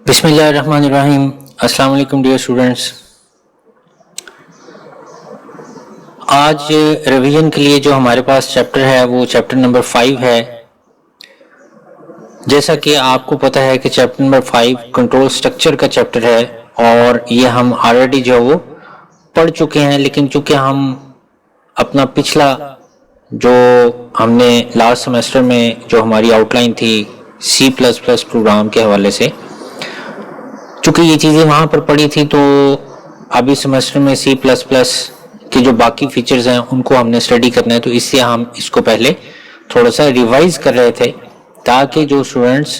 बिस्मिल्लाहिर्रहमानिर्रहीम। अस्सलाम वालेकुम डियर स्टूडेंट्स। आज रिवीजन के लिए जो हमारे पास चैप्टर है वो चैप्टर नंबर 5 है। जैसा कि आपको पता है कि चैप्टर नंबर 5 कंट्रोल स्ट्रक्चर का चैप्टर है और ये हम ऑलरेडी जो वो पढ़ चुके हैं, लेकिन चूंकि हम अपना पिछला जो हमने लास्ट सेमेस्टर में जो हमारी आउटलाइन थी C++ प्रोग्राम के हवाले से, चूंकि ये चीज़ें वहाँ पर पढ़ी थी, तो अभी सेमेस्टर में C++ के जो बाकी फीचर्स हैं उनको हमने स्टडी करना है। तो इससे हम इसको पहले थोड़ा सा रिवाइज कर रहे थे ताकि जो स्टूडेंट्स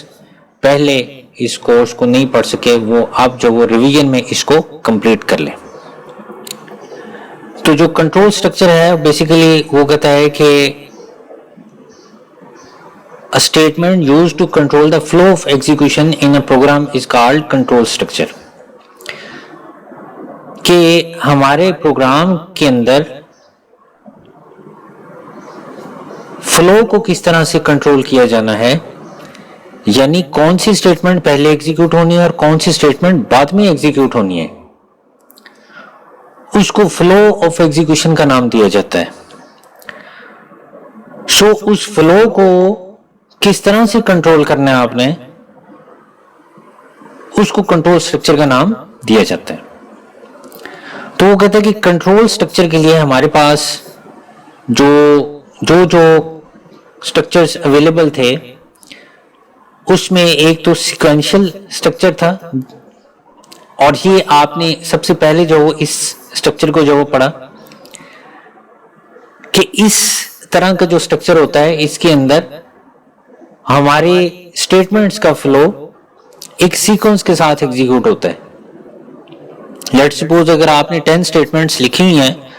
पहले इस कोर्स को नहीं पढ़ सके वो अब जो वो रिवीजन में इसको कंप्लीट कर लें। तो जो कंट्रोल स्ट्रक्चर है बेसिकली वो कहता है कि A statement used to control the flow of execution in a program is called control structure। कि हमारे प्रोग्राम के अंदर फ्लो को किस तरह से कंट्रोल किया जाना है, यानी कौन सी स्टेटमेंट पहले एग्जीक्यूट होनी है और कौन सी स्टेटमेंट बाद में एग्जीक्यूट होनी है, उसको फ्लो ऑफ एग्जीक्यूशन का नाम दिया जाता है। सो उस फ्लो को किस तरह से कंट्रोल करना है आपने, उसको कंट्रोल स्ट्रक्चर का नाम दिया जाता है। तो वो कहते हैं कि कंट्रोल स्ट्रक्चर के लिए हमारे पास जो स्ट्रक्चर्स अवेलेबल थे उसमें एक तो सीक्वेंशियल स्ट्रक्चर था, और ये आपने सबसे पहले जो इस स्ट्रक्चर को जो वो पढ़ा कि इस तरह का जो स्ट्रक्चर होता है इसके अंदर हमारे स्टेटमेंट्स का फ्लो एक सीक्वेंस के साथ एग्जीक्यूट होता है। लेट्स सपोज अगर आपने 10 स्टेटमेंट्स लिखी हुई हैं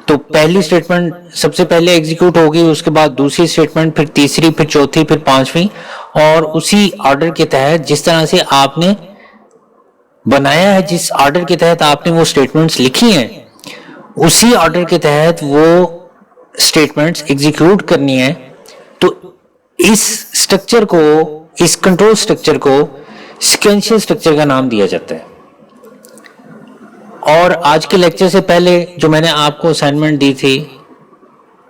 तो पहली स्टेटमेंट सबसे पहले एग्जीक्यूट होगी, उसके बाद दूसरी स्टेटमेंट, फिर तीसरी, फिर चौथी, फिर पांचवी, और उसी ऑर्डर के तहत जिस तरह से आपने बनाया है, जिस ऑर्डर के तहत आपने वो स्टेटमेंट्स लिखी हैं उसी ऑर्डर के तहत वो स्टेटमेंट्स एग्जीक्यूट करनी है। तो इस स्ट्रक्चर को, इस कंट्रोल स्ट्रक्चर को सीक्वेंशियल स्ट्रक्चर का नाम दिया जाता है। और आज के लेक्चर से पहले जो मैंने आपको असाइनमेंट दी थी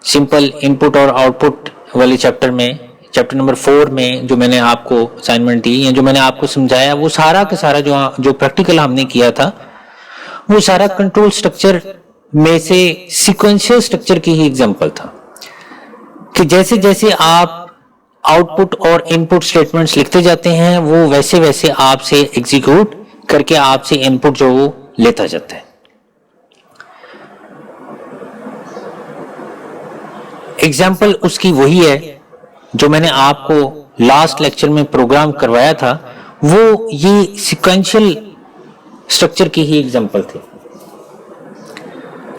सिंपल इनपुट और आउटपुट वाले चैप्टर में, चैप्टर नंबर 4 में जो मैंने आपको असाइनमेंट दी या जो मैंने आपको समझाया, वो सारा का सारा जो प्रैक्टिकल हमने किया था वो सारा कंट्रोल स्ट्रक्चर में से सीक्वेंशियल स्ट्रक्चर की ही एग्जांपल था। कि जैसे जैसे आप आउटपुट और इनपुट स्टेटमेंट्स लिखते जाते हैं वो वैसे वैसे आपसे एग्जीक्यूट करके आपसे इनपुट जो वो लेता जाता है। एग्जाम्पल उसकी वही है जो मैंने आपको लास्ट लेक्चर में प्रोग्राम करवाया था, वो ये सीक्वेंशियल स्ट्रक्चर की ही एग्जाम्पल थी।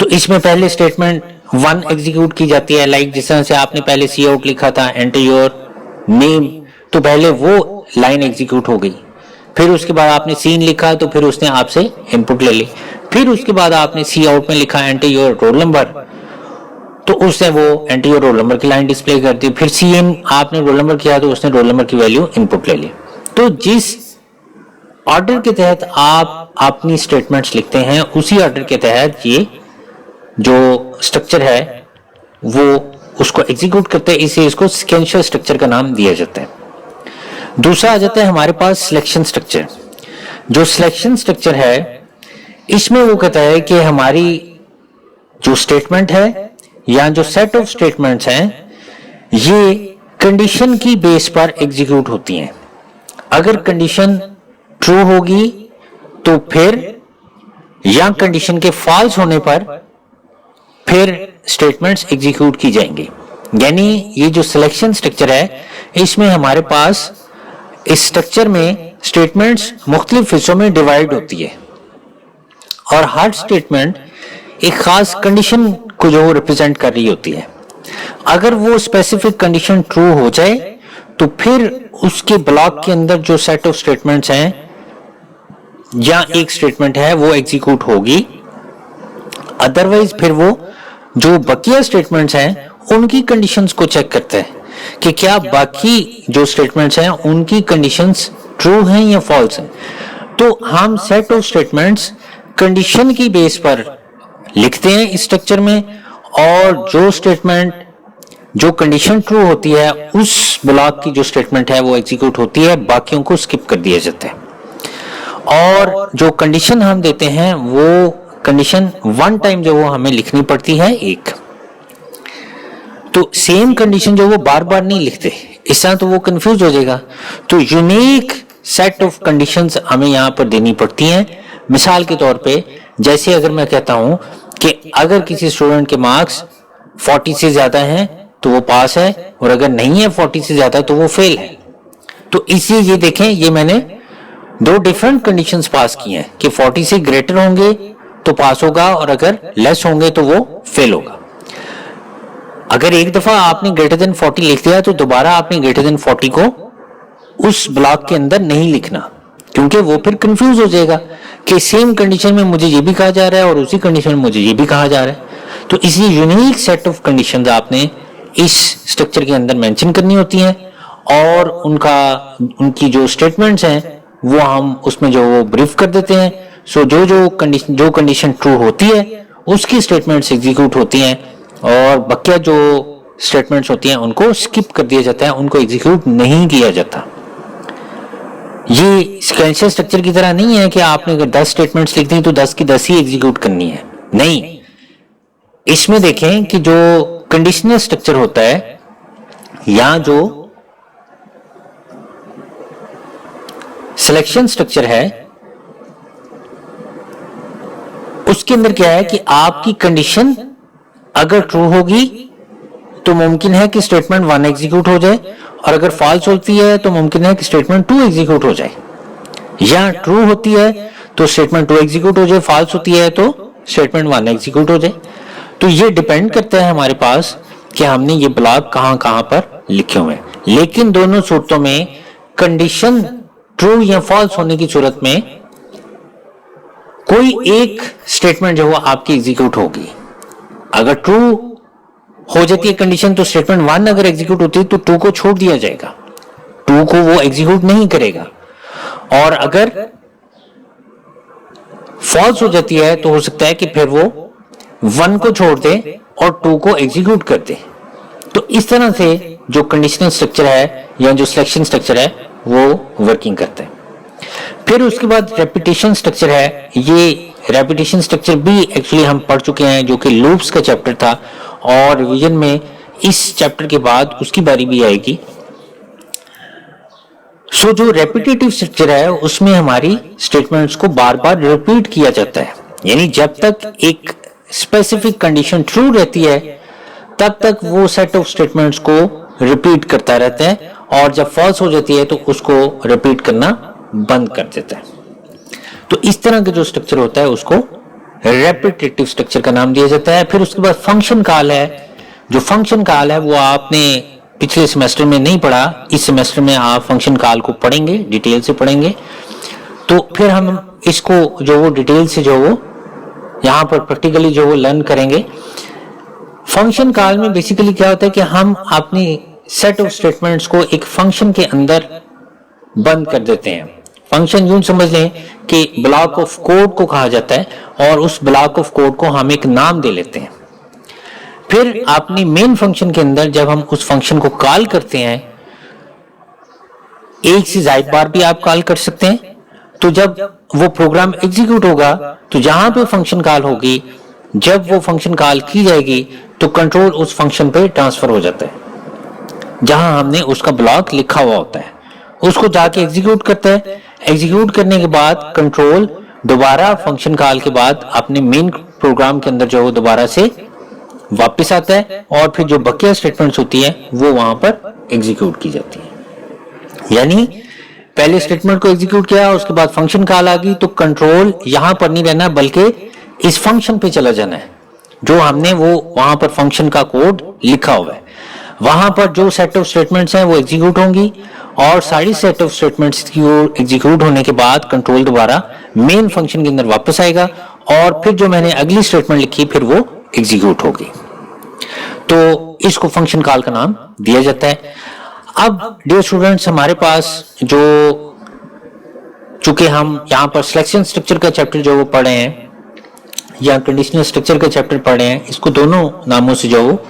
तो इसमें पहले स्टेटमेंट 1 एग्जीक्यूट की जाती है, लाइक जिस तरह से आपने पहले सी आउट लिखा था एंटर योर नेम, तो पहले वो लाइन एग्जीक्यूट हो गई। फिर उसके बाद आपने सीन लिखा तो फिर उसने आपसे इनपुट ले ली। फिर उसके बाद आपने सी आउट में लिखा एंटर योर रोल नंबर, तो उसने वो एंटर योर रोल नंबर की लाइन डिस्प्ले कर दी। फिर सी इन आपने रोल नंबर किया तो उसने रोल नंबर की वैल्यू इनपुट ले ली। तो जिस ऑर्डर के तहत आप अपनी स्टेटमेंट्स लिखते हैं उसी ऑर्डर के तहत ये जो स्ट्रक्चर है वो उसको एग्जीक्यूट करते हैं, इसे इसको सीक्वेंशियल स्ट्रक्चर का नाम दिया जाता है। दूसरा आ जाता है हमारे पास सिलेक्शन स्ट्रक्चर। जो सिलेक्शन स्ट्रक्चर है इसमें वो कहता है कि हमारी जो स्टेटमेंट है या जो सेट ऑफ स्टेटमेंट्स हैं ये कंडीशन की बेस पर एग्जीक्यूट होती हैं। अगर कंडीशन ट्रू होगी तो फिर, या कंडीशन के फॉल्स होने पर फिर स्टेटमेंट्स एग्जीक्यूट की जाएंगी। यानी ये जो सिलेक्शन स्ट्रक्चर है इसमें हमारे पास इस स्ट्रक्चर में स्टेटमेंट्स मुख्तलिफ हिस्सों में डिवाइड होती है और हर स्टेटमेंट एक खास कंडीशन को जो रिप्रेजेंट कर रही होती है। अगर वो स्पेसिफिक कंडीशन ट्रू हो जाए तो फिर उसके ब्लॉक के अंदर जो सेट ऑफ स्टेटमेंट्स हैं या एक स्टेटमेंट है वो एग्जीक्यूट होगी। अदरवाइज फिर वो जो बकिया स्टेटमेंट्स हैं उनकी कंडीशंस को चेक करता है कि क्या बाकी जो स्टेटमेंट्स हैं उनकी कंडीशंस ट्रू हैं या फॉल्स हैं। तो हम सेट ऑफ स्टेटमेंट्स कंडीशन की बेस पर लिखते हैं इस स्ट्रक्चर में, और जो स्टेटमेंट जो कंडीशन ट्रू होती है उस ब्लॉक की जो स्टेटमेंट है वो एग्जीक्यूट होती है, बाकियों को स्किप कर दिया जाता है। और जो कंडीशन हम देते हैं वो कंडीशन वन टाइम जो वो हमें लिखनी पड़ती है एक। तो सेम कंडीशन जो वो बार बार नहीं लिखते, इस तरह तो वो कंफ्यूज हो जाएगा। तो यूनिक सेट ऑफ कंडीशंस हमें यहाँ पर देनी पड़ती हैं। मिसाल के तौर पे जैसे अगर मैं कहता हूं कि अगर किसी स्टूडेंट के मार्क्स 40 से ज्यादा हैं तो वो पास है, और अगर नहीं है 40 से ज्यादा तो वो फेल है। तो इसलिए ये देखें, ये मैंने दो डिफरेंट कंडीशंस पास की हैं कि 40 से ग्रेटर होंगे तो पास होगा, और अगर लेस होंगे तो वो फेल होगा। अगर एक दफा आपने ग्रेटर देन 40 लिख दिया तो दोबारा आपने ग्रेटर देन 40 को उस ब्लॉक के अंदर नहीं लिखना, क्योंकि वो फिर कंफ्यूज हो जाएगा कि सेम कंडीशन में मुझे ये भी कहा जा रहा है और उसी कंडीशन में मुझे ये भी कहा जा रहा है। तो इसलिए यूनिक सेट ऑफ कंडीशंस आपने इस स्ट्रक्चर के अंदर मेंशन करनी होती हैं, और उनकी जो स्टेटमेंट्स हैं वो हम उसमें जो वो ब्रीफ कर देते हैं। सो जो कंडीशन ट्रू होती है उसकी स्टेटमेंट्स एग्जीक्यूट होती हैं, और बकिया जो स्टेटमेंट्स होती हैं उनको स्किप कर दिया जाता है, उनको एग्जीक्यूट नहीं किया जाता। ये सीक्वेंशियल स्ट्रक्चर की तरह नहीं है कि आपने अगर 10 स्टेटमेंट्स लिख दी तो 10 की 10 ही एग्जीक्यूट करनी है, नहीं। इसमें देखें कि जो कंडीशनल स्ट्रक्चर होता है या जो सिलेक्शन स्ट्रक्चर है उसके अंदर क्या है कि आपकी कंडीशन अगर ट्रू होगी तो मुमकिन है कि स्टेटमेंट 1 एग्जीक्यूट हो जाए, और अगर फॉल्स होती है तो मुमकिन है कि स्टेटमेंट 2 एग्जीक्यूट हो जाए, या ट्रू होती है तो स्टेटमेंट 2 एग्जीक्यूट हो जाए, फॉल्स होती है तो स्टेटमेंट 1 एग्जीक्यूट हो जाए। तो ये डिपेंड करता है हमारे पास कि हमने ये ब्लॉक कहां पर लिखे हुए हैं। लेकिन दोनों सूरतों में कंडीशन ट्रू या फॉल्स होने की सूरत में कोई एक स्टेटमेंट जो है आपकी एग्जीक्यूट होगी। अगर ट्रू हो जाती है कंडीशन तो स्टेटमेंट 1 अगर एग्जीक्यूट होती है तो 2 को छोड़ दिया जाएगा, 2 को वो एग्जीक्यूट नहीं करेगा। और अगर फॉल्स हो जाती है तो हो सकता है कि फिर वो 1 को छोड़ दे और 2 को एग्जीक्यूट कर दे। तो इस तरह से जो कंडीशनल स्ट्रक्चर है या जो सिलेक्शन स्ट्रक्चर है वो वर्किंग करता है। फिर उसके बाद रेपिटेशन स्ट्रक्चर है। ये रेपिटेशन स्ट्रक्चर भी एक्चुअली हम पढ़ चुके हैं, जो कि लूप्स का चैप्टर था, और रिवीजन में इस चैप्टर के बाद उसकी बारी भी आएगी। सो जो रेपिटेटिव स्ट्रक्चर है उसमें हमारी स्टेटमेंट्स को बार बार रिपीट किया जाता है, यानी जब तक एक स्पेसिफिक कंडीशन ट्रू रहती है तब तक वो सेट ऑफ स्टेटमेंट्स को रिपीट करता रहता है, और जब फॉल्स हो जाती है तो उसको रिपीट करना बंद कर देता है। तो इस तरह का जो स्ट्रक्चर होता है उसको रेपिटेटिव स्ट्रक्चर का नाम दिया जाता है। फिर उसके बाद फंक्शन कॉल है। जो फंक्शन कॉल है वो आपने पिछले सेमेस्टर में नहीं पढ़ा, इस सेमेस्टर में आप फंक्शन कॉल को पढ़ेंगे, डिटेल से पढ़ेंगे। तो फिर हम इसको जो वो डिटेल से जो वो यहाँ पर प्रैक्टिकली जो वो लर्न करेंगे। फंक्शन कॉल में बेसिकली क्या होता है कि हम अपनी सेट ऑफ स्टेटमेंट्स को एक फंक्शन के अंदर बंद कर देते हैं। फंक्शन यूं समझ लें कि ब्लॉक ऑफ कोड को कहा जाता है, और उस ब्लॉक ऑफ कोड को हम एक नाम दे लेते हैं। फिर अपनी मेन फंक्शन के अंदर जब हम उस फंक्शन को कॉल करते हैं, एक से ज्यादा बार भी आप कॉल कर सकते हैं। तो जब वो प्रोग्राम एग्जीक्यूट होगा तो जहां पे फंक्शन कॉल होगी, जब वो फंक्शन कॉल की जाएगी तो कंट्रोल उस फंक्शन पे ट्रांसफर हो जाता है जहां हमने उसका ब्लॉक लिखा हुआ होता है, उसको जाके एग्जीक्यूट करता है। एग्जीक्यूट करने के बाद कंट्रोल दोबारा फंक्शन कॉल के बाद अपने मेन प्रोग्राम के अंदर जो है दोबारा से वापस आता है, और फिर जो बकिया स्टेटमेंट्स होती है वो वहां पर एग्जीक्यूट की जाती है। यानी पहले स्टेटमेंट को एग्जीक्यूट किया, उसके बाद फंक्शन कॉल आ गई, तो कंट्रोल यहां पर नहीं रहना बल्कि इस फंक्शन पे चला जाना है जो हमने वो वहां पर फंक्शन का कोड लिखा हुआ है। वहां पर जो सेट ऑफ स्टेटमेंट्स हैं वो एग्जीक्यूट होंगी, और सारी सेट ऑफ स्टेटमेंट्स की एग्जीक्यूट होने के बाद कंट्रोल दोबारा मेन फंक्शन के अंदर वापस आएगा, और फिर जो मैंने अगली स्टेटमेंट लिखी फिर वो एग्जीक्यूट होगी। तो इसको फंक्शन कॉल का नाम दिया जाता है। अब डियर स्टूडेंट्स, हमारे पास जो चूंकि हम यहाँ पर सिलेक्शन स्ट्रक्चर का चैप्टर जो वो पढ़े हैं या कंडीशनल स्ट्रक्चर का चैप्टर पढ़े हैं, इसको दोनों नामों से जो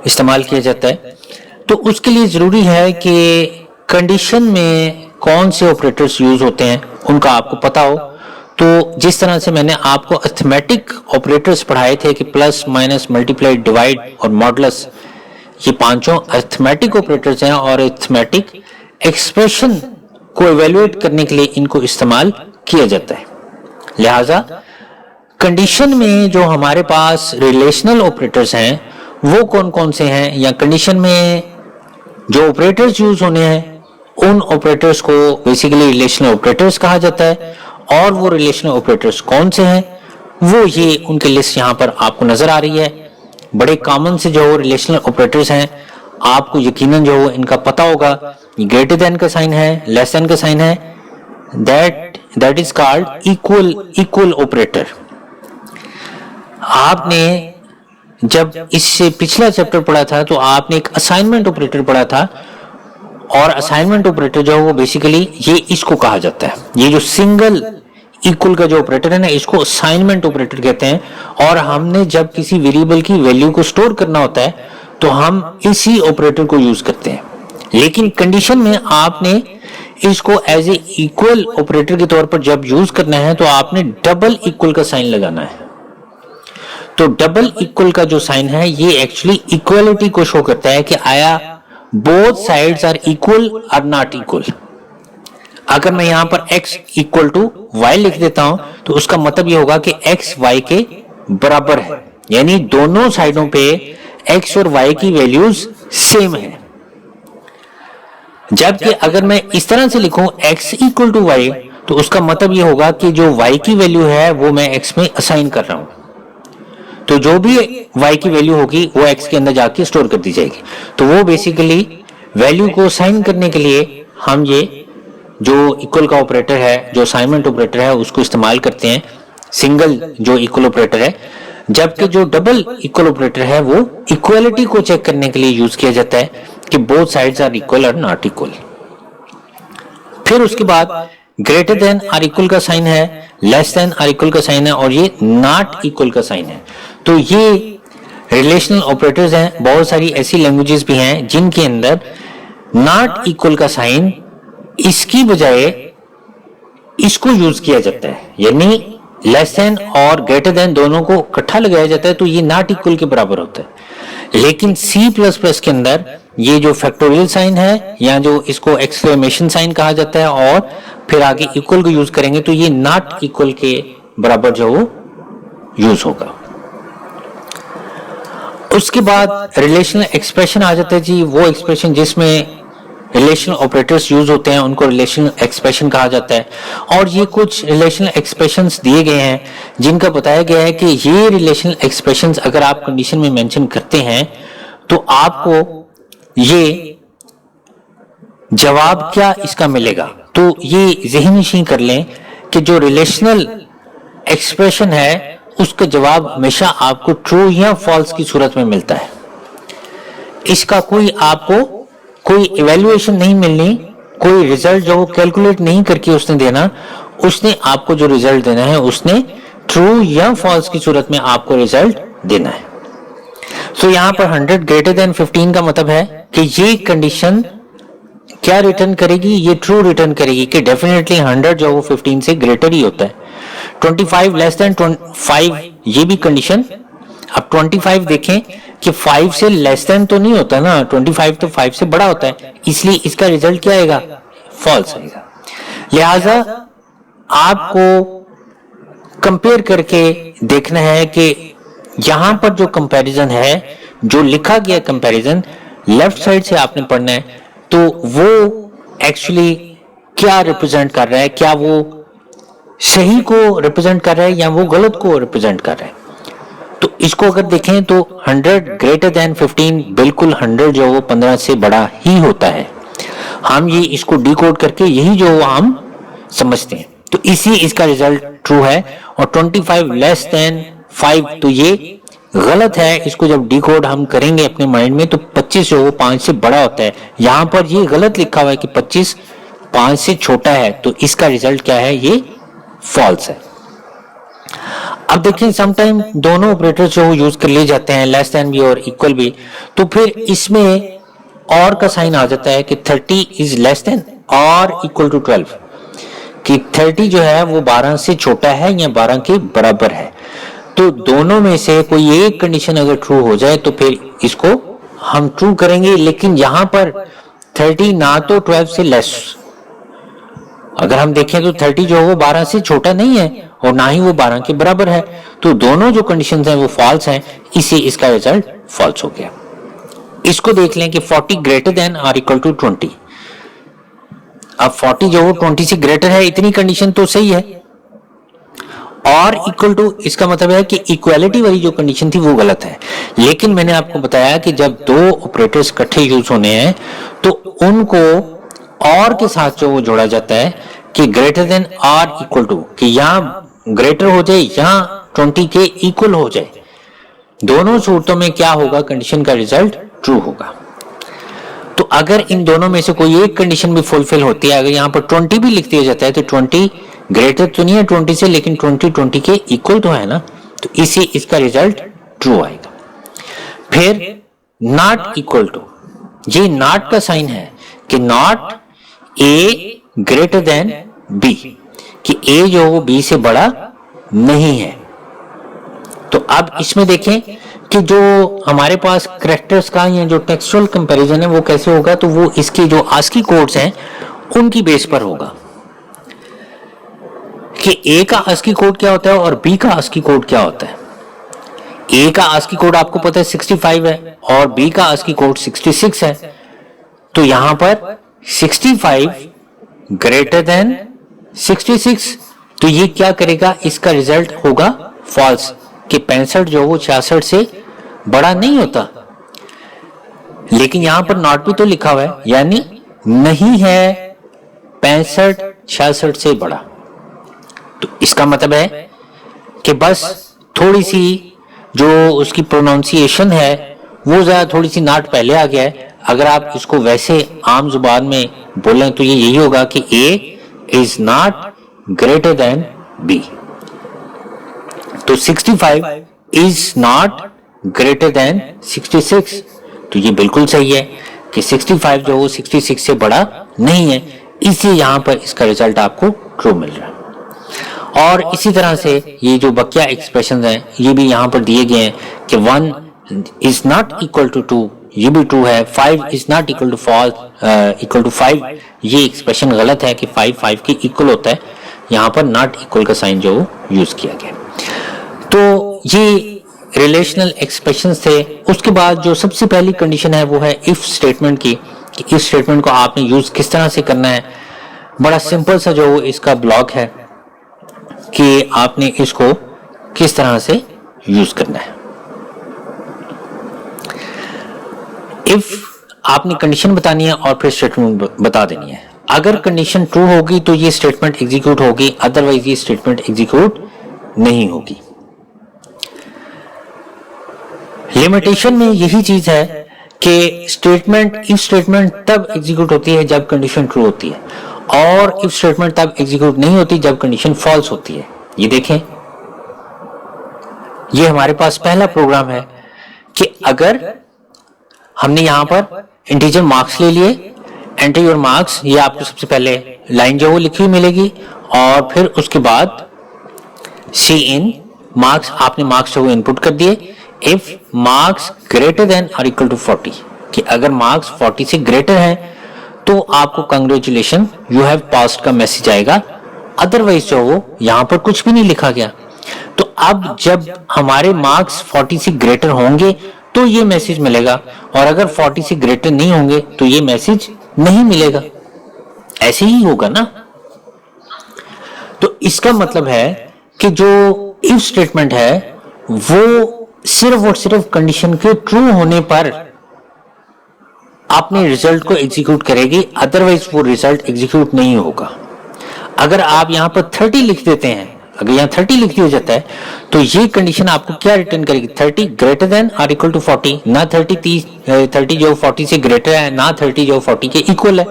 इस्तेमाल किया जाता है। तो उसके लिए जरूरी है कि कंडीशन में कौन से ऑपरेटर्स यूज होते हैं उनका आपको पता हो। तो जिस तरह से मैंने आपको अरिथमेटिक ऑपरेटर्स पढ़ाए थे कि प्लस, माइनस, मल्टीप्लाई, डिवाइड और मॉडुलस, ये पांचों अरिथमेटिक ऑपरेटर्स हैं और अरिथमेटिक एक्सप्रेशन को इवेल्युएट करने के लिए इनको इस्तेमाल किया जाता है। लिहाजा कंडीशन में जो हमारे पास रिलेशनल ऑपरेटर्स हैं वो कौन कौन से हैं, या कंडीशन में जो ऑपरेटर्स यूज होने हैं उन ऑपरेटर्स को बेसिकली रिलेशनल ऑपरेटर्स कहा जाता है। और वो रिलेशनल ऑपरेटर्स कौन से हैं, वो ये उनकी लिस्ट यहाँ पर आपको नजर आ रही है। बड़े कॉमन से जो रिलेशनल ऑपरेटर्स हैं आपको यकीनन जो इनका पता होगा। ग्रेटर देन का साइन है, लेस देन का साइन है, that is called equal operator. आपने जब इससे पिछला चैप्टर पढ़ा था तो आपने एक असाइनमेंट ऑपरेटर पढ़ा था, और असाइनमेंट ऑपरेटर जो है वो बेसिकली ये इसको कहा जाता है। ये जो सिंगल इक्वल का जो ऑपरेटर है ना, इसको असाइनमेंट ऑपरेटर कहते हैं। और हमने जब किसी वेरिएबल की वैल्यू को स्टोर करना होता है तो हम इसी ऑपरेटर को यूज करते हैं। लेकिन कंडीशन में आपने इसको एज ए इक्वल ऑपरेटर के तौर पर जब यूज करना है तो आपने डबल इक्वल का साइन लगाना है। तो डबल इक्वल का जो साइन है ये एक्चुअली इक्वलिटी को शो करता है कि आया बोथ साइड्स आर इक्वल और नॉट इक्वल। अगर मैं यहां पर x इक्वल टू y लिख देता हूं तो उसका मतलब ये होगा कि x y के बराबर है, यानी दोनों साइडों पे x और y की वैल्यूज सेम है। जबकि अगर मैं इस तरह से लिखूं x इक्वल टू y तो उसका मतलब ये होगा कि जो y की वैल्यू है वो मैं x में असाइन कर रहा हूं। तो जो भी y की वैल्यू होगी वो x के अंदर जाके स्टोर कर दी जाएगी। तो वो बेसिकली वैल्यू को असाइन करने के लिए हम ये जो इक्वल का ऑपरेटर है, जो असाइनमेंट ऑपरेटर है, उसको इस्तेमाल करते हैं, सिंगल जो इक्वल ऑपरेटर है। जबकि जो डबल इक्वल ऑपरेटर है वो इक्वलिटी को चेक करने के लिए यूज किया जाता है कि बोथ साइड्स आर इक्वल और नॉट इक्वल। फिर उसके बाद ग्रेटर देन आर इक्वल का साइन है, लेस देन आर इक्वल का साइन है, और ये नॉट इक्वल का साइन है। तो ये रिलेशनल ऑपरेटर्स हैं। बहुत सारी ऐसी लैंग्वेजेस भी हैं जिनके अंदर नॉट इक्वल का साइन इसकी बजाय इसको यूज किया जाता है, यानी लेस देन और ग्रेटर देन दोनों को इकट्ठा लगाया जाता है तो ये नॉट इक्वल के बराबर होता है। लेकिन C++ के अंदर ये जो फैक्टोरियल साइन है या जो इसको एक्सक्लेमेशन साइन कहा जाता है और फिर आगे इक्वल को यूज करेंगे तो ये नॉट इक्वल के बराबर जो वो यूज होगा। उसके बाद रिलेशनल एक्सप्रेशन आ जाता है जी। वो एक्सप्रेशन जिसमें रिलेशनल ऑपरेटर्स यूज होते हैं उनको रिलेशनल एक्सप्रेशन कहा जाता है। और ये कुछ रिलेशनल एक्सप्रेशंस दिए गए हैं जिनका बताया गया है कि ये रिलेशनल एक्सप्रेशंस अगर आप कंडीशन में मेंशन करते हैं तो आपको ये जवाब क्या इसका मिलेगा। तो ये ज़हन-नशीं कर लें कि जो रिलेशनल एक्सप्रेशन है उसका जवाब हमेशा आपको ट्रू या फॉल्स की सूरत में मिलता है। इसका कोई आपको कोई इवैल्यूएशन नहीं मिलनी, कोई रिजल्ट जो कैलकुलेट नहीं करके उसने देना, उसने आपको जो रिजल्ट देना है उसने ट्रू या फॉल्स की सूरत में आपको रिजल्ट देना है। तो यहाँ पर 100 ग्रेटर देन 15 का मतलब है कि ये कंडीशन क्या रिटर्न करेगी, ये ट्रू रिटर्न करेगी कि डेफिनेटली 100 जो वो 15 से ग्रेटर ही होता है। 25 लेस देन 5 ये भी कंडीशन। अब 25 देखें कि 5 से लेस देन तो नहीं होता ना, 25 तो 5 से बड़ा होता है, इसलिए इसका रिजल्ट क्या आएगा, फॉल्स आएगा। लिहाजा आपको कंपेयर करके देखना है कि यहां पर जो कंपैरिजन है, जो लिखा गया कंपैरिजन लेफ्ट साइड से आपने पढ़ना है, तो वो एक्चुअली क्या रिप्रेजेंट कर रहा है, क्या वो सही को रिप्रेजेंट कर रहा है या वो गलत को रिप्रेजेंट कर रहा है। तो इसको अगर देखें तो 100 ग्रेटर देन 15 बिल्कुल 100 जो वो 15 से बड़ा ही होता है। हम ये इसको डिकोड करके यही जो हम समझते हैं, तो इसी इसका रिजल्ट ट्रू है। और 25 लेस देन 5 तो ये गलत है। इसको जब डिकोड हम करेंगे अपने माइंड में तो 25 जो वो 5 से बड़ा होता है। यहाँ पर ये गलत लिखा हुआ है कि 25 5 से छोटा है तो इसका रिजल्ट क्या है, ये फॉल्स है। अब देखिए समटाइम दोनों ऑपरेटर्स जो यूज कर लिए जाते हैं, लेस देन भी और इक्वल भी, तो फिर इसमें और का साइन आ जाता है कि 30 इज लेस देन और इक्वल टू 12, कि 30 जो है वो 12 से छोटा है या 12 के बराबर है। तो दोनों में से कोई एक कंडीशन अगर ट्रू हो जाए तो फिर इसको हम ट्रू करेंगे, लेकिन यहां पर 30 ना तो 12 से लेस, अगर हम देखें तो 30 जो है वो 12 से छोटा नहीं है और ना ही वो 12 के बराबर है, तो दोनों जो कंडीशंस हैं वो फॉल्स हैं, इसे इसका रिजल्ट फॉल्स हो गया। इसको देख लें कि 40 ग्रेटर देन और इक्वल टू 20। अब 40 जो 20 से ग्रेटर है, इतनी कंडीशन तो सही है, और इक्वल टू इसका मतलब है कि इक्वालिटी वाली जो कंडीशन थी वो गलत है। लेकिन मैंने आपको बताया कि जब दो ऑपरेटर्स इकट्ठे यूज होने हैं तो उनको और के साथ जो वो जोड़ा जाता है कि ग्रेटर देन और इक्वल टू, कि यहां ग्रेटर हो जाए यहां 20 के इक्वल हो जाए, दोनों सूरतों में क्या होगा, कंडीशन का रिजल्ट ट्रू होगा। तो अगर इन दोनों में से कोई एक कंडीशन भी फुलफिल होती है, अगर यहां पर 20 भी लिख दिया जाता है तो 20 ग्रेटर तो नहीं है 20 से, लेकिन 20 के इक्वल तो है ना, तो इसी इसका रिजल्ट ट्रू आएगा। फिर नॉट इक्वल टू, ये नॉट का साइन है कि not a greater than b, कि ए जो वो बी से बड़ा नहीं है। तो अब इसमें देखें कि जो हमारे पास कैरेक्टर्स का या जो टेक्सचुअल कंपैरिजन है वो कैसे होगा, तो वो इसके जो आस्की कोड्स हैं उनकी बेस पर होगा कि ए का आस्की कोड क्या होता है और बी का आस्की कोड क्या होता है। ए का आस्की कोड आपको पता है 65 है और बी का आस्की कोड 66 है, तो यहां पर 65 ग्रेटर देन 66, तो ये क्या करेगा, इसका रिजल्ट होगा फॉल्स, कि 65 जो वो 66 से बड़ा नहीं होता। लेकिन यहां पर नॉट भी तो लिखा हुआ है, यानी नहीं है 65 66 से बड़ा, तो इसका मतलब है कि बस थोड़ी सी जो उसकी प्रोनाउंसिएशन है वो ज्यादा थोड़ी सी नॉट पहले आ गया है। अगर आप इसको वैसे आम जुबान में बोलें तो ये यही होगा कि A is not greater than B, तो 65 इज नॉट ग्रेटर देन 66, तो ये बिल्कुल सही है कि 65 जो वो 66 से बड़ा नहीं है, इसी यहां पर इसका रिजल्ट आपको ट्रू मिल रहा है। और इसी तरह से ये जो बकिया एक्सप्रेशंस हैं ये भी यहां पर दिए गए हैं कि 1 इज नॉट इक्वल टू 2, ये भी ट्रू है। 5 इज नॉट इक्वल टू 5, ये एक्सप्रेशन गलत है कि 5 के इक्वल होता है, यहां पर नॉट इक्वल का साइन जो यूज किया गया। तो ये रिलेशनल एक्सप्रेशंस थे। उसके बाद जो सबसे पहली कंडीशन है वो है इफ स्टेटमेंट की, कि इफ स्टेटमेंट को आपने यूज किस तरह से करना है। बड़ा सिंपल सा जो इसका ब्लॉक है कि आपने इसको किस तरह से यूज करना है। इफ आपने कंडीशन बतानी है और फिर स्टेटमेंट बता देनी है। अगर कंडीशन ट्रू होगी तो ये स्टेटमेंट एग्जीक्यूट होगी, अदरवाइज ये स्टेटमेंट एग्जीक्यूट नहीं होगी। लिमिटेशन में यही चीज है कि स्टेटमेंट इफ स्टेटमेंट तब एग्जीक्यूट होती है जब कंडीशन ट्रू होती है, और इफ स्टेटमेंट तब एग्जीक्यूट नहीं होती जब कंडीशन फॉल्स होती है। ये देखें, ये हमारे पास पहला प्रोग्राम है कि अगर हमने यहां पर इंटीजर मार्क्स ले लिए, एंटर योर मार्क्स, ये आपको सबसे पहले लाइन जो वो लिखी हुई मिलेगी, और फिर उसके बाद सी इन मार्क्स, आपने मार्क्स जो वो इनपुट कर दिए। इफ मार्क्स ग्रेटर देन और इक्वल टू 40, कि अगर मार्क्स 40 से ग्रेटर है तो आपको कंग्रेचुलेशन यू हैव पास्ड का मैसेज आएगा, अदरवाइज जो वो यहां पर कुछ भी नहीं लिखा गया। तो अब जब हमारे मार्क्स 40 से ग्रेटर होंगे तो ये मैसेज मिलेगा, और अगर 40 से ग्रेटर नहीं होंगे तो ये मैसेज नहीं मिलेगा। ऐसे ही होगा ना। तो इसका मतलब है कि जो इफ स्टेटमेंट है वो सिर्फ और सिर्फ कंडीशन के ट्रू होने पर अपने रिजल्ट को एग्जीक्यूट करेगी, अदरवाइज वो रिजल्ट एग्जीक्यूट नहीं होगा। अगर आप यहां पर 30 लिख देते हैं, अगर यहां 30 लिख दिया जाता है तो ये कंडीशन आपको क्या रिटर्न करेगी, 30 ग्रेटर देन और इक्वल टू 40, ना 30 जो 40 से ग्रेटर है, ना 30 जो 40 के इक्वल है।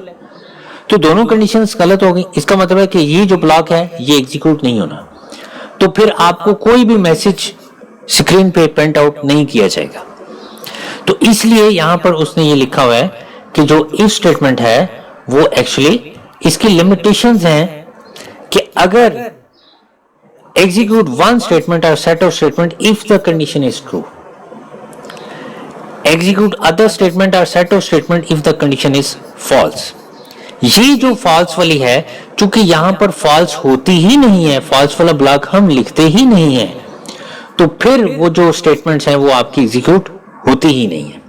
तो दोनों कंडीशंस गलत हो गई। इसका मतलब है कि ये जो ब्लॉक है ये एग्जीक्यूट नहीं होना, तो फिर आपको कोई भी मैसेज स्क्रीन पे प्रिंट आउट नहीं किया जाएगा। तो इसलिए यहां पर उसने ये लिखा हुआ है कि जो इफ स्टेटमेंट है वो एक्चुअली इसकी लिमिटेशंस हैं कि अगर execute one statement or set of statement if the condition is true, execute other statement or set of statement if the condition is false। ये जो false वाली है, चूंकि यहां पर false होती ही नहीं है, false वाला ब्लॉक हम लिखते ही नहीं है, तो फिर वो जो स्टेटमेंट्स हैं वो आपकी एग्जीक्यूट होती ही नहीं है।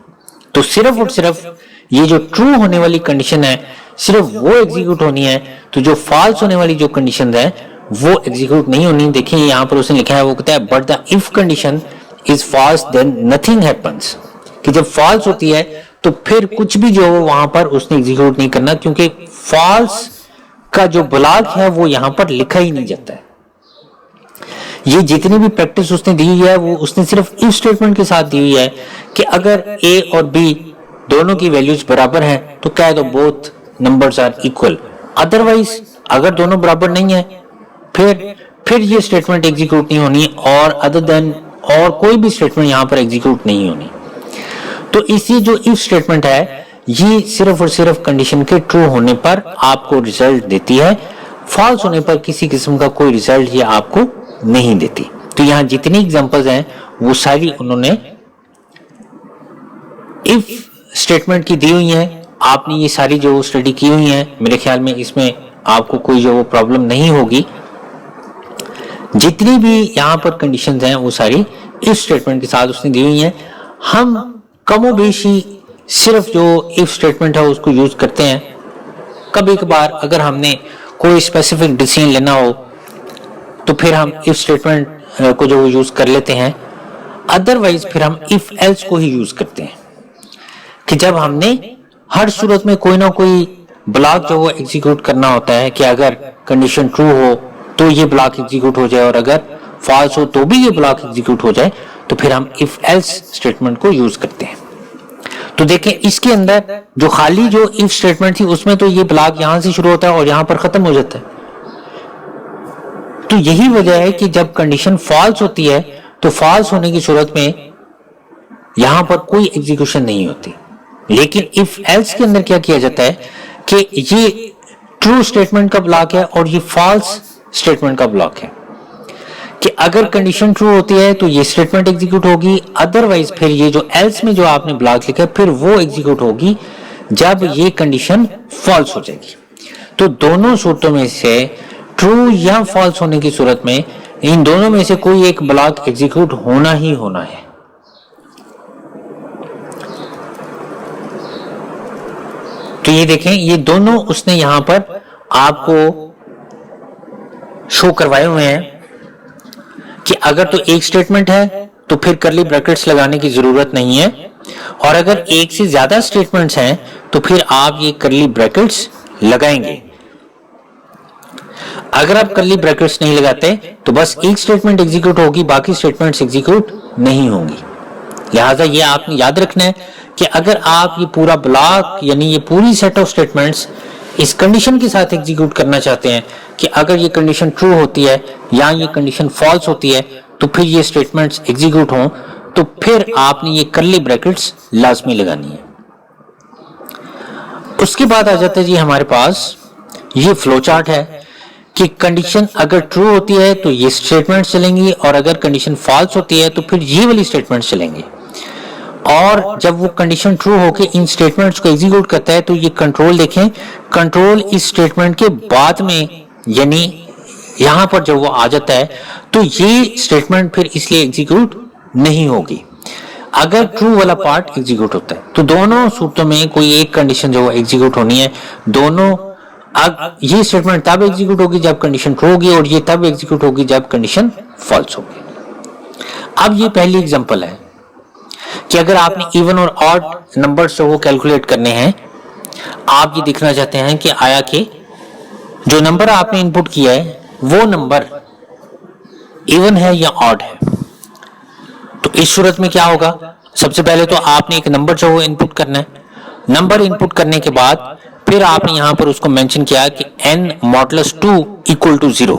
तो सिर्फ और सिर्फ ये जो ट्रू होने वाली कंडीशन है सिर्फ वो एग्जीक्यूट होनी है, तो जो फॉल्स होने वाली जो कंडीशन है वो एग्जीक्यूट नहीं होनी। देखिए यहां पर उसने लिखा है, वो कहता है but the if condition is false then nothing happens, कि जब फॉल्स होती है तो फिर कुछ भी जो वहां पर उसने एग्जीक्यूट नहीं करना, क्योंकि फॉल्स का जो ब्लॉक है वो यहां पर लिखा ही नहीं जाता है। ये जितनी भी प्रैक्टिस उसने दी हुई है वो उसने सिर्फ इफ स्टेटमेंट के साथ दी हुई है कि अगर ए और बी दोनों की वैल्यूज बराबर हैं तो कह दो both numbers are equal, otherwise अगर दोनों बराबर नहीं है फिर ये स्टेटमेंट एग्जीक्यूट नहीं होनी, और अदर देन और कोई भी स्टेटमेंट यहां पर एग्जीक्यूट नहीं होनी। तो इसी जो इफ स्टेटमेंट है ये सिर्फ और सिर्फ कंडीशन के ट्रू होने पर आपको रिजल्ट देती है, फॉल्स होने पर किसी किस्म का कोई रिजल्ट ये आपको नहीं देती। तो यहां जितनी एग्जांपल्स हैं वो सारी उन्होंने इफ स्टेटमेंट की दी हुई हैं। आपने ये सारी जो स्टडी की हुई है, मेरे ख्याल में इसमें आपको कोई जो प्रॉब्लम नहीं होगी। जितनी भी यहाँ पर कंडीशंस हैं वो सारी इफ स्टेटमेंट के साथ उसने दी हुई हैं। हम कमोबेशी सिर्फ जो इफ स्टेटमेंट है उसको यूज करते हैं। कभी कभार अगर हमने कोई स्पेसिफिक डिसीजन लेना हो तो फिर हम इफ स्टेटमेंट को जो यूज कर लेते हैं, अदरवाइज फिर हम इफ एल्स को ही यूज करते हैं कि जब हमने हर सूरत में कोई ना कोई ब्लॉक जो वो एग्जीक्यूट करना होता है कि अगर कंडीशन ट्रू हो तो ये ब्लॉक एग्जीक्यूट हो जाए और अगर फॉल्स हो तो भी ये ब्लॉक एग्जीक्यूट हो जाए, तो फिर हम इफ एल्स स्टेटमेंट को यूज करते हैं। तो देखें इसके अंदर जो खाली जो इफ स्टेटमेंट थी उसमें तो ये ब्लॉक यहां से शुरू होता है और यहां पर खत्म हो जाता है। तो यही वजह है कि जब कंडीशन फॉल्स होती है तो फॉल्स होने की सूरत में यहां पर कोई एग्जीक्यूशन नहीं होती। लेकिन इफ एल्स के अंदर क्या किया जाता है कि ये ट्रू स्टेटमेंट का ब्लॉक है और ये फॉल्स स्टेटमेंट का ब्लॉक है कि अगर कंडीशन ट्रू होती है तो ये स्टेटमेंट एग्जीक्यूट होगी, अदरवाइज फिर ये जो एल्स में जो आपने ब्लॉक लिखा है फिर वो एग्जीक्यूट होगी जब ये कंडीशन फॉल्स हो जाएगी। तो दोनों सूरतों में से ट्रू या फॉल्स होने की सूरत में इन दोनों में से कोई एक ब्लॉक एग्जीक्यूट होना ही होना है। तो ये देखें ये दोनों उसने यहां पर आपको शो करवाए हुए हैं कि अगर तो एक स्टेटमेंट है तो फिर करली ब्रैकेट्स लगाने की जरूरत नहीं है, और अगर एक से ज्यादा स्टेटमेंट्स हैं तो फिर आप ये करली ब्रैकेट्स लगाएंगे। अगर आप करली ब्रैकेट्स नहीं लगाते तो बस एक स्टेटमेंट एग्जीक्यूट होगी, बाकी स्टेटमेंट्स एग्जीक्यूट नहीं होंगी। लिहाजा ये आपने याद रखना है कि अगर आप ये पूरा ब्लॉक यानी ये पूरी सेट ऑफ स्टेटमेंट्स इस कंडीशन के साथ एग्जीक्यूट करना चाहते हैं कि अगर ये कंडीशन ट्रू होती है या ये कंडीशन फॉल्स होती है तो फिर ये स्टेटमेंट्स एग्जीक्यूट हों, तो फिर आपने ये करली ब्रैकेट्स लाजमी लगानी है। उसके बाद आ जाता है जी हमारे पास ये फ्लो चार्ट है कि कंडीशन अगर ट्रू होती है तो ये स्टेटमेंट्स चलेंगी और अगर कंडीशन फॉल्स होती है तो फिर ये वाली स्टेटमेंट्स चलेंगी। और जब वो कंडीशन ट्रू होके इन स्टेटमेंट्स को एग्जीक्यूट करता है तो ये कंट्रोल देखें, कंट्रोल इस स्टेटमेंट के बाद में यानी यहां पर जब वो आ जाता है तो ये स्टेटमेंट फिर इसलिए एग्जीक्यूट नहीं होगी अगर ट्रू वाला पार्ट एग्जीक्यूट होता है। तो दोनों सूरतों में कोई एक कंडीशन जो एग्जीक्यूट होनी है, दोनों ये स्टेटमेंट तब एग्जीक्यूट होगी जब कंडीशन ट्रू होगी और ये तब एग्जीक्यूट होगी जब कंडीशन फॉल्स होगी। अब ये पहली एग्जांपल है कि अगर आपने इवन और ऑड नंबर्स जो वो कैलकुलेट करने हैं, आप ये देखना चाहते हैं कि आया कि जो नंबर आपने इनपुट किया है वो नंबर इवन है या ऑड है। तो इस सूरत में क्या होगा, सबसे पहले तो आपने एक नंबर जो वो इनपुट करना है। नंबर इनपुट करने के बाद फिर आपने यहां पर उसको मेंशन किया कि n मॉडुलस 2 इक्वल टू 0,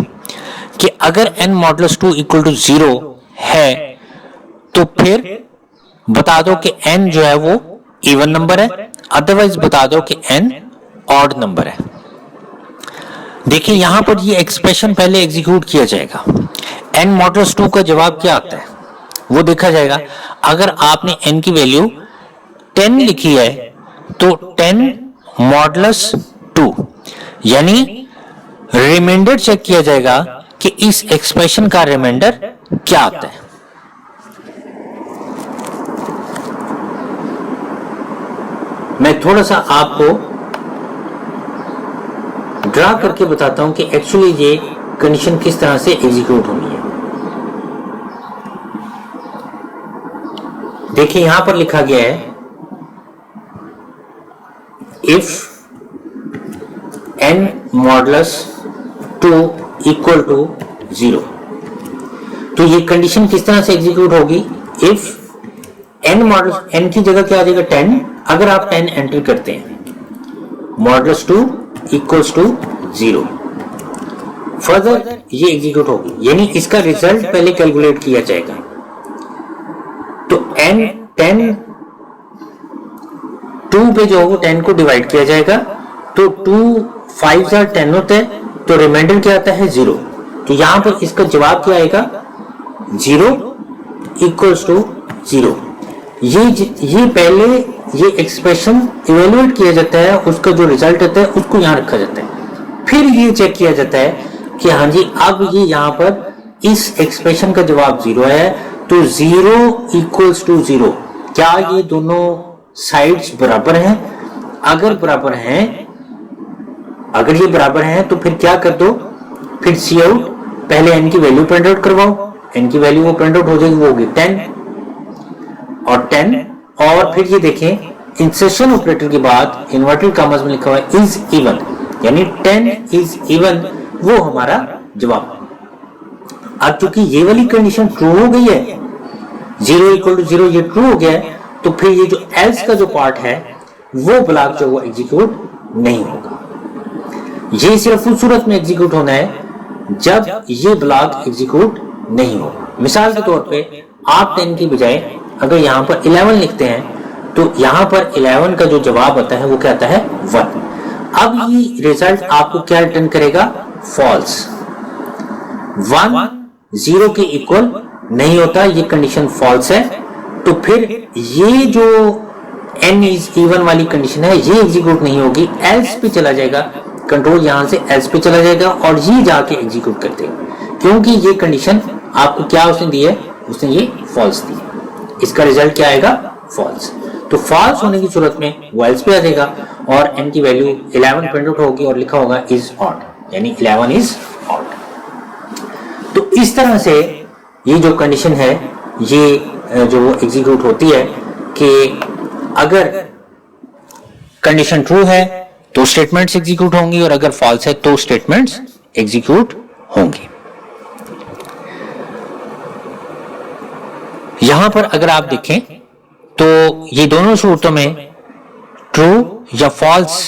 कि अगर n मॉडुलस 2 इक्वल टू 0 है तो फिर बता दो कि n जो है वो इवन नंबर है, अदरवाइज बता दो कि n ऑड नंबर है। देखिए यहां पर ये एक्सप्रेशन पहले एग्जीक्यूट किया जाएगा। n मॉडुलस 2 का जवाब क्या आता है वो देखा जाएगा। अगर आपने n की वैल्यू 10 लिखी है तो 10 मॉडुलस 2 यानी रिमाइंडर चेक किया जाएगा कि इस एक्सप्रेशन का रिमाइंडर क्या आता है। मैं थोड़ा सा आपको ड्रा करके बताता हूं कि एक्चुअली ये कंडीशन किस तरह से एग्जीक्यूट होनी है। देखिए यहां पर लिखा गया है if n modulus 2 equal to 0, तो ये कंडीशन किस तरह से एग्जीक्यूट होगी। इफ n मॉडुलस n की जगह क्या आ जाएगा 10, अगर आप 10 एंटर करते हैं मॉडुलस 2 इक्वल्स टू 0, फर्दर ये एग्जीक्यूट होगी, यानी इसका रिजल्ट पहले कैलकुलेट किया जाएगा। तो n 10 2 पे जो 10 को डिवाइड किया जाएगा, तो 2 5 10 होता है, तो रिमाइंडर क्या आता है 0। तो यहां पर इसका जवाब क्या आएगा 0 इक्वल्स टू 0। ये पहले ये एक्सप्रेशन इवेल्युएट किया जाता है, उसका जो रिजल्ट आता है उसको यहां रखा जाता है, फिर ये चेक किया जाता है कि हाँ जी अब ये यहां पर इस एक्सप्रेशन का जवाब 0 है, तो 0 इक्वल्स टू 0। क्या ये दोनों साइड्स बराबर हैं? अगर बराबर हैं, अगर ये बराबर हैं तो फिर क्या कर दो, फिर सी आउट पहले n की वैल्यू प्रिंट आउट करवाओ, n की वैल्यू वो प्रिंट आउट हो जाएगी, वो होगी 10 और 10, और फिर ये देखें इंसर्शन ऑपरेटर के बाद इन्वर्टेड कॉमास में लिखा हुआ है इज इवन, यानी 10 इज इवन, वो हमारा जवाब। अब चूंकि ये वाली कंडीशन ट्रू हो गई है, 0 इक्वल टू 0 ये ट्रू हो गया है, तो फिर ये जो एल्स का जो पार्ट है वो ब्लॉक जो वो एग्जीक्यूट नहीं होगा। ये सिर्फ उस सूरत में एग्जीक्यूट होना है जब ये ब्लॉक एग्जीक्यूट नहीं होगा। मिसाल के तौर पे आप 10 की बजाय अगर यहां पर 11 लिखते हैं तो यहां पर 11 का जो जवाब आता है वो क्या आता है 1। अब ये रिजल्ट आपको क्या रिटर्न करेगा, फॉल्स। 1 0 के इक्वल नहीं होता, ये कंडीशन फॉल्स है, तो फिर ये जो n इज इवन वाली कंडीशन है ये एग्जीक्यूट नहीं होगी, एल्स पे चला जाएगा, कंट्रोल यहां से एल्स पे चला जाएगा और ये जाके एग्जीक्यूट कर देगा, क्योंकि ये कंडीशन आपको क्या उसने दी है, उसने ये फॉल्स दी है, इसका रिजल्ट क्या आएगा फॉल्स। तो फॉल्स होने की सूरत में वो एल्स पे आ जाएगा और n की वैल्यू 11 प्रिंट आउट होगी और लिखा होगा इज ऑड, यानी 11 इज ऑड। तो इस तरह से ये जो कंडीशन है ये जो एग्जीक्यूट होती है कि अगर कंडीशन ट्रू है तो स्टेटमेंट्स एग्जीक्यूट होंगी और अगर फॉल्स है तो स्टेटमेंट्स एग्जीक्यूट होंगी। यहां पर अगर आप देखें तो ये दोनों सूरतों में ट्रू या फॉल्स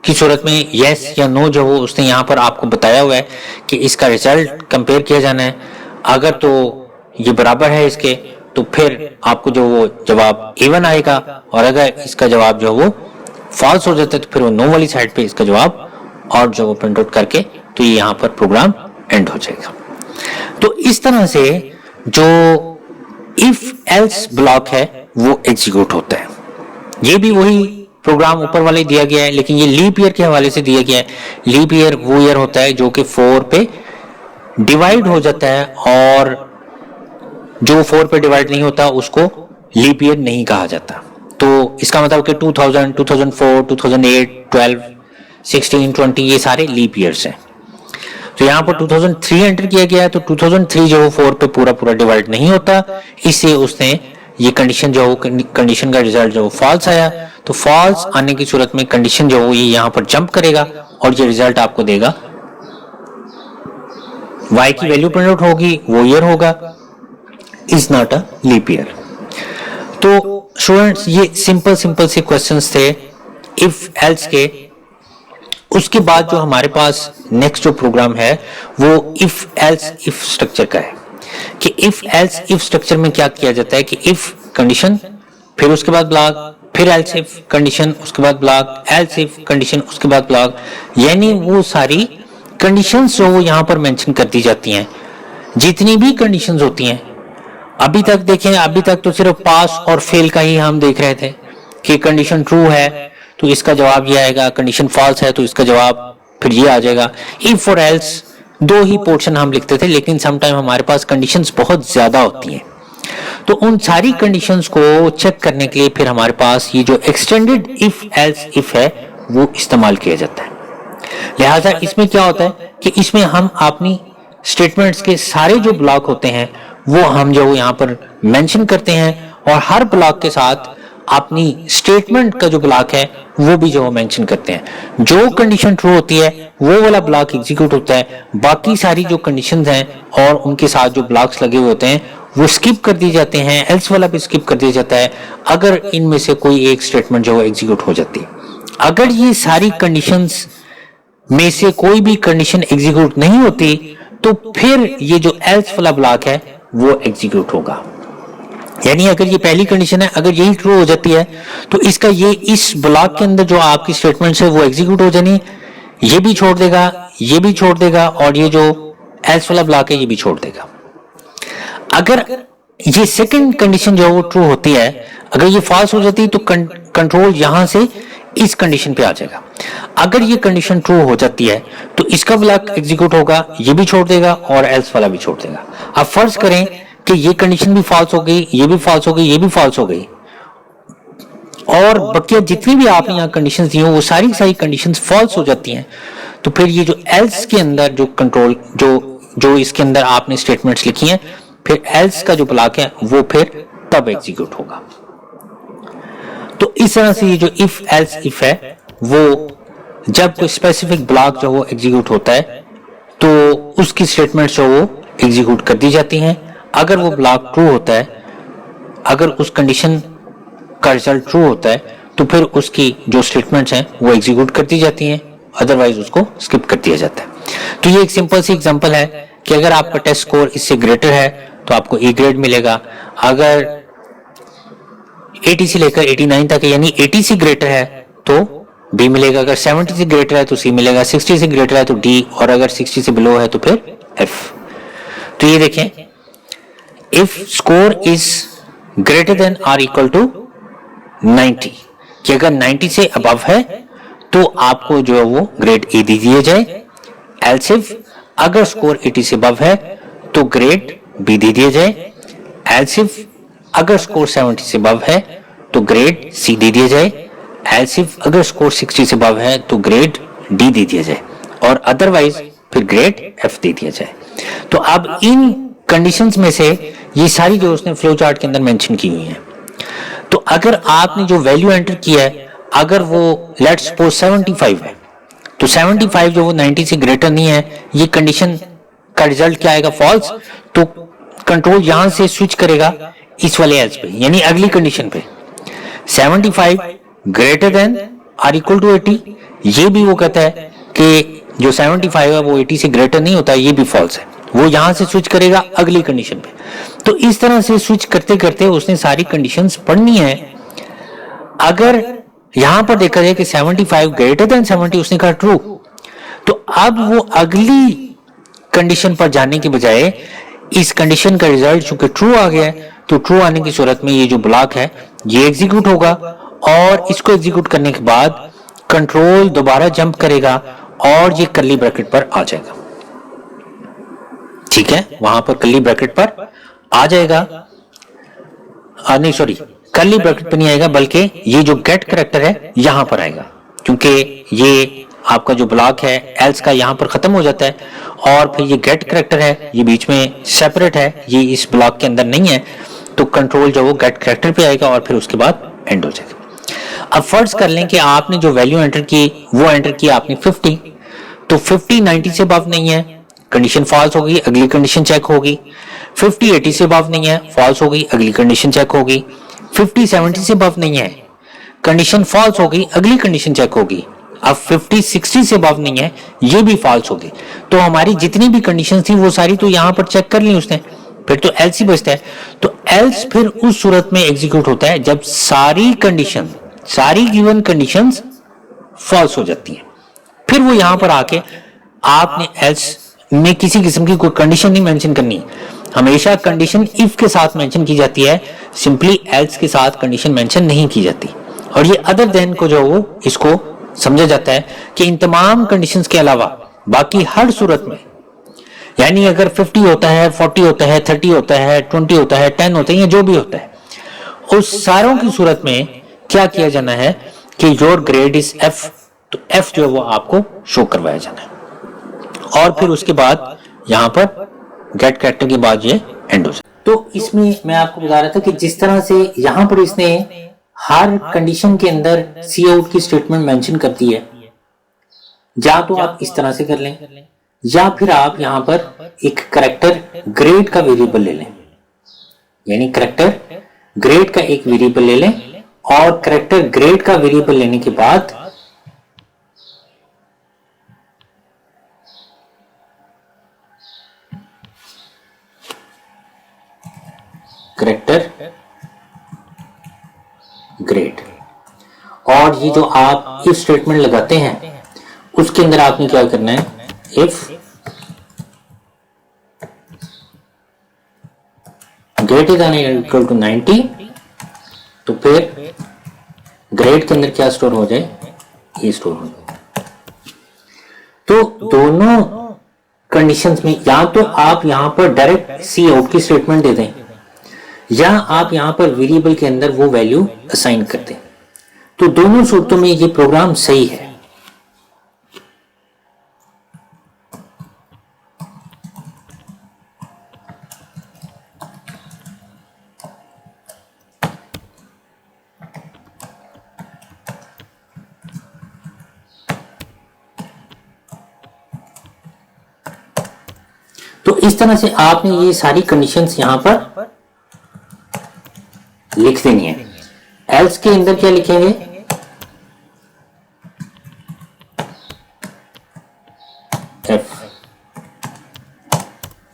की सूरत में यस या नो जो हो उसने यहां पर आपको बताया हुआ है कि इसका रिजल्ट कंपेयर किया जाना है। अगर तो ये बराबर है इसके तो फिर आपको जो वो जवाब इवन आएगा, और अगर इसका जवाब जो वो फॉल्स हो जाता है तो फिर वो नो वाली साइड पे इसका जवाब और जो वो प्रिंट आउट करके तो ये यहां पर प्रोग्राम एंड हो जाएगा। तो इस तरह से जो इफ एल्स ब्लॉक है वो एग्जीक्यूट होता है। ये भी वही प्रोग्राम ऊपर वाले दिया गया है, लेकिन ये लीप ईयर के हवाले से दिया गया है। लीप ईयर वो ईयर होता है जो कि 4 पे डिवाइड हो जाता है, और जो 4 पे डिवाइड नहीं होता उसको लीप ईयर नहीं कहा जाता। तो इसका मतलब कि 2000, 2004, 2008, 12, 16, 20 ये सारे लीप ईयर्स हैं। तो यहाँ पर 2003 एंटर किया गया है, तो 2003 जो 4 पे पूरा पूरा डिवाइड नहीं होता, इससे उसने ये कंडीशन जो कंडीशन का रिजल्ट जो फॉल्स आया, तो फॉल्स आने की सूरत में कंडीशन जो ये यहाँ पर जंप करेगा और ये रिजल्ट आपको देगा y की वैल्यू प्रिंट आउट होगी, वो ईयर होगा, is not a leap year. तो स्टूडेंट्स ये सिंपल से क्वेश्चंस थे इफ एल्स के, उसके बाद जो हमारे पास नेक्स्ट जो प्रोग्राम है वो इफ एल्स इफ स्ट्रक्चर का है कि इफ एल्स इफ स्ट्रक्चर में क्या किया जाता है कि इफ कंडीशन, फिर उसके बाद ब्लॉक, फिर एल्स इफ कंडीशन, उसके बाद ब्लॉक, एल्स इफ कंडीशन, उसके बाद ब्लॉक, यानी वो सारी कंडीशंस जो वो यहाँ पर मेंशन कर दी जाती हैं, जितनी भी कंडीशंस होती हैं। अभी तक देखें, अभी तक तो सिर्फ पास और फेल का ही हम देख रहे थे कि कंडीशन ट्रू है तो इसका जवाब ये आएगा, कंडीशन फॉल्स है तो इसका जवाब फिर ये आ जाएगा। इफ और एल्स दो ही पोर्शन हम लिखते थे, लेकिन समटाइम हमारे पास कंडीशंस बहुत ज्यादा होती हैं, तो उन सारी कंडीशंस को चेक करने के लिए फिर हमारे पास ये जो एक्सटेंडेड इफ एल्स इफ है वो इस्तेमाल किया जाता है। लिहाजा इसमें क्या होता है कि इसमें हम अपनी स्टेटमेंट्स के सारे जो ब्लॉक होते हैं वो हम जो यहाँ पर मेंशन करते हैं, और हर ब्लॉक के साथ अपनी स्टेटमेंट का जो ब्लॉक है वो भी जो मेंशन करते हैं। जो कंडीशन ट्रू होती है वो वाला ब्लॉक एग्जीक्यूट होता है, बाकी सारी जो कंडीशंस हैं और उनके साथ जो ब्लॉक्स लगे हुए होते हैं वो स्किप कर दिए जाते हैं, एल्स वाला भी स्किप कर दिया जाता है अगर इनमें से कोई एक स्टेटमेंट जो है एग्जीक्यूट हो जाती है। अगर ये सारी कंडीशंस में से कोई भी कंडीशन एग्जीक्यूट नहीं होती तो फिर ये जो एल्स वाला ब्लॉक है वो एग्जीक्यूट होगा। यानी अगर ये पहली कंडीशन है, अगर यही ट्रू हो जाती है तो इसका ये इस ब्लॉक के अंदर जो आपकी स्टेटमेंट्स है वो एग्जीक्यूट हो जानी, ये भी छोड़ देगा, ये भी छोड़ देगा, और ये जो एल्स वाला ब्लॉक है ये भी छोड़ देगा। अगर ये सेकंड कंडीशन जो वो ट्रू होती है, अगर ये फॉल्स हो जाती है तो कंट्रोल यहां से इस कंडीशन पे आ जाएगा। अगर ये कंडीशन ट्रू हो जाती है तो इसका ब्लॉक एग्जीक्यूट होगा, ये भी छोड़ देगा और एल्स वाला भी छोड़ देगा। अब फर्ज करें कि ये कंडीशन भी फॉल्स हो गई, ये भी फॉल्स हो गई, ये भी फॉल्स हो गई, और बकिया जितनी भी आपने यहाँ कंडीशंस दी हो वो सारी सारी कंडीशंस फॉल्स हो जाती हैं, तो फिर ये जो एल्स के अंदर जो कंट्रोल जो इसके अंदर आपने स्टेटमेंट्स लिखी हैं, फिर एल्स का जो ब्लॉक है वो फिर तब एग्जीक्यूट होगा। तो इस तरह से ये जो इफ एल्स इफ है वो जब कोई स्पेसिफिक ब्लॉक जो वो एग्जीक्यूट होता है तो उसकी स्टेटमेंट्स जो वो एग्जीक्यूट कर दी जाती हैं। अगर वो ब्लॉक ट्रू होता है, अगर उस कंडीशन का रिजल्ट ट्रू होता है तो फिर उसकी जो स्टेटमेंट्स हैं वो एग्जीक्यूट कर दी जाती हैं, अदरवाइज उसको स्किप कर दिया जाता है। तो ये एक सिंपल सी एग्जांपल है कि अगर आपका टेस्ट स्कोर इससे ग्रेटर है तो आपको ए ग्रेड मिलेगा, अगर 80 से लेकर 89 तक है यानी 80 से ग्रेटर है तो बी मिलेगा, अगर 70 से ग्रेटर है तो सी मिलेगा, 60 से ग्रेटर है तो डी, और अगर 60 से बिलो है तो फिर एफ। तो ये देखें, if score is greater than or equal to 90, कि अगर 90 से अबव है तो आपको जो है वो ग्रेड ए दे दिया जाए। एल्स इफ अगर स्कोर 80 से अबव है तो ग्रेड बी दे दिया जाए। एल्स इफ अगर स्कोर 70 से अबव है तो ग्रेड सी दे दिया जाए। एल्स इफ अगर स्कोर 60 से अबव है तो ग्रेड डी दे दिया जाए, और अदरवाइज फिर ग्रेड एफ दे दिया जाए। तो अब इन कंडीशंस में से ये सारी जो उसने फ्लो चार्ट के अंदर मेंशन की हुई हैं, तो अगर आपने जो वैल्यू एंटर किया है अगर वो लेट्स सपोज 75 है तो 75 जो वो 90 से ग्रेटर नहीं है, ये कंडीशन का रिजल्ट क्या आएगा, फॉल्स। तो कंट्रोल यहां से स्विच करेगा इस वाले एल्स पे, यानी अगली कंडीशन पे 75 greater than or equal to 80, ये भी वो कहता है कि जो 75 है वो 80 से ग्रेटर नहीं होता, ये भी फॉल्स है, वो यहां से स्विच करेगा अगली कंडीशन पे। तो इस तरह से स्विच करते करते उसने सारी कंडीशंस पढ़नी है। अगर यहां पर देखा जाए कि 75 ग्रेटर देन 70 उसने कहा ट्रू, तो अब वो अगली कंडीशन पर जाने के बजाय इस कंडीशन का रिजल्ट चूंकि ट्रू आ गया है तो ट्रू आने की सूरत में ये जो ब्लॉक है ये एग्जीक्यूट होगा, और इसको एग्जीक्यूट करने के बाद कंट्रोल दोबारा जंप करेगा और ये कर्ली ब्रैकेट पर आ जाएगा। ठीक है, वहां पर कर्ली ब्रैकेट पर आ जाएगा, नहीं सॉरी कर्ली ब्रैकेट पर नहीं आएगा, बल्कि ये जो गेट कैरेक्टर है यहां पर आएगा, क्योंकि ये आपका जो ब्लॉक है एल्स का यहां पर खत्म हो जाता है, और फिर ये गेट कैरेक्टर है ये बीच में सेपरेट है, ये इस ब्लॉक के अंदर नहीं है, तो कंट्रोल जो वो गेट कैरेक्टर पे आएगा और फिर उसके बाद एंड हो जाएगा। अब फर्ज कर लें कि आपने जो वैल्यू एंटर की वो एंटर की आपने 50, तो 50 90 से अबव नहीं है, कंडीशन फॉल्स होगी, अगली कंडीशन चेक होगी। 50 80 से अबव नहीं है, फॉल्स होगी, अगली कंडीशन चेक होगी। 50 70 से अबव नहीं है, कंडीशन फॉल्स होगी, अगली कंडीशन चेक होगी। अब 50 60 से अबव नहीं है, ये भी फॉल्स हो गई। तो हमारी जितनी भी कंडीशन थी वो सारी तो यहां पर चेक कर ली उसने, फिर तो एल्स ही बचता है। तो एल्स फिर उस सूरत में एग्जीक्यूट होता है जब सारी कंडीशन, सारी गिवन कंडीशंस फॉल्स हो जाती हैं। फिर वो यहां पर आके आपने एल्स में किसी किस्म की कोई कंडीशन नहीं मेंशन करनी, हमेशा कंडीशन इफ के साथ मेंशन की जाती है, सिंपली एल्स के साथ कंडीशन मेंशन नहीं की जाती। और ये अदर देन को जो वो इसको समझा जाता है कि इन तमाम कंडीशंस के अलावा बाकी हर सूरत में, यानी अगर 50 होता है, 40 होता है, 30 होता है, 20 होता है, 10 होते हैं, या जो भी होता है, उस सारों की सूरत में क्या किया जाना है कि योर ग्रेड इज एफ, तो एफ जो है वो आपको शो करवाया जाना है। और फिर उसके बाद यहां पर गेट कैरेक्टर के बाद ये एंड हो जाए। तो इसमें मैं आपको बता रहा था कि जिस तरह से यहां पर इसने हर कंडीशन के अंदर सी आउट की स्टेटमेंट मेंशन करती है, या तो आप इस तरह से कर लें, या फिर आप यहां पर एक कैरेक्टर ग्रेड का वेरिएबल ले लें, यानी कैरेक्टर ग्रेड का एक वेरिएबल ले लें, और कैरेक्टर ग्रेड का वेरिएबल लेने के बाद कैरेक्टर ग्रेड, और ये जो आप इफ स्टेटमेंट लगाते हैं उसके अंदर आपने क्या करना है, if greater than equal to 90, तो फिर ग्रेड के अंदर क्या स्टोर हो जाए, ये स्टोर हो जाए। तो दोनों कंडीशंस में या तो आप यहां पर डायरेक्ट सी आउट की स्टेटमेंट दे दें, या आप यहां पर वेरिएबल के अंदर वो वैल्यू असाइन कर दें। तो दोनों सूरतों में ये प्रोग्राम सही है। तो इस तरह से आपने ये सारी कंडीशंस यहां पर लिख देनी है। एल्स के अंदर क्या लिखेंगे, एफ,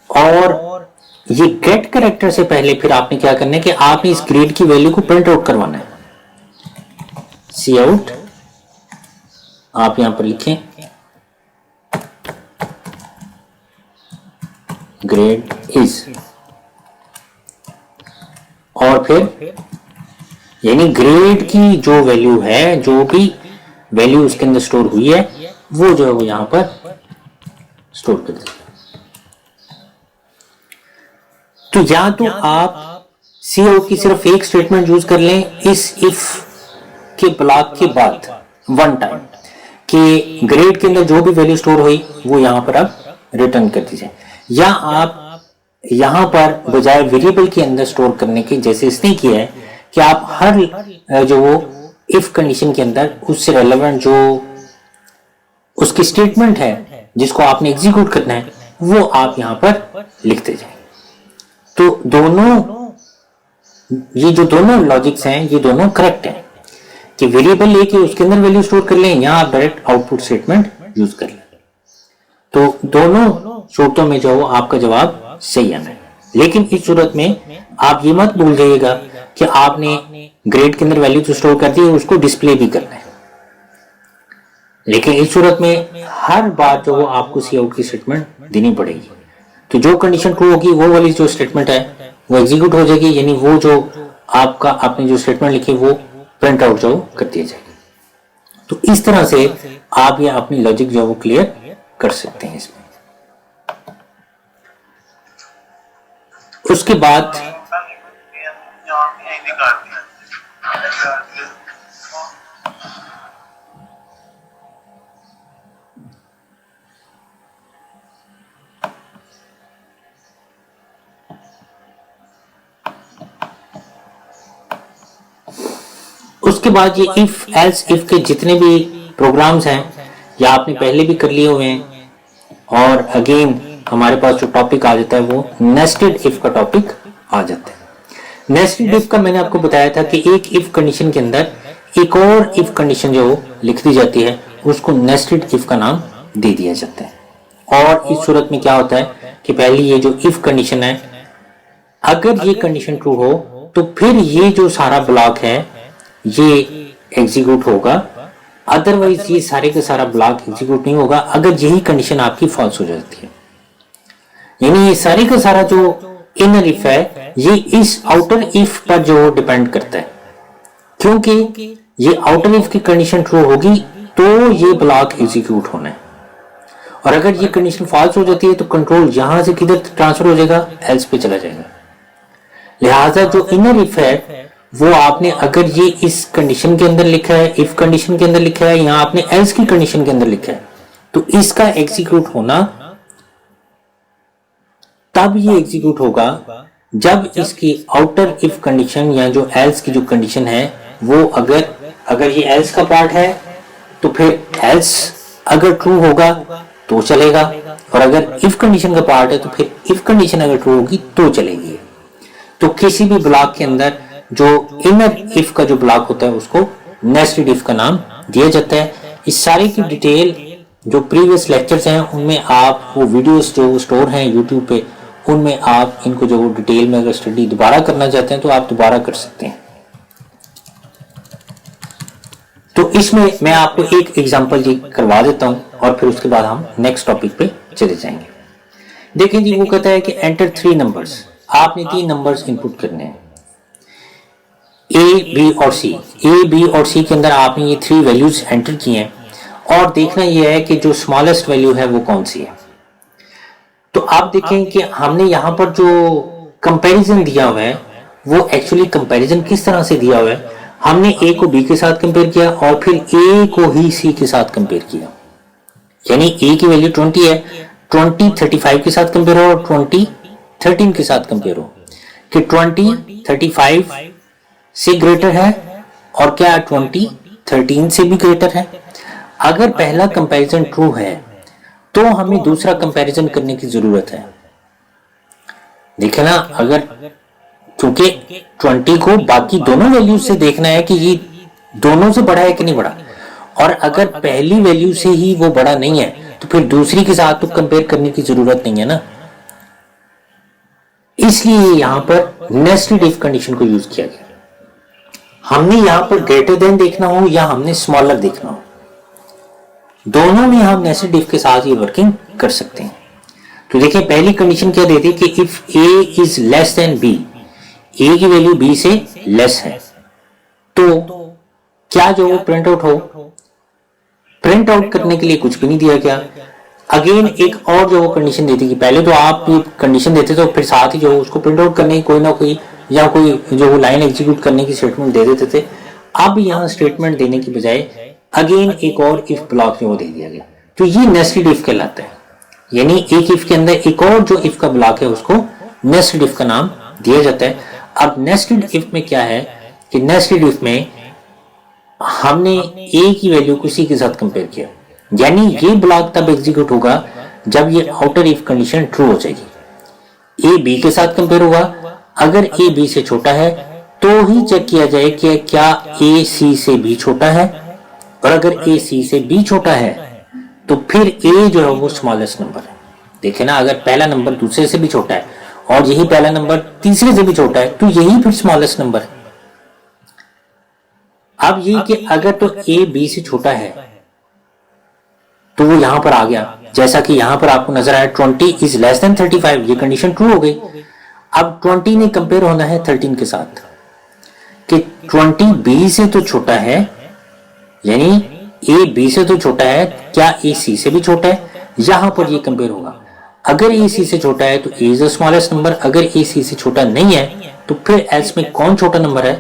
और ये गेट कैरेक्टर से पहले फिर आपने क्या करना है कि आपने इस ग्रेड की वैल्यू को प्रिंट आउट करवाना है। सी आउट आप यहां पर लिखें ग्रेड इज, और फिर यानी ग्रेड की जो वैल्यू है, जो भी वैल्यू उसके अंदर स्टोर हुई है, वो जो है वो यहां पर स्टोर कर दें। तो या तो आप सी आउट की सिर्फ एक स्टेटमेंट यूज कर लें इस इफ के ब्लॉक के बाद वन टाइम, कि ग्रेड के अंदर जो भी वैल्यू स्टोर हुई वो यहां पर आप रिटर्न कर दीजिए, या आप यहां पर बजाय वेरिएबल के अंदर स्टोर करने के जैसे इसने किया है कि आप हर जो वो इफ कंडीशन के अंदर उससे रेलेवेंट जो उसकी स्टेटमेंट है जिसको आपने एग्जीक्यूट करना है वो आप यहां पर लिखते जाए। तो दोनों ये जो दोनों लॉजिक्स हैं ये दोनों करेक्ट हैं कि वेरिएबल लेके उसके अंदर वैल्यू स्टोर कर लें या आप डायरेक्ट आउटपुट स्टेटमेंट यूज कर लें। तो दोनों सूरतों में जो आपका जवाब सही आना है। लेकिन इस सूरत में आप ये मत भूल जाइएगा कि आपने ग्रेड के अंदर वैल्यू तो स्टोर कर दी है, उसको डिस्प्ले भी करना है। लेकिन इस सूरत में हर बार जो आपको सी आउट की स्टेटमेंट देनी पड़ेगी। तो जो कंडीशन ट्रू होगी वो वाली जो स्टेटमेंट है वो एग्जीक्यूट हो जाएगी, यानी वो जो आपका आपने जो स्टेटमेंट लिखी वो प्रिंट आउट जो कर दिया जाएगी। तो इस तरह से आप ये अपनी लॉजिक जो है वो क्लियर कर सकते हैं इसमें। उसके बाद ये इफ एल्स इफ के जितने भी प्रोग्राम्स हैं या आपने पहले भी कर लिए हुए हैं, और अगेन हमारे पास जो टॉपिक आ जाता है वो नेस्टेड इफ का टॉपिक आ जाता है। नेस्टेड इफ का मैंने आपको बताया था कि एक इफ कंडीशन के अंदर एक और इफ कंडीशन जो लिख दी जाती है उसको नेस्टेड इफ का नाम दे दिया जाता है। और इस सूरत में क्या होता है कि पहली ये जो इफ कंडीशन है, अगर ये कंडीशन ट्रू हो तो फिर ये जो सारा ब्लॉक है ये एग्जीक्यूट होगा, अदरवाइज ये सारे का सारा ब्लॉक एग्जीक्यूट नहीं होगा अगर यही कंडीशन आपकी फॉल्स हो जाती है। यानी ये सारे का सारा जो इनर इफ है ये इस आउटर इफ पर जो डिपेंड करता है, क्योंकि ये आउटर इफ की कंडीशन ट्रू होगी तो ये ब्लॉक एग्जीक्यूट होना है, और अगर ये कंडीशन फॉल्स हो जाती है तो कंट्रोल यहां से किधर ट्रांसफर हो जाएगा, एल्स पे चला जाएगा। लिहाजा जो इनर इफ है वो आपने अगर ये इस कंडीशन के अंदर लिखा है, इफ कंडीशन के अंदर लिखा है, यहां आपने एल्स की कंडीशन के अंदर लिखा है, तो इसका एग्जीक्यूट होना तब ये एग्जीक्यूट होगा जब इसकी आउटर इफ कंडीशन या जो एल्स की जो कंडीशन है वो अगर ये एल्स का पार्ट है तो फिर एल्स अगर ट्रू होगा तो चलेगा, और अगर इफ कंडीशन का पार्ट है तो फिर इफ कंडीशन अगर ट्रू होगी तो चलेगी। तो किसी भी ब्लॉक के अंदर जो इनर इफ का जो ब्लॉक होता है उसको नेस्टेड इफ का नाम दिया जाता है। इस सारी की डिटेल जो प्रीवियस लेक्चर्स हैं उनमें आप वो वीडियोस जो स्टोर हैं यूट्यूब पे, उनमें आप इनको जो डिटेल में अगर स्टडी दोबारा करना चाहते हैं तो आप दोबारा कर सकते हैं। तो इसमें मैं आपको एक एग्जांपल जी करवा देता हूं और फिर उसके बाद हम नेक्स्ट टॉपिक पे चले जाएंगे। देखें जी, वो कहता है कि एंटर 3 नंबर्स, आपने 3 नंबर्स इनपुट करने हैं ए, बी और सी। ए, बी और सी के अंदर आपने ये 3 वैल्यूज एंटर किए हैं और देखना यह है कि जो स्मॉलेस्ट वैल्यू है वो कौन सी है। तो आप देखें कि हमने यहां पर जो कंपैरिजन दिया हुआ है वो एक्चुअली कंपैरिजन किस तरह से दिया हुआ है, हमने ए को बी के साथ कंपेयर किया और फिर ए को ही सी के साथ कंपेयर किया। यानी ए की वैल्यू 20 है, 20 35 के साथ कंपेयर हो और 20 13 के साथ कंपेयर हो कि 20 35 से ग्रेटर है और क्या 20 13 से भी ग्रेटर है। अगर पहला कंपैरिजन ट्रू है तो हमें दूसरा कंपैरिजन करने की जरूरत है। देखे ना, अगर क्योंकि 20 को बाकी दोनों वैल्यू से देखना है कि ये दोनों से बड़ा है कि नहीं बड़ा, और अगर पहली वैल्यू से ही वो बड़ा नहीं है तो फिर दूसरी के साथ तो कंपेयर करने की जरूरत नहीं है ना। इसलिए यहां पर नेस्टेड इफ कंडीशन को यूज किया गया। हमने यहां पर ग्रेटर देन देखना हो या हमने स्मॉलर देखना हो, दोनों में हम नेस्टेड इफ के साथ ये वर्किंग कर सकते हैं। तो देखिए पहली कंडीशन क्या देती है कि if A is less than B, A की वैल्यू बी से लेस है तो क्या जो वो प्रिंट आउट हो। प्रिंट आउट करने के लिए कुछ भी नहीं दिया गया। अगेन एक और जो वो कंडीशन देती कि पहले तो आप ये कंडीशन देते तो फिर साथ ही जो उसको प्रिंट आउट करने की कोई ना कोई या कोई जो वो लाइन एग्जीक्यूट करने की स्टेटमेंट दे देते थे। अब यहाँ स्टेटमेंट देने की बजाय अगेन एक और इफ ब्लॉक जो वो दे दिया गया, तो ये नेस्टेड इफ कहलाता है। यानी एक इफ के अंदर एक और जो इफ का ब्लॉक है उसको नेस्टेड इफ का नाम दिया जाता है। अब नेस्टेड इफ में क्या है कि नेस्टेड इफ में हमने ए की वैल्यू को सी के साथ कंपेयर किया, यानी ये ब्लॉक तब एग्जीक्यूट होगा जब ये आउटर इफ कंडीशन ट्रू हो जाएगी। ए बी के साथ कंपेयर होगा, अगर ए बी से छोटा है तो ही चेक किया जाए कि क्या ए सी से भी छोटा है, और अगर ए सी से भी छोटा है तो फिर ए जो है वो स्मॉलेस्ट नंबर है। देखे ना, अगर पहला नंबर दूसरे से भी छोटा है और यही पहला नंबर तीसरे से भी छोटा है तो यही फिर स्मॉलेस्ट नंबर है। अब ये कि अगर तो ए बी से छोटा है तो वो यहां पर आ गया, जैसा कि यहां पर आपको नजर आया 20 इज लेस देन 35, ये कंडीशन ट्रू हो गई। अब 20 ने कंपेयर होना है 13 के साथ कि 20 बी से तो छोटा है, यानी ए बी से तो छोटा है, क्या ए सी से भी छोटा है, यहां पर ये कंपेयर होगा। अगर ए सी से छोटा है तो ए इज द स्मॉलेस्ट नंबर, अगर ए सी से छोटा नहीं है तो फिर एल्स में कौन छोटा नंबर है,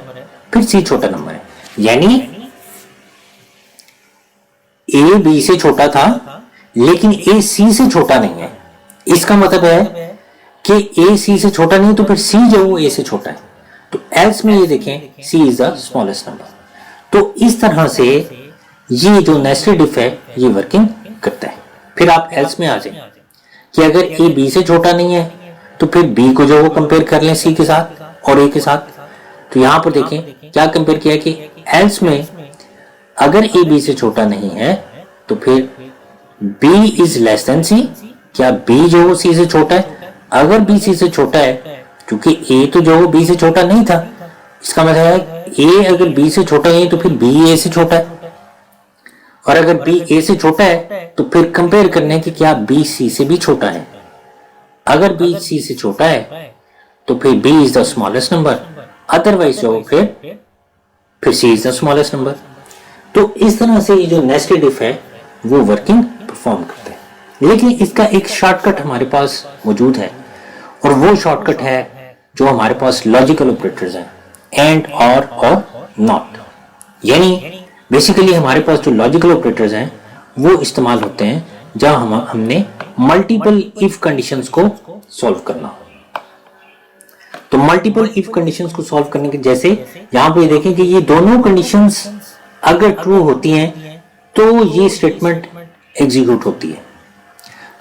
फिर सी छोटा नंबर है। यानी ए बी से छोटा था लेकिन ए सी से छोटा नहीं है। इसका मतलब है कि ए सी से छोटा नहीं तो फिर सी जो वो ए से छोटा है, तो एल्स में ये देखें सी इज द स्मॉलेस्ट नंबर। तो इस तरह से ये जो नेस्टेड इफ है ये वर्किंग करता है। फिर आप एल्स में आ जाए कि अगर ए बी से छोटा नहीं है तो फिर बी को जो वो कंपेयर कर लें सी के साथ और ए के साथ। तो यहां पर देखें क्या कंपेयर किया कि एल्स में अगर ए बी से छोटा नहीं है तो फिर B is less then C, क्या B जो वो C से छोटा है? अगर B C से छोटा है, क्योंकि A तो जो वो B से छोटा नहीं था, इसका मतलब है A अगर B से छोटा है तो फिर B A से छोटा है, और अगर B A से छोटा है तो फिर कंपेयर करने हैं कि क्या B C से भी छोटा है। अगर B C से छोटा है तो फिर B is the smallest number, otherwise जो फिर C is the smallest number. तो इस तरह से ये जो नेस्टेड इफ है वो वर्किंग परफॉर्म करते हैं। लेकिन इसका एक शॉर्टकट हमारे पास मौजूद है, और वो शॉर्टकट है जो हमारे पास लॉजिकल ऑपरेटर्स हैं, एंड और नॉट। यानी बेसिकली हमारे पास जो लॉजिकल ऑपरेटर्स हैं वो इस्तेमाल होते हैं जब हमने मल्टीपल इफ कंडीशंस को सॉल्व करना हो। तो मल्टीपल इफ कंडीशंस को सॉल्व करने के जैसे यहां पे देखें कि ये दोनों कंडीशंस अगर ट्रू होती हैं तो ये स्टेटमेंट एग्जीक्यूट होती है।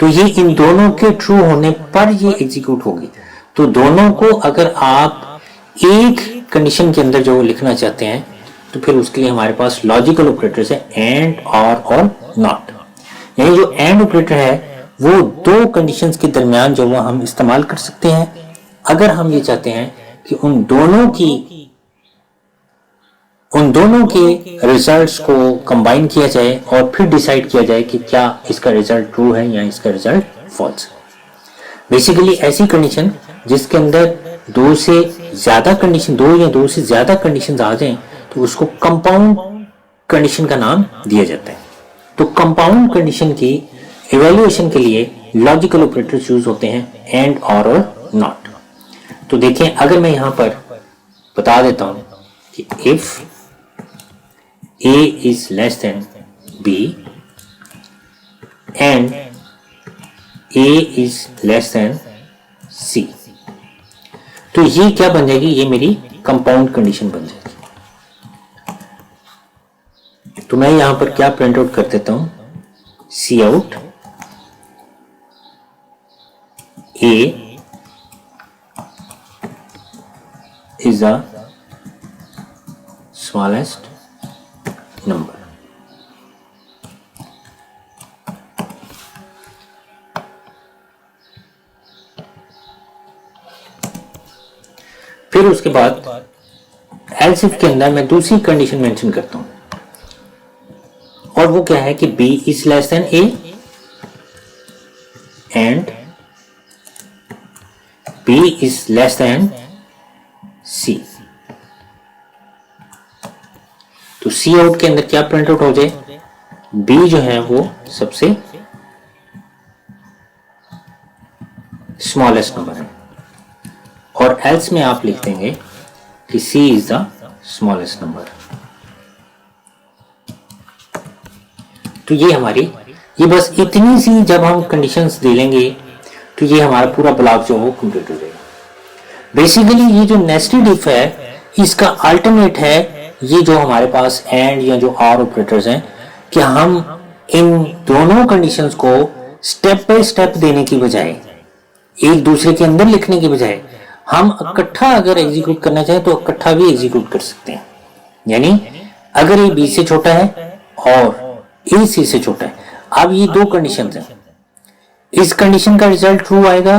तो ये इन दोनों के ट्रू होने पर ये एग्जीक्यूट होगी। तो दोनों को अगर आप एक कंडीशन के अंदर जो लिखना चाहते हैं तो फिर उसके लिए हमारे पास लॉजिकल ऑपरेटर्स है एंड और नॉट। यानी जो एंड ऑपरेटर है वो दो कंडीशंस के दरमियान जो वो हम इस्तेमाल कर सकते हैं अगर हम ये चाहते हैं कि उन दोनों के रिजल्ट्स को कंबाइन किया जाए और फिर डिसाइड किया जाए कि क्या इसका रिजल्ट ट्रू है या इसका रिजल्ट फॉल्स है। बेसिकली ऐसी कंडीशन जिसके अंदर दो या दो से ज्यादा कंडीशन आ जाएं तो उसको कंपाउंड कंडीशन का नाम दिया जाता है। तो कंपाउंड कंडीशन की इवैल्यूएशन के लिए लॉजिकल ऑपरेटर्स यूज होते हैं एंड और नॉट। तो देखें, अगर मैं यहां पर बता देता हूं कि if A is less than B and A is less than C, तो ये क्या बन जाएगी? ये मेरी कंपाउंड कंडीशन बन जाएगी। तो मैं यहां पर क्या प्रिंट आउट कर देता हूं, सी out A is the smallest number। फिर उसके बाद एल्स इफ के अंदर मैं दूसरी कंडीशन मेंशन करता हूं, और वो क्या है कि B is less then A and B is less then C। तो सी आउट के अंदर क्या प्रिंट आउट हो जाए? B जो है वो सबसे स्मॉलेस्ट नंबर है, और एल्स में आप लिख देंगे कि C is the smallest number. तो ये बस इतनी सी जब हम कंडीशंस दे लेंगे तो ये हमारा पूरा ब्लॉक जो है वो कंप्लीट हो जाएगा। बेसिकली ये जो नेस्टेड इफ है इसका अल्टरनेट है ये जो हमारे पास एंड या जो आर ऑपरेटर्स हैं, कि हम इन दोनों कंडीशंस को स्टेप बाय स्टेप देने की बजाय, एक दूसरे के अंदर लिखने की बजाय, हम इकट्ठा अगर एग्जीक्यूट करना चाहें तो इकट्ठा भी एग्जीक्यूट कर सकते हैं। यानी अगर ये B से छोटा है और A C से छोटा है, अब ये दो कंडीशंस हैं, इस कंडीशन का रिजल्ट ट्रू आएगा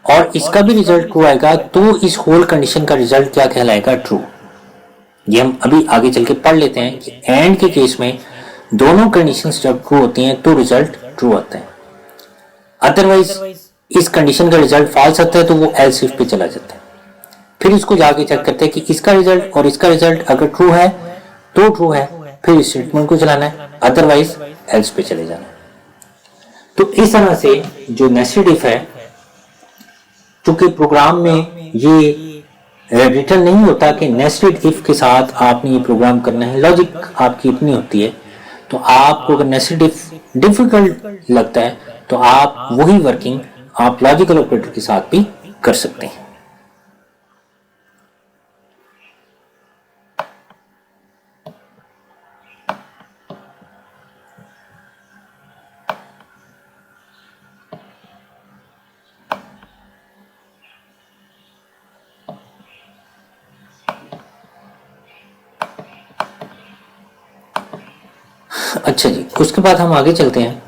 और इसका भी रिजल्ट ट्रू आएगा, तो इस होल कंडीशन का रिजल्ट क्या कहलाएगा? ट्रू। ये हम अभी आगे चल के पढ़ लेते हैं कि एंड के केस में दोनों कंडीशंस जब ट्रू होती हैं तो रिजल्ट ट्रू आता है, अदरवाइज इस कंडीशन का रिजल्ट फॉल्स आता है तो वो एल्स इफ पे चला जाता है। फिर इसको जाके चेक करते हैं कि इसका रिजल्ट और इसका रिजल्ट अगर ट्रू है तो ट्रू है, फिर इस स्टेटमेंट को चलाना है, अदरवाइज एल्स पे चले जाना है। तो इस तरह से जो नेस्टेड इफ है, चूंकि प्रोग्राम में ये रिटर्न नहीं होता कि नेस्टेड इफ के साथ आपने ये प्रोग्राम करना है, लॉजिक आपकी अपनी होती है, तो आपको अगर नेस्टेड इफ डिफिकल्ट लगता है तो आप वही वर्किंग आप लॉजिकल ऑपरेटर के साथ भी कर सकते हैं। अच्छा जी, उसके बाद हम आगे चलते हैं।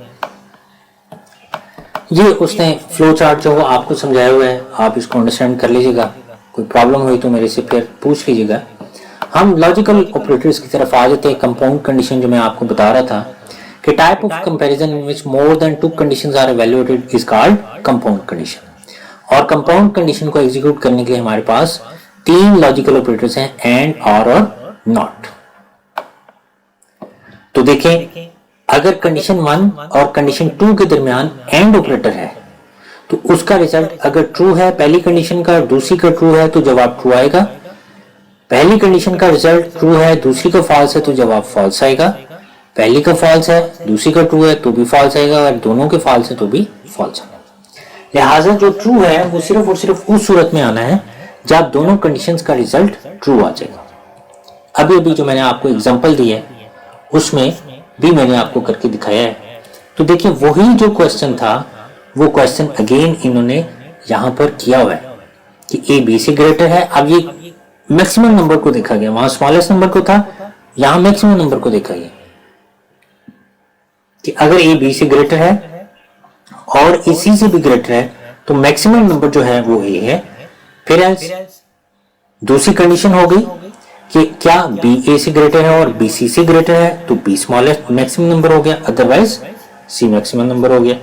ये उसने फ्लो चार्ट जो वो आपको समझाया हुआ है, आप इसको अंडरस्टैंड कर लीजिएगा। कोई प्रॉब्लम हुई तो मेरे से फिर पूछ लीजिएगा। हम लॉजिकल ऑपरेटर्स की तरफ आ जाते हैं। कंपाउंड कंडीशन जो मैं आपको बता रहा था कि type of comparison in which more than 2 conditions are evaluated is called compound condition. और कंपाउंड कंडीशन को एग्जीक्यूट करने के लिए हमारे पास 3 लॉजिकल ऑपरेटर्स हैं, एंड, और नॉट। तो देखें, अगर कंडीशन 1 और कंडीशन 2 के दरमियान एंड ऑपरेटर है तो उसका रिजल्ट अगर ट्रू है पहली कंडीशन का, दूसरी का ट्रू है तो जवाब ट्रू आएगा। पहली कंडीशन का रिजल्ट ट्रू है, दूसरी का फॉल्स है तो जवाब फॉल्स आएगा। पहली का फॉल्स है, दूसरी का ट्रू है तो भी फॉल्स आएगा, और दोनों के फॉल्स है तो भी फॉल्स आएगा। लिहाजा जो ट्रू है वो सिर्फ और सिर्फ उस सूरत में आना है जब दोनों कंडीशंस का रिजल्ट ट्रू आ जाएगा। अभी अभी जो मैंने आपको एग्जांपल दी है उसमें भी मैंने आपको करके दिखाया है। तो देखिए, वही जो क्वेश्चन था वो क्वेश्चन अगेन इन्होंने यहां पर किया हुआ है कि ए बी से ग्रेटर है। अब ये मैक्सिमम नंबर को देखा गया, वहां स्मॉलेस्ट नंबर को था, यहां मैक्सिमम नंबर को देखा गया कि अगर ए बी से ग्रेटर है और ए सी से भी ग्रेटर है तो मैक्सिमम नंबर जो है वो ए है। फिर दूसरी कंडीशन हो गई कि क्या बी ए से ग्रेटर है और बी सी से ग्रेटर है तो बी स्मॉलेस्ट मैक्सिमम नंबर हो गया, अदरवाइज सी मैक्सिमम नंबर हो गया।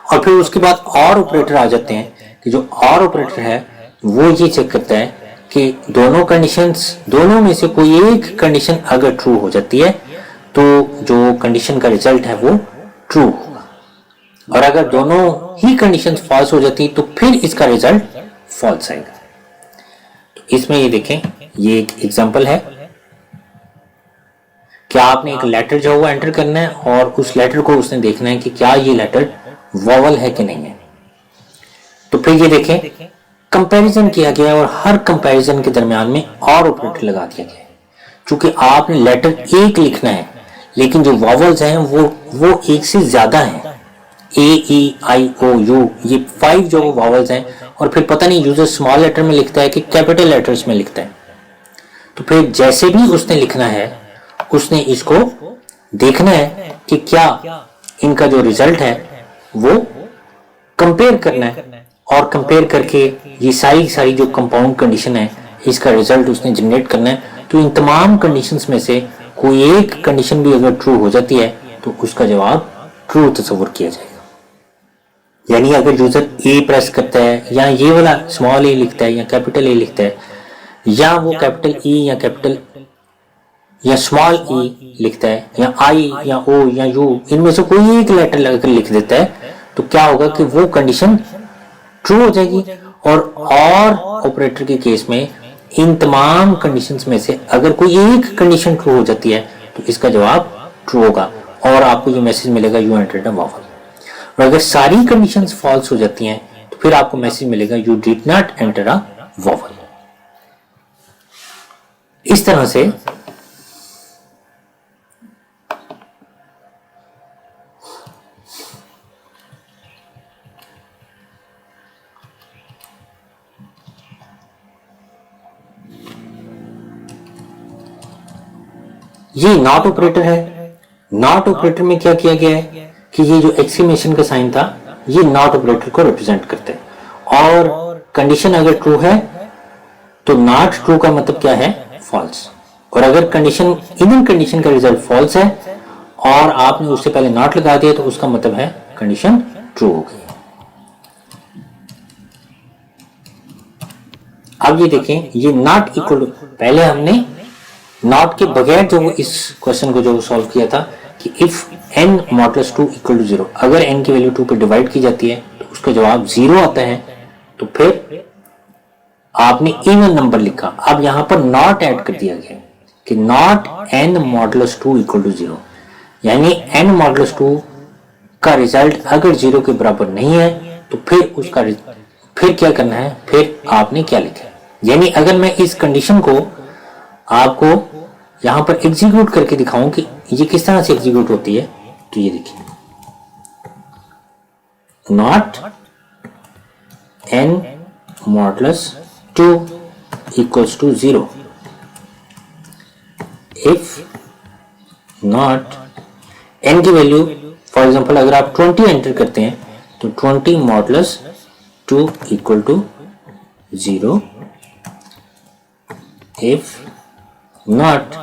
और फिर उसके बाद और ऑपरेटर आ जाते हैं कि जो और ऑपरेटर है वो ये चेक करता है कि दोनों कंडीशंस, दोनों में से कोई एक कंडीशन अगर ट्रू हो जाती है तो जो कंडीशन का रिजल्ट है वो ट्रू होगा, और अगर दोनों ही कंडीशंस फॉल्स हो जाती तो फिर इसका रिजल्ट फॉल्स आएगा। तो इसमें ये देखें, ये एक एग्जांपल है कि आपने एक लेटर जो वो एंटर करना है और उस लेटर को उसने देखना है कि क्या ये लेटर वॉवल है कि नहीं है। तो फिर ये देखें, कंपैरिजन किया गया और हर कंपैरिजन के दरमियान में और ऑपरेटर लगा दिया गया। चूंकि आपने लेटर एक लिखना है लेकिन जो वॉवल्स हैं वो एक से ज्यादा हैं, ए ई आई ओ यू, ये 5 जो वॉवल्स हैं, और फिर पता नहीं यूजर स्मॉल लेटर में लिखता है कि कैपिटल लेटर्स में लिखता है। तो फिर जैसे भी उसने लिखना है उसने इसको देखना है कि क्या इनका जो रिजल्ट है वो कंपेयर करना है, और कंपेयर करके ये सारी जो कंपाउंड कंडीशन है इसका रिजल्ट उसने जनरेट करना है। तो इन तमाम कंडीशंस में से कोई एक कंडीशन भी अगर ट्रू हो जाती है तो उसका जवाब ट्रू तस्वर किया जाएगा। यानी अगर यूजर ए प्रेस करता है या ये वाला स्मॉल ए लिखता है या कैपिटल ए लिखता है, या वो कैपिटल ई या कैपिटल या स्मॉल ई लिखता है, या आई या ओ या यू, इनमें से कोई एक लेटर लगाकर लिख देता है तो क्या होगा कि वो कंडीशन ट्रू हो जाएगी। और ऑपरेटर के केस में इन तमाम कंडीशंस में से अगर कोई एक कंडीशन ट्रू हो जाती है तो इसका जवाब ट्रू होगा और आपको ये मैसेज मिलेगा यू एंटर्ड अ वॉवल। और अगर सारी कंडीशंस फॉल्स हो जाती हैं तो फिर आपको मैसेज मिलेगा you did not enter a vowel. इस तरह से ये नॉट ऑपरेटर है। नॉट ऑपरेटर में क्या किया गया है कि ये जो एक्सक्लेमेशन का साइन था ये नॉट ऑपरेटर को रिप्रेजेंट करते हैं, और कंडीशन अगर ट्रू है तो नॉट ट्रू का मतलब क्या है, फॉल्स। और अगर कंडीशन, इवन कंडीशन का रिजल्ट फॉल्स है और आपने उससे पहले नॉट लगा दिया तो उसका मतलब है कंडीशन ट्रू हो गई। अब ये देखें, ये नॉट इक्वल, पहले हमने नॉट के बगैर जो इस क्वेश्चन को जो सॉल्व किया था कि if n modulus 2 equal to 0, अगर n की वैल्यू 2 पे डिवाइड की जाती है तो उसका जवाब 0 आता है, तो फिर आपने इवन नंबर लिखा। अब यहां पर नॉट ऐड कर दिया गया कि not n modulus 2 equal to 0, यानी n मॉडुलस 2 का रिजल्ट अगर 0 के बराबर नहीं है तो फिर क्या करना है, फिर आपने क्या लिखा है। यानी अगर मैं इस कंडीशन को आपको यहां पर एग्जीक्यूट करके दिखाऊं कि ये किस तरह से एग्जीक्यूट होती है, तो ये देखिए, not n modulus 2 equals to 0 if not n की वैल्यू फॉर एग्जांपल अगर आप 20 एंटर करते हैं तो 20 modulus 2 equal to 0 if not.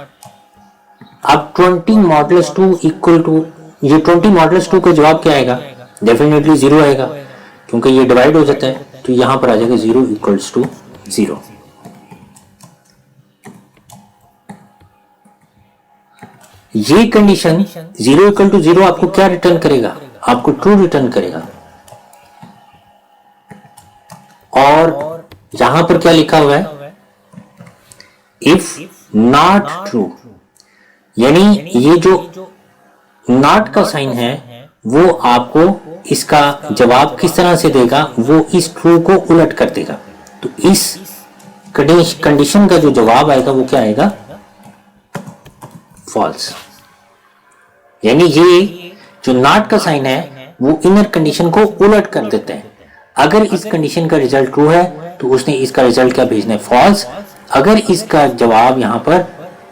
अब 20 मॉडुलस 2 इक्वल टू, ये 20 मॉडुलस 2 का जवाब क्या आएगा? डेफिनेटली 0 आएगा क्योंकि ये डिवाइड हो जाता है, तो यहां पर आ जाएगा 0 इक्वल्स टू 0। ये कंडीशन 0 इक्वल टू 0 आपको क्या रिटर्न करेगा? आपको ट्रू रिटर्न करेगा। और यहां पर क्या लिखा हुआ है? इफ नॉट ट्रू, यानी ये जो नॉट का साइन है वो आपको इसका जवाब किस तरह से देगा? वो इस ट्रू को उलट कर देगा। तो इस कंडीशन का जो जवाब आएगा वो क्या आएगा? फॉल्स। यानी ये जो नॉट का साइन है वो इनर कंडीशन को उलट कर देते हैं। अगर इस कंडीशन का रिजल्ट ट्रू है तो उसने इसका रिजल्ट क्या भेजना है? फॉल्स। अगर इसका जवाब यहां पर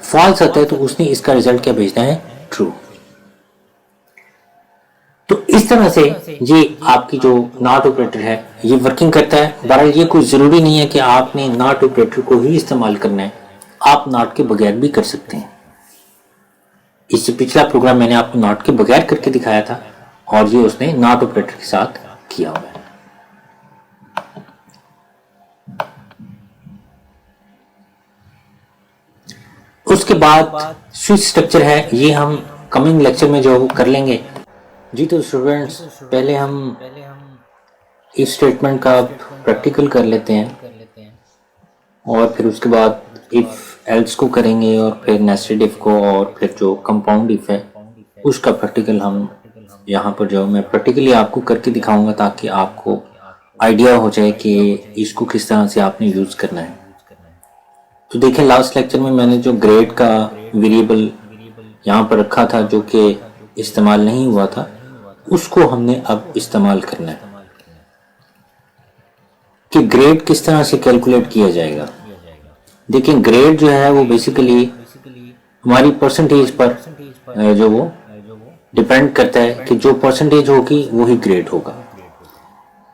फॉल्स आता है तो उसने इसका रिजल्ट क्या भेजना है? ट्रू। तो इस तरह से ये आपकी जो नॉट ऑपरेटर है ये वर्किंग करता है। बहरहाल ये कोई जरूरी नहीं है कि आपने नॉट ऑपरेटर को ही इस्तेमाल करना है, आप नॉट के बगैर भी कर सकते हैं। इससे पिछला प्रोग्राम मैंने आपको नॉट के बगैर करके दिखाया था और ये उसने नॉट ऑपरेटर के साथ किया हुआ है। उसके बाद स्विच स्ट्रक्चर है, ये हम कमिंग लेक्चर में जो कर लेंगे। जी तो स्टूडेंट्स, पहले हम इस स्टेटमेंट का प्रैक्टिकल कर लेते हैं और फिर उसके बाद इफ एल्स को करेंगे और फिर नेस्टेड इफ को और फिर जो कंपाउंड इफ है उसका प्रैक्टिकल हम यहाँ पर जो मैं प्रैक्टिकली आपको करके दिखाऊंगा ताकि आपको आइडिया हो जाए कि इसको किस तरह से आपने यूज़ करना है। तो देखें, लास्ट लेक्चर में मैंने जो ग्रेड का वेरिएबल यहाँ पर रखा था जो कि इस्तेमाल नहीं हुआ था, उसको हमने अब इस्तेमाल करना है कि ग्रेड किस तरह से कैलकुलेट किया जाएगा। देखिए, ग्रेड जो है वो बेसिकली हमारी परसेंटेज पर जो वो डिपेंड करता है कि जो परसेंटेज होगी वही ग्रेड होगा।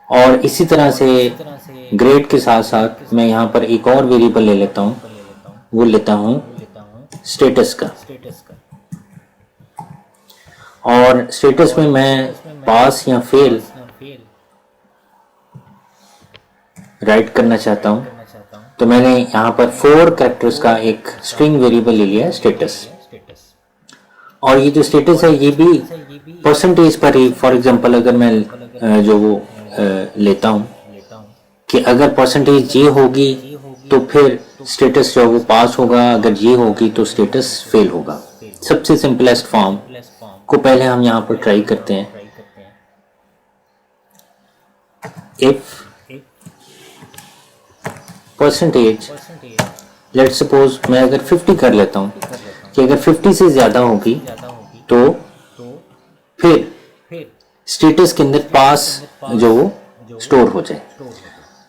और इसी तरह से ग्रेड के साथ साथ मैं यहाँ पर एक और वेरिएबल ले लेता हूँ, वो लेता हूँ स्टेटस का। और स्टेटस में मैं पास या फेल राइट करना चाहता हूँ, तो मैंने यहाँ पर 4 कैरेक्टर्स का एक स्ट्रिंग वेरिएबल ले लिया है स्टेटस। और ये जो स्टेटस है ये भी परसेंटेज पर ही, फॉर एग्जांपल अगर मैं जो वो लेता हूँ कि अगर परसेंटेज ये होगी तो फिर स्टेटस जो वो पास होगा, अगर ये होगी तो स्टेटस फेल होगा। सबसे सिंपलेस्ट फॉर्म को पहले हम यहाँ पर ट्राई करते हैं। इफ परसेंटेज, लेट्स सपोज मैं अगर 50 कर लेता हूँ कि अगर 50 से ज्यादा होगी तो फिर स्टेटस के अंदर पास जो स्टोर हो जाए,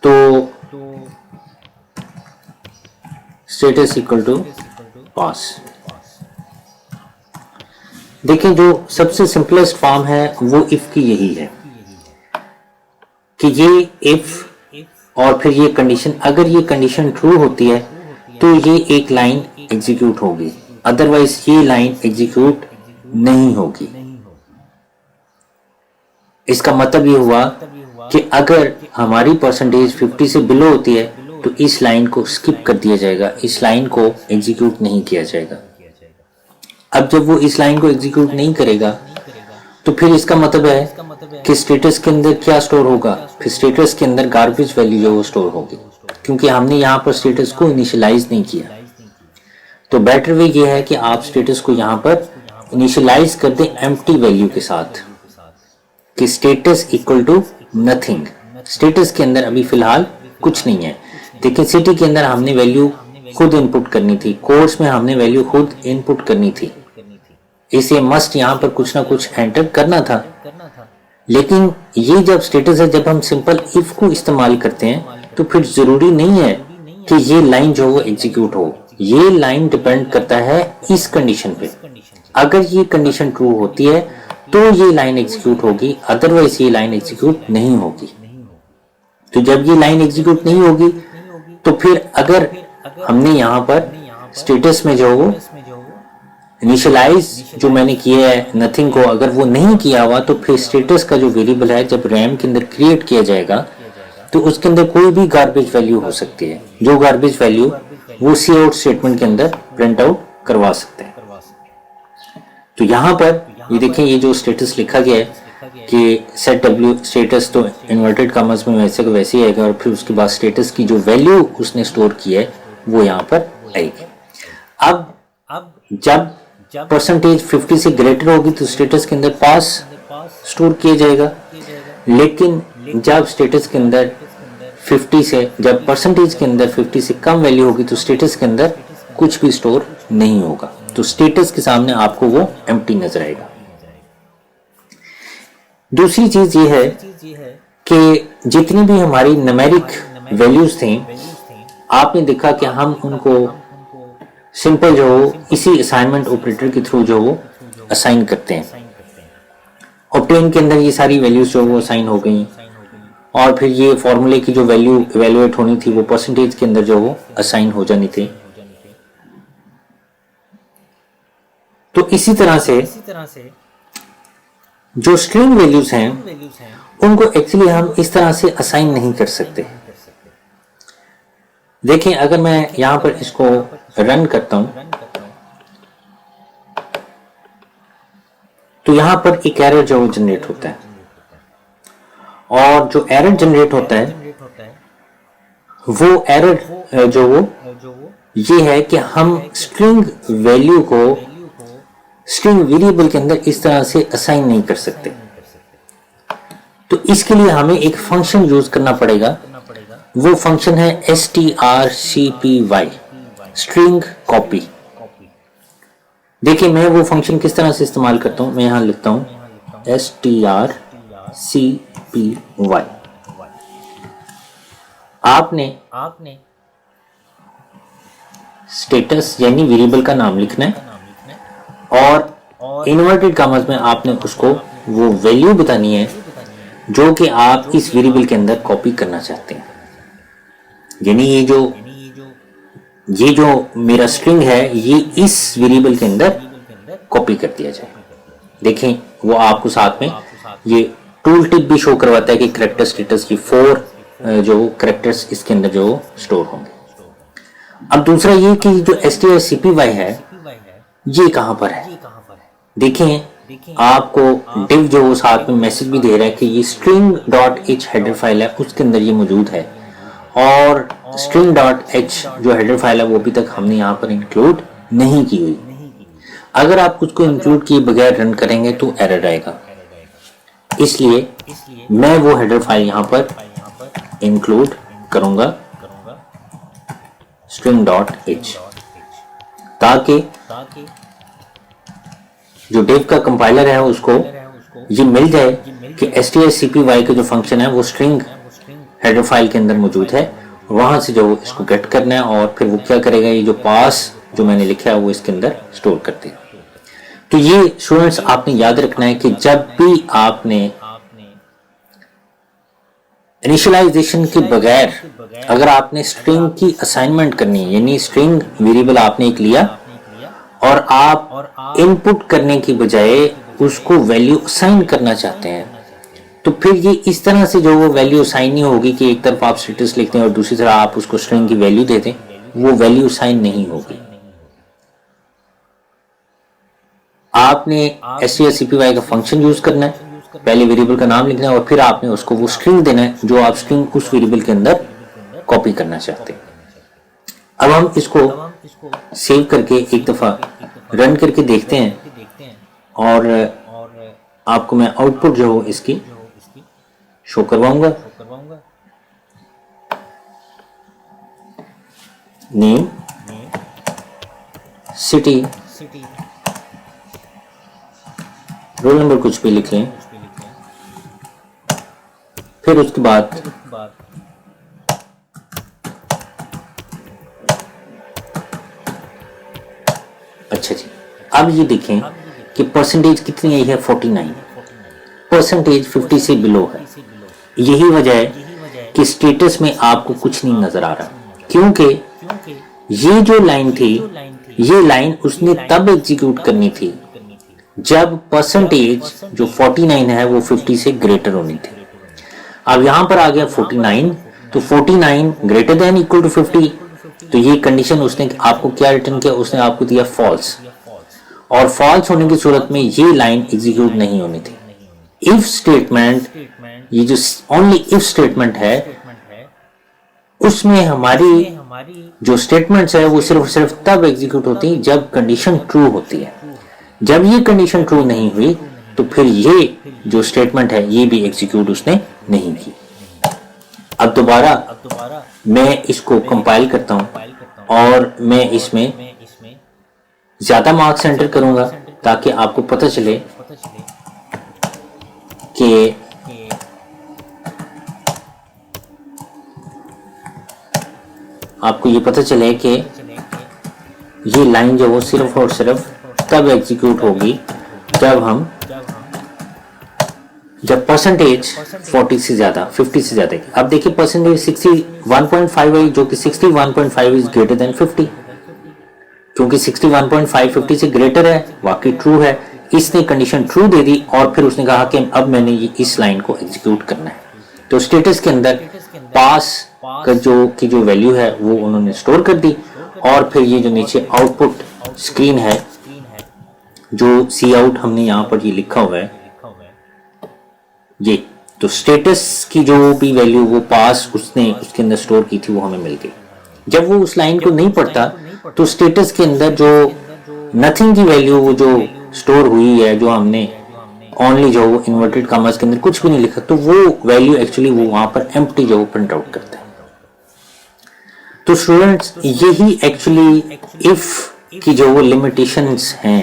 तो स्टेटस इक्वल टू पास। देखिए, जो सबसे सिंपलेस्ट फॉर्म है वो इफ की यही है कि ये इफ और फिर ये कंडीशन, अगर ये कंडीशन ट्रू होती है तो ये एक लाइन एग्जीक्यूट होगी, अदरवाइज ये लाइन एग्जीक्यूट नहीं होगी। इसका मतलब ये हुआ कि अगर हमारी परसेंटेज 50 से बिलो होती है तो इस लाइन को स्किप कर दिया जाएगा, इस लाइन को एग्जीक्यूट नहीं किया जाएगा। अब जब वो इस लाइन को एग्जीक्यूट नहीं करेगा तो फिर इसका मतलब है कि स्टेटस के अंदर क्या स्टोर होगा? फिर स्टेटस के अंदर गार्बेज वैल्यू जो वो स्टोर होगी, क्योंकि हमने यहाँ पर स्टेटस को इनिशियलाइज नहीं किया। तो बेटर वे ये है कि आप स्टेटस को यहाँ पर इनिशियलाइज कर दें एम्प्टी वैल्यू के साथ कि status equal to nothing. Status के अंदर अभी फिलहाल कुछ नहीं है। देखिए, सिटी के अंदर हमने वैल्यू खुद इनपुट करनी थी, कोर्स में हमने वैल्यू खुद इनपुट करनी थी, इसे मस्ट यहाँ पर कुछ ना कुछ एंटर करना था। लेकिन ये जब स्टेटस है, जब हम सिंपल इफ को इस्तेमाल करते हैं तो फिर जरूरी नहीं है कि ये लाइन जो वो एग्जीक्यूट हो। ये लाइन डिपेंड करता है इस कंडीशन पे। अगर ये कंडीशन ट्रू होती है तो ये लाइन एग्जीक्यूट होगी, अदरवाइज ये लाइन एग्जीक्यूट नहीं होगी। तो जब ये लाइन एग्जीक्यूट नहीं होगी तो फिर अगर हमने यहाँ पर स्टेटस में जो इनिशियलाइज जो मैंने किया है नथिंग को, अगर वो नहीं किया हुआ तो फिर स्टेटस का जो वेरिएबल है जब रैम के अंदर क्रिएट किया जाएगा तो उसके अंदर कोई भी गार्बेज वैल्यू हो सकती है, जो गार्बेज वैल्यू वो सी आउट स्टेटमेंट के अंदर प्रिंट आउट करवा सकते हैं। तो यहाँ पर ये देखें, ये जो स्टेटस लिखा गया है कि सेट डब्ल्यू स्टेटस, तो इन्वर्टेड कॉमर्स में वैसे का वैसे ही आएगा और फिर उसके बाद स्टेटस की जो वैल्यू उसने स्टोर की है वो यहाँ पर आएगी। अब जब परसेंटेज 50 से ग्रेटर होगी तो स्टेटस के अंदर पास स्टोर किया जाएगा, लेकिन जब स्टेटस के अंदर 50 से, जब परसेंटेज के अंदर 50 से कम वैल्यू होगी तो स्टेटस के अंदर कुछ भी स्टोर नहीं होगा। तो स्टेटस के सामने आपको वो एम्प्टी नजर आएगा। दूसरी चीज ये है कि जितनी भी हमारी न्यूमेरिक वैल्यूज थी, आपने देखा कि हम उनको सिंपल जो इसी असाइनमेंट ऑपरेटर के थ्रू जो असाइन करते हैं। ऑप्टेन के अंदर ये सारी वैल्यूज जो वो असाइन हो गई और फिर ये फॉर्मूले की जो वैल्यू इवेलुएट होनी थी वो परसेंटेज के अंदर जो वो असाइन हो जानी थी। तो इसी तरह से जो स्ट्रिंग वैल्यूज हैं उनको एक्चुअली हम इस तरह से असाइन नहीं कर सकते। देखें, अगर मैं यहां पर इसको रन करता हूं तो यहां पर एक एरर जो जनरेट होता है, और जो एरर जनरेट होता है वो एरर जो ये है कि हम स्ट्रिंग वैल्यू को स्ट्रिंग वेरिएबल के अंदर इस तरह से असाइन नहीं कर सकते। तो इसके लिए हमें एक फंक्शन यूज करना पड़ेगा। वो फंक्शन है strcpy, स्ट्रिंग कॉपी। देखिए, मैं वो फंक्शन किस तरह से इस्तेमाल करता हूं। मैं यहां लिखता हूं strcpy। आपने स्टेटस यानी वेरिएबल का नाम लिखना है और इन्वर्टेड कॉमर्स में आपने उसको वो वैल्यू बतानी है जो कि आप इस वेरिएबल के अंदर कॉपी करना चाहते हैं। यानी ये जो मेरा स्ट्रिंग है ये इस वेरिएबल के अंदर कॉपी कर दिया जाए। देखें, वो आपको साथ में ये टूल टिप भी शो करवाता है कि करेक्टर स्टेटस की 4 जो करेक्टर्स इसके अंदर जो स्टोर होंगे। अब दूसरा ये कि जो strcpy है ये कहां पर है। देखें, आपको डिव जो साथ में मैसेज भी दे रहा है कि ये string.h हेडर फाइल है, उसके अंदर ये मौजूद है, और string.h जो हेडर फाइल है वो अभी तक हमने यहाँ पर इंक्लूड नहीं की हुई। अगर आप कुछ को इंक्लूड किए बगैर रन करेंगे तो एरर आएगा, इसलिए मैं वो हेडर फाइल यहाँ पर इंक्लूड करूंगा string.h, ताकि जो डेव का कंपाइलर है उसको ये मिल जाए कि strcpy का जो फंक्शन है वो स्ट्रिंग हेडर फाइल के अंदर मौजूद है, वहां से जो इसको गेट करना है और फिर वो क्या करेगा, ये जो पास जो मैंने लिखा है वो इसके अंदर स्टोर कर देगा। तो ये स्टूडेंट्स आपने याद रखना है कि जब भी आपने इनिशियलाइजेशन के बगैर अगर आपने स्ट्रिंग की असाइनमेंट करनी है, यानी स्ट्रिंग वेरिएबल आपने एक लिया और आप इनपुट करने की बजाय उसको वैल्यू असाइन करना चाहते हैं, तो फिर ये इस तरह से जो वो वैल्यू असाइन नहीं होगी कि एक तरफ आप स्टेटस लिखते हैं और दूसरी तरफ आप उसको स्ट्रिंग की वैल्यू देते हैं, वो वैल्यू असाइन नहीं होगी। आपने strcpy का फंक्शन यूज करना है, पहले वेरिएबल का नाम लिखना है और फिर आपने उसको वो स्ट्रिंग देना है जो आप स्ट्रिंग उस वेरिएबल के अंदर कॉपी करना चाहते हैं। अब हम इसको सेव करके एक दफा रन करके देखते हैं और आपको मैं आउटपुट जो हो इसकी शो करवाऊंगा। नेम, सिटी, रोल नंबर कुछ भी लिख लें, फिर उसके बाद अच्छा जी, अब ये देखें कि परसेंटेज कितनी आई है 49, परसेंटेज 50 से बिलो है। यही वजह है कि स्टेटस में आपको कुछ नहीं नजर आ रहा, क्योंकि ये जो लाइन थी, ये लाइन उसने तब एग्जीक्यूट करनी थी जब परसेंटेज जो 49 है वो 50 से ग्रेटर होनी थी। अब यहां पर आ गया 49, तो 49 ग्रेटर देन इक्वल टू 50, तो ये कंडीशन उसने आपको क्या रिटर्न किया, उसने आपको दिया फॉल्स, और फॉल्स होने की सूरत में ये लाइन एग्जीक्यूट नहीं होनी थी। इफ स्टेटमेंट, ये जो ओनली इफ स्टेटमेंट है, उसमें हमारी जो स्टेटमेंट्स है वो सिर्फ सिर्फ तब एग्जीक्यूट होती है जब कंडीशन ट्रू होती है। जब ये कंडीशन ट्रू नहीं हुई तो फिर ये जो स्टेटमेंट है ये भी एग्जीक्यूट उसने नहीं की। अब दोबारा मैं इसको कंपाइल करता हूं और मैं इसमें ज्यादा मार्क्स एंटर करूंगा ताकि आपको पता चले कि आपको ये पता चले कि ये लाइन जो वो सिर्फ और सिर्फ तब एग्जीक्यूट होगी जब परसेंटेज 40 से ज्यादा 50 से ज्यादा की। अब देखिए परसेंटेज 61.5 है, जो कि 61.5 इज ग्रेटर देन 50, क्योंकि 61.5 50 से ग्रेटर है, वाकई ट्रू है। इसने कंडीशन ट्रू दे दी और फिर उसने कहा कि अब मैंने ये इस लाइन को एग्जीक्यूट करना है। तो स्टेटस के अंदर पास का जो वैल्यू है वो उन्होंने स्टोर कर दी, और फिर ये जो नीचे आउटपुट स्क्रीन है, जो सी आउट हमने यहाँ पर ये लिखा हुआ है, ये तो स्टेटस की जो भी वैल्यू वो पास उसने उसके अंदर स्टोर की थी वो हमें मिल गई। जब वो उस लाइन को नहीं पढ़ता तो स्टेटस के अंदर जो नथिंग की वैल्यू वो जो स्टोर हुई है, जो हमने ओनली जो इन्वर्टेड कॉमर्स के अंदर कुछ भी नहीं लिखा, तो वो वैल्यू एक्चुअली वो वहां पर एम्प्टी जो प्रिंट आउट करता है। तो स्टूडेंट्स यही एक्चुअली इफ की जो वो लिमिटेशंस हैं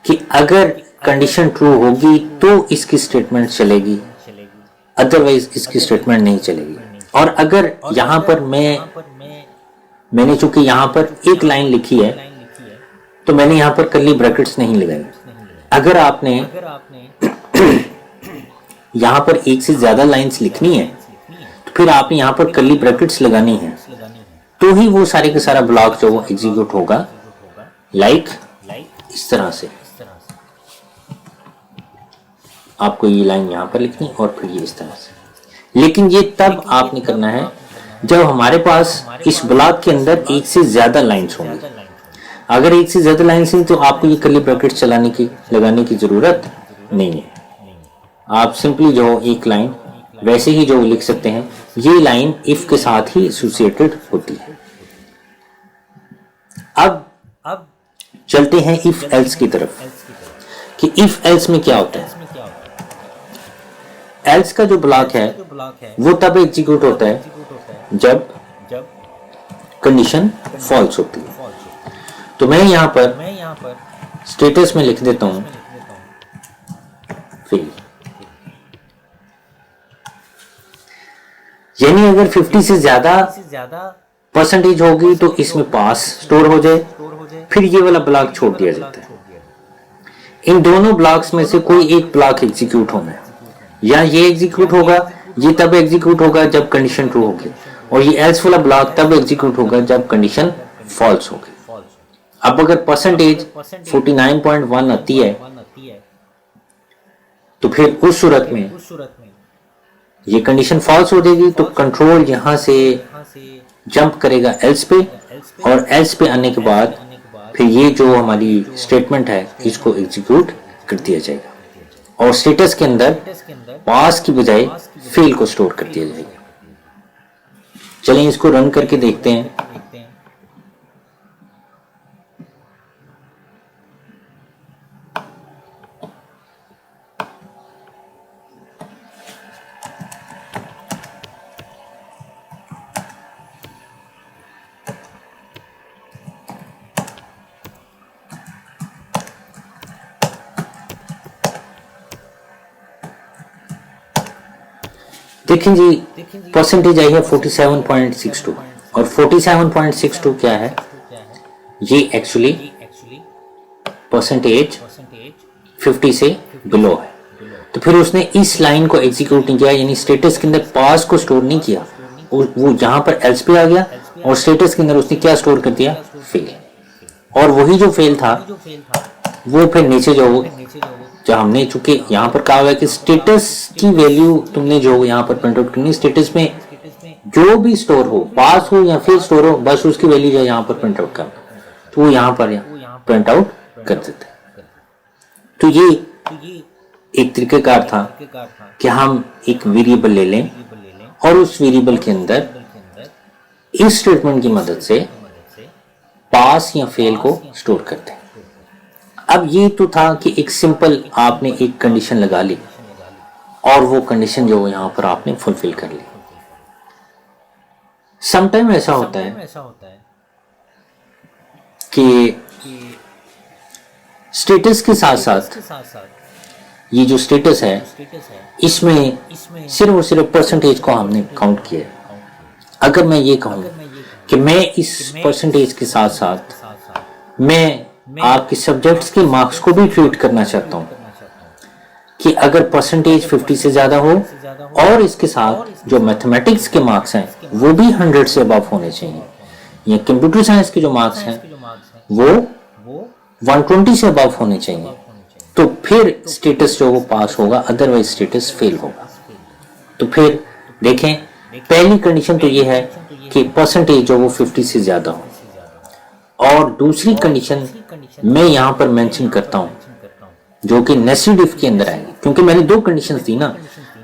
कि अगर कंडीशन ट्रू होगी तो इसकी स्टेटमेंट चलेगी, अदरवाइज इसकी स्टेटमेंट नहीं चलेगी। और अगर यहां पर मैंने चूंकि यहां पर एक लाइन लिखी है तो मैंने यहां पर कर्ली ब्रैकेट्स नहीं लगाई। अगर आपने यहां पर एक से ज्यादा लाइंस लिखनी है तो फिर आपने यहां पर कर्ली ब्रैकेट्स लगानी है, तो ही वो सारे का सारा ब्लॉक जो वो एग्जीक्यूट होगा। लाइक इस तरह से आपको ये लाइन यहां पर लिखनी और फिर ये इस तरह से। लेकिन ये तब आपने करना है जब हमारे पास इस ब्लॉक के अंदर एक से ज्यादा लाइंस होंगी। अगर एक से ज्यादा लाइंस हैं तो आपको ये कर्ली ब्रैकेट्स लगाने की जरूरत नहीं है। आप सिंपली जो एक लाइन वैसे ही जो लिख सकते हैं, ये लाइन इफ के साथ ही एसोसिएटेड होती है। अब चलते हैं इफ एल्स की तरफ कि इफ एल्स में क्या होता है। एल्स का जो ब्लॉक है वो तब एग्जीक्यूट होता है जब कंडीशन फॉल्स होती है। तो मैं यहां पर स्टेटस में लिख देता हूं फेल, यानी अगर 50 से ज्यादा परसेंटेज होगी तो इसमें पास स्टोर हो जाए, फिर ये वाला ब्लॉक छोड़ दिया जाता है। इन दोनों ब्लॉक्स में से कोई एक ब्लॉक एग्जीक्यूट होना है, या ये एग्जीक्यूट होगा, ये तब एग्जीक्यूट होगा जब कंडीशन ट्रू होगी, और ये एल्स वाला ब्लॉक तब एग्जीक्यूट होगा जब कंडीशन फॉल्स होगी। अब अगर परसेंटेज 49.1 आती है तो फिर उस सूरत में ये कंडीशन फॉल्स हो जाएगी, तो कंट्रोल यहां से जंप करेगा एल्स पे, और एल्स पे आने के बाद फिर ये जो हमारी स्टेटमेंट है इसको एग्जीक्यूट कर दिया जाएगा, और स्टेटस के अंदर पास की बजाय फेल को स्टोर कर दिया जाएगा। चलिए इसको रन करके देखते हैं। देखें जी परसेंटेज आई है 47.62, और 47.62 क्या है, ये एक्चुअली परसेंटेज 50 से बिलो है, तो फिर उसने इस लाइन को एग्जीक्यूट नहीं किया, यानी स्टेटस के अंदर पास को स्टोर नहीं किया, वो जहां पर एल्स पे आ गया और स्टेटस के अंदर उसने क्या स्टोर कर दिया, फेल। और वही जो फेल था वो फिर नीचे जो हमने, चूंकि यहाँ पर कहा हुआ है कि स्टेटस की वैल्यू तुमने जो यहाँ पर प्रिंट आउट करनी, स्टेटस में जो भी स्टोर हो, पास हो या फेल स्टोर हो, बस उसकी वैल्यू जो यहाँ पर प्रिंट आउट करना, तो वो यहाँ पर प्रिंट आउट कर देते। तो ये एक तरीकेकार था कि हम एक वेरिएबल ले लें और उस वेरिएबल के अंदर इस स्टेटमेंट की मदद से पास या फेल को स्टोर करते हैं। अब ये तो था कि एक सिंपल आपने एक कंडीशन लगा ली और वो कंडीशन जो यहां पर आपने फुलफिल कर ली। समटाइम ऐसा होता है कि स्टेटस के साथ साथ ये जो स्टेटस है इसमें सिर्फ और सिर्फ परसेंटेज को हमने काउंट किया है। अगर मैं ये कहूँ कि मैं इस परसेंटेज के साथ साथ मैं आपके सब्जेक्ट्स के मार्क्स को भी ट्रीट करना चाहता हूँ कि अगर परसेंटेज 50 से ज्यादा हो और इसके साथ जो मैथमेटिक्स के मार्क्स हैं वो भी 100 से अबव होने चाहिए, या कंप्यूटर साइंस के जो मार्क्स हैं वो 120 से अबव होने चाहिए, तो फिर स्टेटस जो वो पास होगा, अदरवाइज स्टेटस फेल होगा। तो फिर देखें, पहली कंडीशन तो ये है कि परसेंटेज जो वो 50 से ज्यादा हो, और दूसरी कंडीशन मैं यहां पर मेंशन करता हूं जो कि नेस्टेड इफ के अंदर आएगी, क्योंकि मैंने दो कंडीशंस दी ना।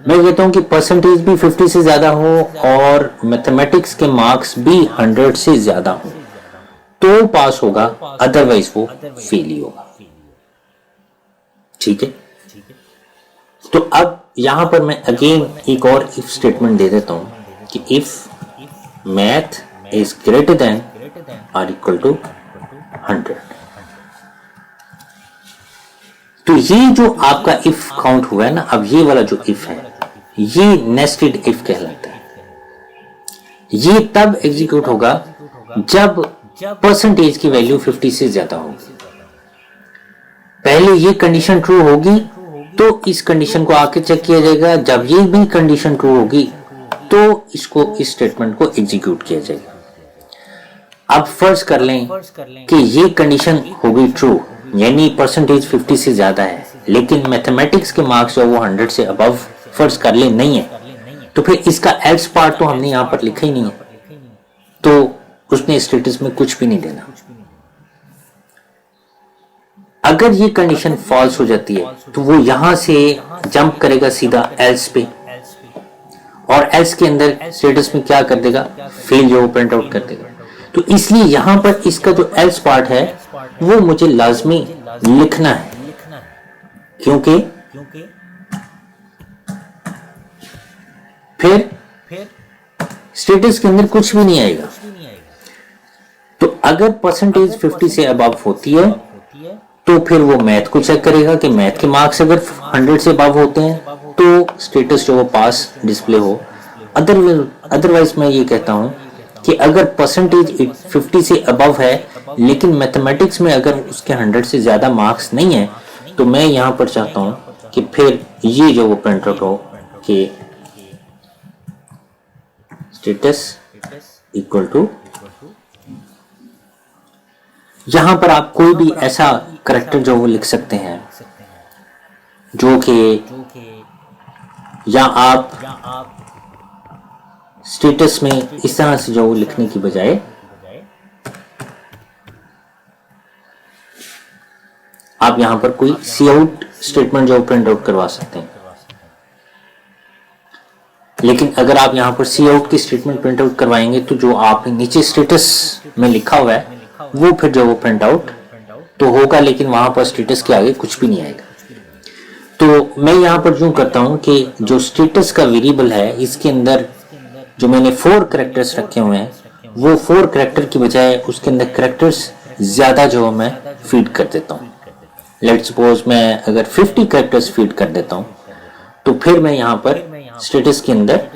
मैं कहता हूं कि परसेंटेज भी 50 से ज्यादा हो और मैथमेटिक्स के मार्क्स भी 100 से ज्यादा हो तो पास होगा, अदरवाइज वो फेल ही होगा। ठीक है, तो अब यहां पर मैं अगेन एक और इफ स्टेटमेंट दे देता हूं कि if math is greater than or equal to 100। तो ये जो आपका इफ काउंट हुआ है ना, अब ये वाला जो इफ है ये नेस्टेड इफ कहलाता है। ये तब एग्जीक्यूट होगा जब परसेंटेज की वैल्यू 50 से ज्यादा होगी। पहले ये कंडीशन ट्रू होगी तो इस कंडीशन को आके चेक किया जाएगा, जब ये भी कंडीशन ट्रू होगी तो इसको, इस स्टेटमेंट को एग्जीक्यूट किया जाएगा। अब फर्ज कर लें कि ये कंडीशन होगी ट्रू, यानी परसेंटेज 50 से ज्यादा है, लेकिन मैथमेटिक्स के मार्क्स जो वो 100 से अबव फर्ज कर ले नहीं है, तो फिर इसका एल्स पार्ट तो हमने यहां पर लिखा ही नहीं है, तो उसने स्टेटस में कुछ भी नहीं देना। अगर ये कंडीशन फॉल्स हो जाती है तो वो यहां से जंप करेगा सीधा एल्स पे, और एल्स के अंदर स्टेटस में क्या कर देगा, फेल जो प्रिंट आउट कर देगा। तो इसलिए यहां पर इसका जो एल्स पार्ट है वो मुझे लाजमी लिखना है, क्योंकि फिर स्टेटस के अंदर कुछ भी नहीं आएगा। तो अगर परसेंटेज 50 से अबव होती है तो फिर वो मैथ को चेक करेगा कि मैथ के मार्क्स अगर 100 से अबव होते हैं तो स्टेटस जो वो पास डिस्प्ले हो। अदरवाइज मैं ये कहता हूं कि अगर परसेंटेज 50 से अबव है लेकिन मैथमेटिक्स में अगर उसके 100 से ज्यादा मार्क्स नहीं है, तो मैं यहां पर चाहता हूं कि फिर ये जो वो प्रिंट आउट हो कि स्टेटस इक्वल टू, यहां पर आप कोई भी ऐसा करैक्टर जो वो लिख सकते हैं जो कि, या आप स्टेटस में इस तरह से जो वो लिखने की बजाय आप यहां पर कोई सी आउट स्टेटमेंट जो प्रिंट आउट करवा सकते हैं। लेकिन अगर आप यहां पर सी आउट की स्टेटमेंट प्रिंट आउट करवाएंगे तो जो आपने नीचे स्टेटस में लिखा हुआ है वो फिर जो वो प्रिंट आउट तो होगा, लेकिन वहां पर स्टेटस के आगे कुछ भी नहीं आएगा। तो मैं यहां पर यूं करता हूं कि जो स्टेटस का वेरिएबल है इसके अंदर जो मैंने 4 कैरेक्टर्स रखे हुए हैं वो 4 कैरेक्टर की बजाय उसके अंदर कैरेक्टर्स ज्यादा जो मैं फीड कर देता हूं। लेट्स सपोज मैं अगर 50 कैरेक्टर्स फीड कर देता हूं तो फिर मैं यहां पर स्टेटस के अंदर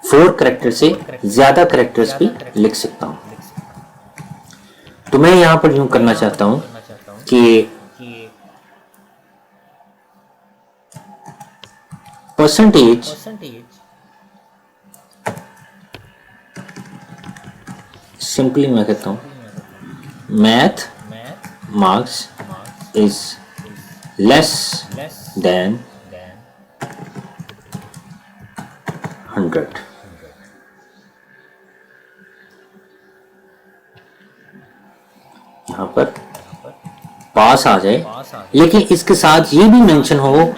4 कैरेक्टर से ज्यादा कैरेक्टर्स भी लिख सकता हूं। तो मैं यहां पर यूं करना चाहता हूं कि परसेंटेज सिंपली मैं कहता हूं math marks is less than 100। यहां पर पास आ जाए, लेकिन इसके साथ ये भी मेंशन हो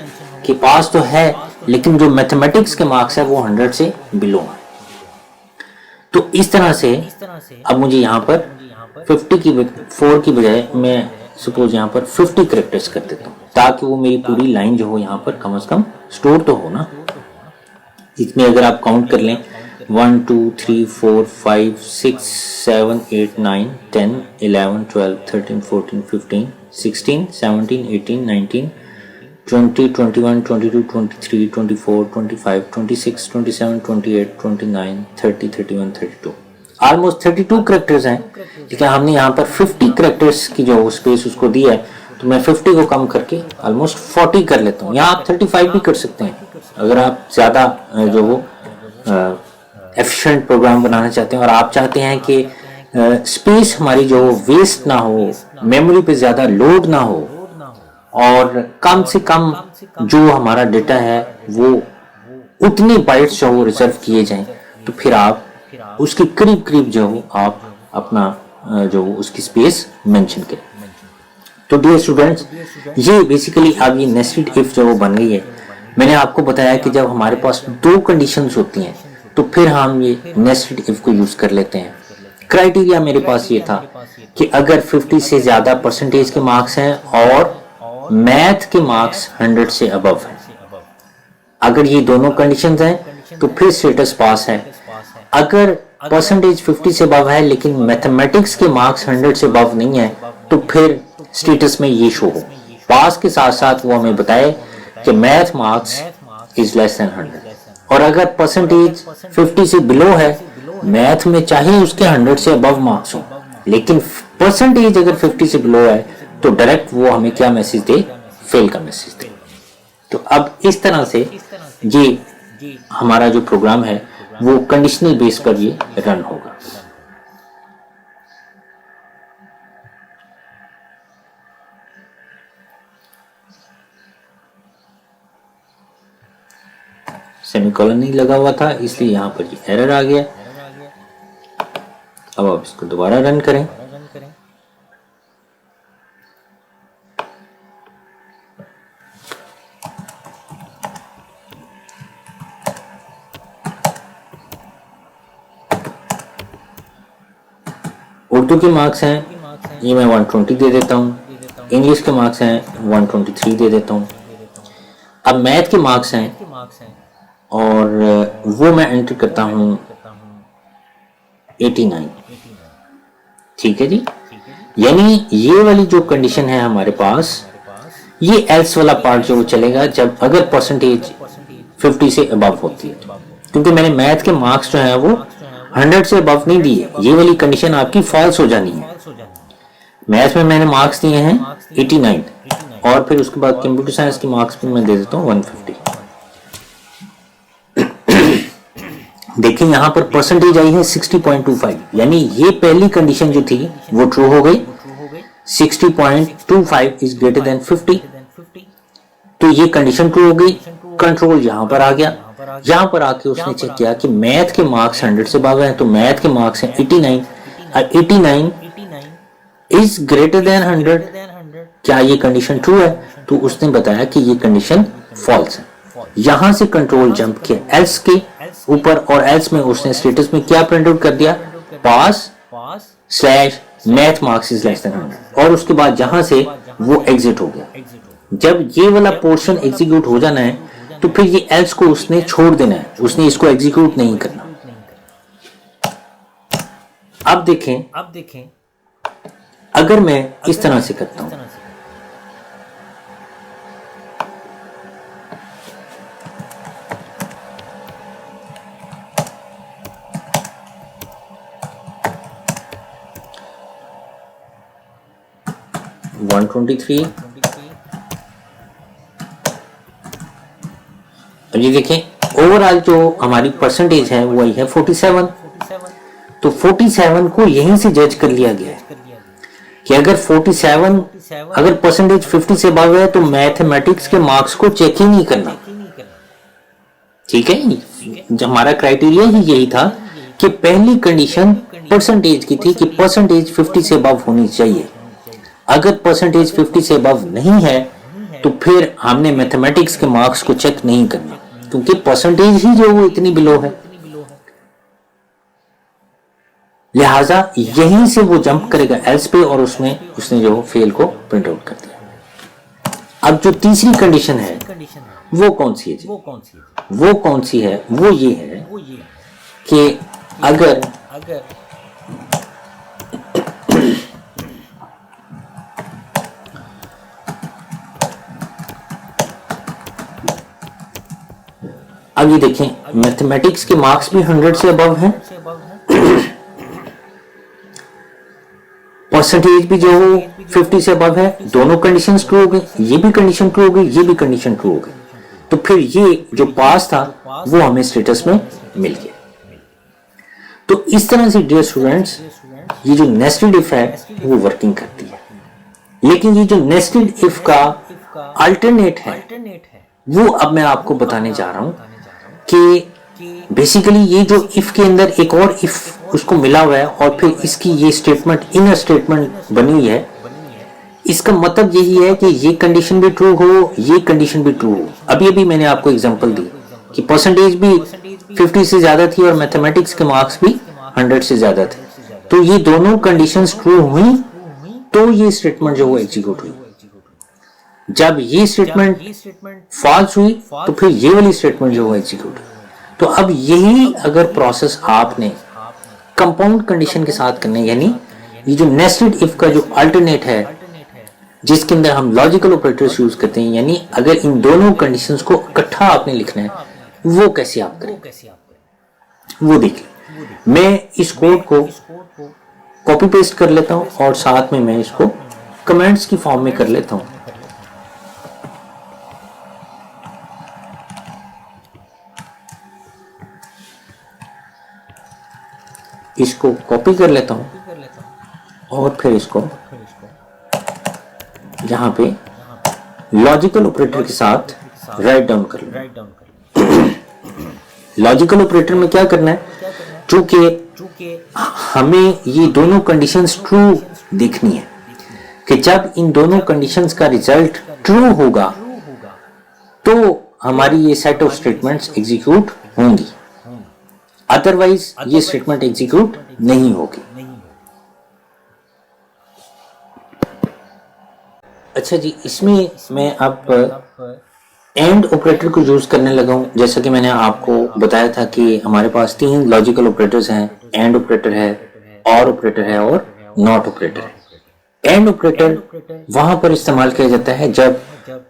कि पास तो है लेकिन जो मैथमेटिक्स के मार्क्स है वो 100 से बिलो है। तो इस तरह से अब मुझे यहाँ पर 50 की 4 की बजाय मैं सपोज यहाँ पर 50 करेक्टर्स कर देता हूँ, ताकि वो मेरी पूरी लाइन जो हो यहाँ पर कम से कम स्टोर तो हो ना। इसमें अगर आप काउंट कर लें 1 2 3 4 5 6 7 8 9 10 11 12 13 14 15 16 17 18 19 20 21 22 23 24 25 26 27 28 29 30 31 32 ऑलमोस्ट 32 करेक्टर्स हैं। लेकिन हमने यहाँ पर 50 करेक्टर्स की जो स्पेस उसको दी है, तो मैं 50 को कम करके ऑलमोस्ट 40 कर लेता हूँ। यहाँ आप 35 भी कर सकते हैं अगर आप ज़्यादा जो वो एफिशिएंट प्रोग्राम बनाना चाहते हैं और आप चाहते हैं कि स्पेस हमारी जो वेस्ट ना हो, मेमोरी पे ज़्यादा लोड ना हो और कम से कम जो हमारा डेटा है वो उतने बाइट्स जो वो रिजर्व किए जाएं, तो फिर आप उसके करीब करीब जो आप अपना जो उसकी स्पेस मेंशन करें। तो डियर स्टूडेंट्स, ये बेसिकली अब ये नेस्टेड इफ जो वो बन गई है। मैंने आपको बताया कि जब हमारे पास दो कंडीशंस होती हैं तो फिर हम ये नेस्टेड इफ को यूज कर लेते हैं। क्राइटेरिया मेरे पास ये था कि अगर 50 से ज्यादा परसेंटेज के मार्क्स हैं और मैथ के मार्क्स 100 से अबव हैं, अगर ये दोनों कंडीशंस हैं तो फिर स्टेटस पास है। अगर परसेंटेज 50 से अबव है लेकिन मैथमेटिक्स के मार्क्स 100 से अबव नहीं है, तो फिर स्टेटस में ये शो हो। पास के साथ साथ वो हमें बताए कि math marks is less than 100। और अगर परसेंटेज 50 से बिलो है, मैथ में चाहे उसके 100 से अबव मार्क्स हो, लेकिन परसेंटेज अगर 50 से बिलो है तो डायरेक्ट वो हमें क्या मैसेज दे, फेल का मैसेज दे। तो अब इस तरह से ये हमारा जो प्रोग्राम है वो कंडीशनल बेस पर ये रन होगा। सेमीकोलन नहीं लगा हुआ था इसलिए यहां पर ये एरर आ गया। अब आप इसको दोबारा रन करें। उर्दू के मार्क्स हैं ये मैं 120 दे देता हूँ, इंग्लिश के मार्क्स हैं 123 दे देता हूँ। अब मैथ के मार्क्स हैं और वो मैं एंटर करता हूँ 89। ठीक है जी, यानी ये वाली जो कंडीशन है हमारे पास, ये एल्स वाला पार्ट जो चलेगा जब अगर परसेंटेज 50 से अबव होती है, क्योंकि मैंने मैथ के मार्क्स जो है वो 100 से अबव नहीं दिए, ये वाली कंडीशन आपकी फॉल्स हो जानी है। मैथ में मैंने मार्क्स दिए हैं 89 और फिर उसके बाद कंप्यूटर साइंस के मार्क्स भी मैं दे देता हूँ 150। देखिए यहाँ पर परसेंटेज आई है 60.25, यानी ये पहली कंडीशन जो थी वो ट्रू हो गई। 60.25 इज ग्रेटर देन 50, तो ये कंडीशन ट्रू हो गई। कंट्रोल यहाँ पर आ गया। यहाँ पर आके उसने चेक किया कि मैथ के मार्क्स 100 से अबव हैं, तो मैथ के मार्क्स हैं 89 और 89 इज ग्रेटर देन 100। क्या ये कंडीशन ट्रू है? तो उसने बताया कि ये कंडीशन फॉल्स है। यहां से कंट्रोल जंप किया एल्स के ऊपर और एल्स में उसने स्टेटस में क्या प्रिंट आउट कर दिया, pass slash math marks is less than 100, और उसके बाद यहां से वो एग्जिट हो गया। जब ये वाला पोर्शन एग्जीक्यूट हो जाना है तो फिर ये एल्स को उसने छोड़ देना है, उसने इसको एग्जीक्यूट नहीं करना। अब देखें अगर मैं इस तरह से करता हूं, ये देखें ओवरऑल जो हमारी परसेंटेज है वो आई है 47। तो 47 को यहीं से जज कर लिया गया है कि अगर 47 अगर परसेंटेज 50 से अबव है तो मैथमेटिक्स के मार्क्स को चेक ही नहीं करना। ठीक है, हमारा क्राइटेरिया ही यही था कि पहली कंडीशन परसेंटेज की थी कि परसेंटेज 50 से अबव होनी चाहिए। अगर परसेंटेज 50 से अबव नहीं है तो फिर हमने मैथमेटिक्स के मार्क्स को चेक नहीं करना, क्योंकि परसेंटेज ही जो वो इतनी बिलो है, लिहाजा यहीं से वो जंप करेगा एल्स पे और उसमें उसने जो फेल को प्रिंट आउट कर दिया। अब जो तीसरी कंडीशन है वो कौन सी है? वो कौन सी है? वो ये है कि अगर अब ये देखें मैथमेटिक्स के मार्क्स भी 100 से अबव हैं, परसेंटेज भी जो 50 से अबव है, दोनों कंडीशंस ट्रू हो गई, ये भी कंडीशन ट्रू हो गई, ये भी कंडीशन ट्रू हो गई। तो फिर ये जो पास था वो हमें स्टेटस में मिल गया। तो इस तरह से डियर स्टूडेंट्स ये जो नेस्टेड इफ है वो वर्किंग करती है। लेकिन ये जो नेस्टेड इफ का अल्टरनेट है वो अब मैं आपको बताने जा रहा हूं कि बेसिकली ये जो इफ के अंदर एक और इफ उसको मिला हुआ है और फिर इसकी ये स्टेटमेंट इनर स्टेटमेंट बनी हुई है। इसका मतलब यही है कि ये कंडीशन भी ट्रू हो, ये कंडीशन भी ट्रू हो। अभी अभी मैंने आपको एग्जांपल दी कि परसेंटेज भी 50 से ज्यादा थी और मैथमेटिक्स के मार्क्स भी 100 से ज्यादा थे। तो ये दोनों कंडीशंस ट्रू हुई तो ये स्टेटमेंट जो वो एग्जीक्यूट हुई। जब ये स्टेटमेंट फॉल्स हुई तो फिर ये वाली स्टेटमेंट जो वो एग्जीक्यूट हुई। तो अब यही अगर प्रोसेस आपने कंपाउंड कंडीशन के साथ करना है, यानी ये जो नेस्टेड इफ का जो अल्टरनेट है जिसके अंदर हम लॉजिकल ऑपरेटर्स यूज करते हैं, यानी अगर इन दोनों कंडीशंस को इकट्ठा आपने लिखना है वो कैसे आप करें वो देखिए। मैं इस कोड को कॉपी पेस्ट कर लेता हूं और साथ में मैं इसको कमेंट्स की फॉर्म में कर लेता हूं। इसको कॉपी कर लेता हूं और फिर इसको यहां पे लॉजिकल ऑपरेटर के साथ राइट डाउन कर लो। लॉजिकल ऑपरेटर में क्या करना है, चूंकि हमें ये दोनों कंडीशंस ट्रू देखनी है कि जब इन दोनों कंडीशंस का रिजल्ट ट्रू होगा तो हमारी ये सेट ऑफ स्टेटमेंट्स एग्जीक्यूट होंगी, अदरवाइज ये स्टेटमेंट एग्जीक्यूट नहीं होगी। अच्छा जी, इसमें मैं अब एंड ऑपरेटर को यूज करने लगा हूं। जैसा कि मैंने आपको बताया था कि हमारे पास 3 लॉजिकल ऑपरेटर्स हैं, एंड ऑपरेटर है, और ऑपरेटर है और नॉट ऑपरेटर है। एंड ऑपरेटर वहां पर इस्तेमाल किया जाता है जब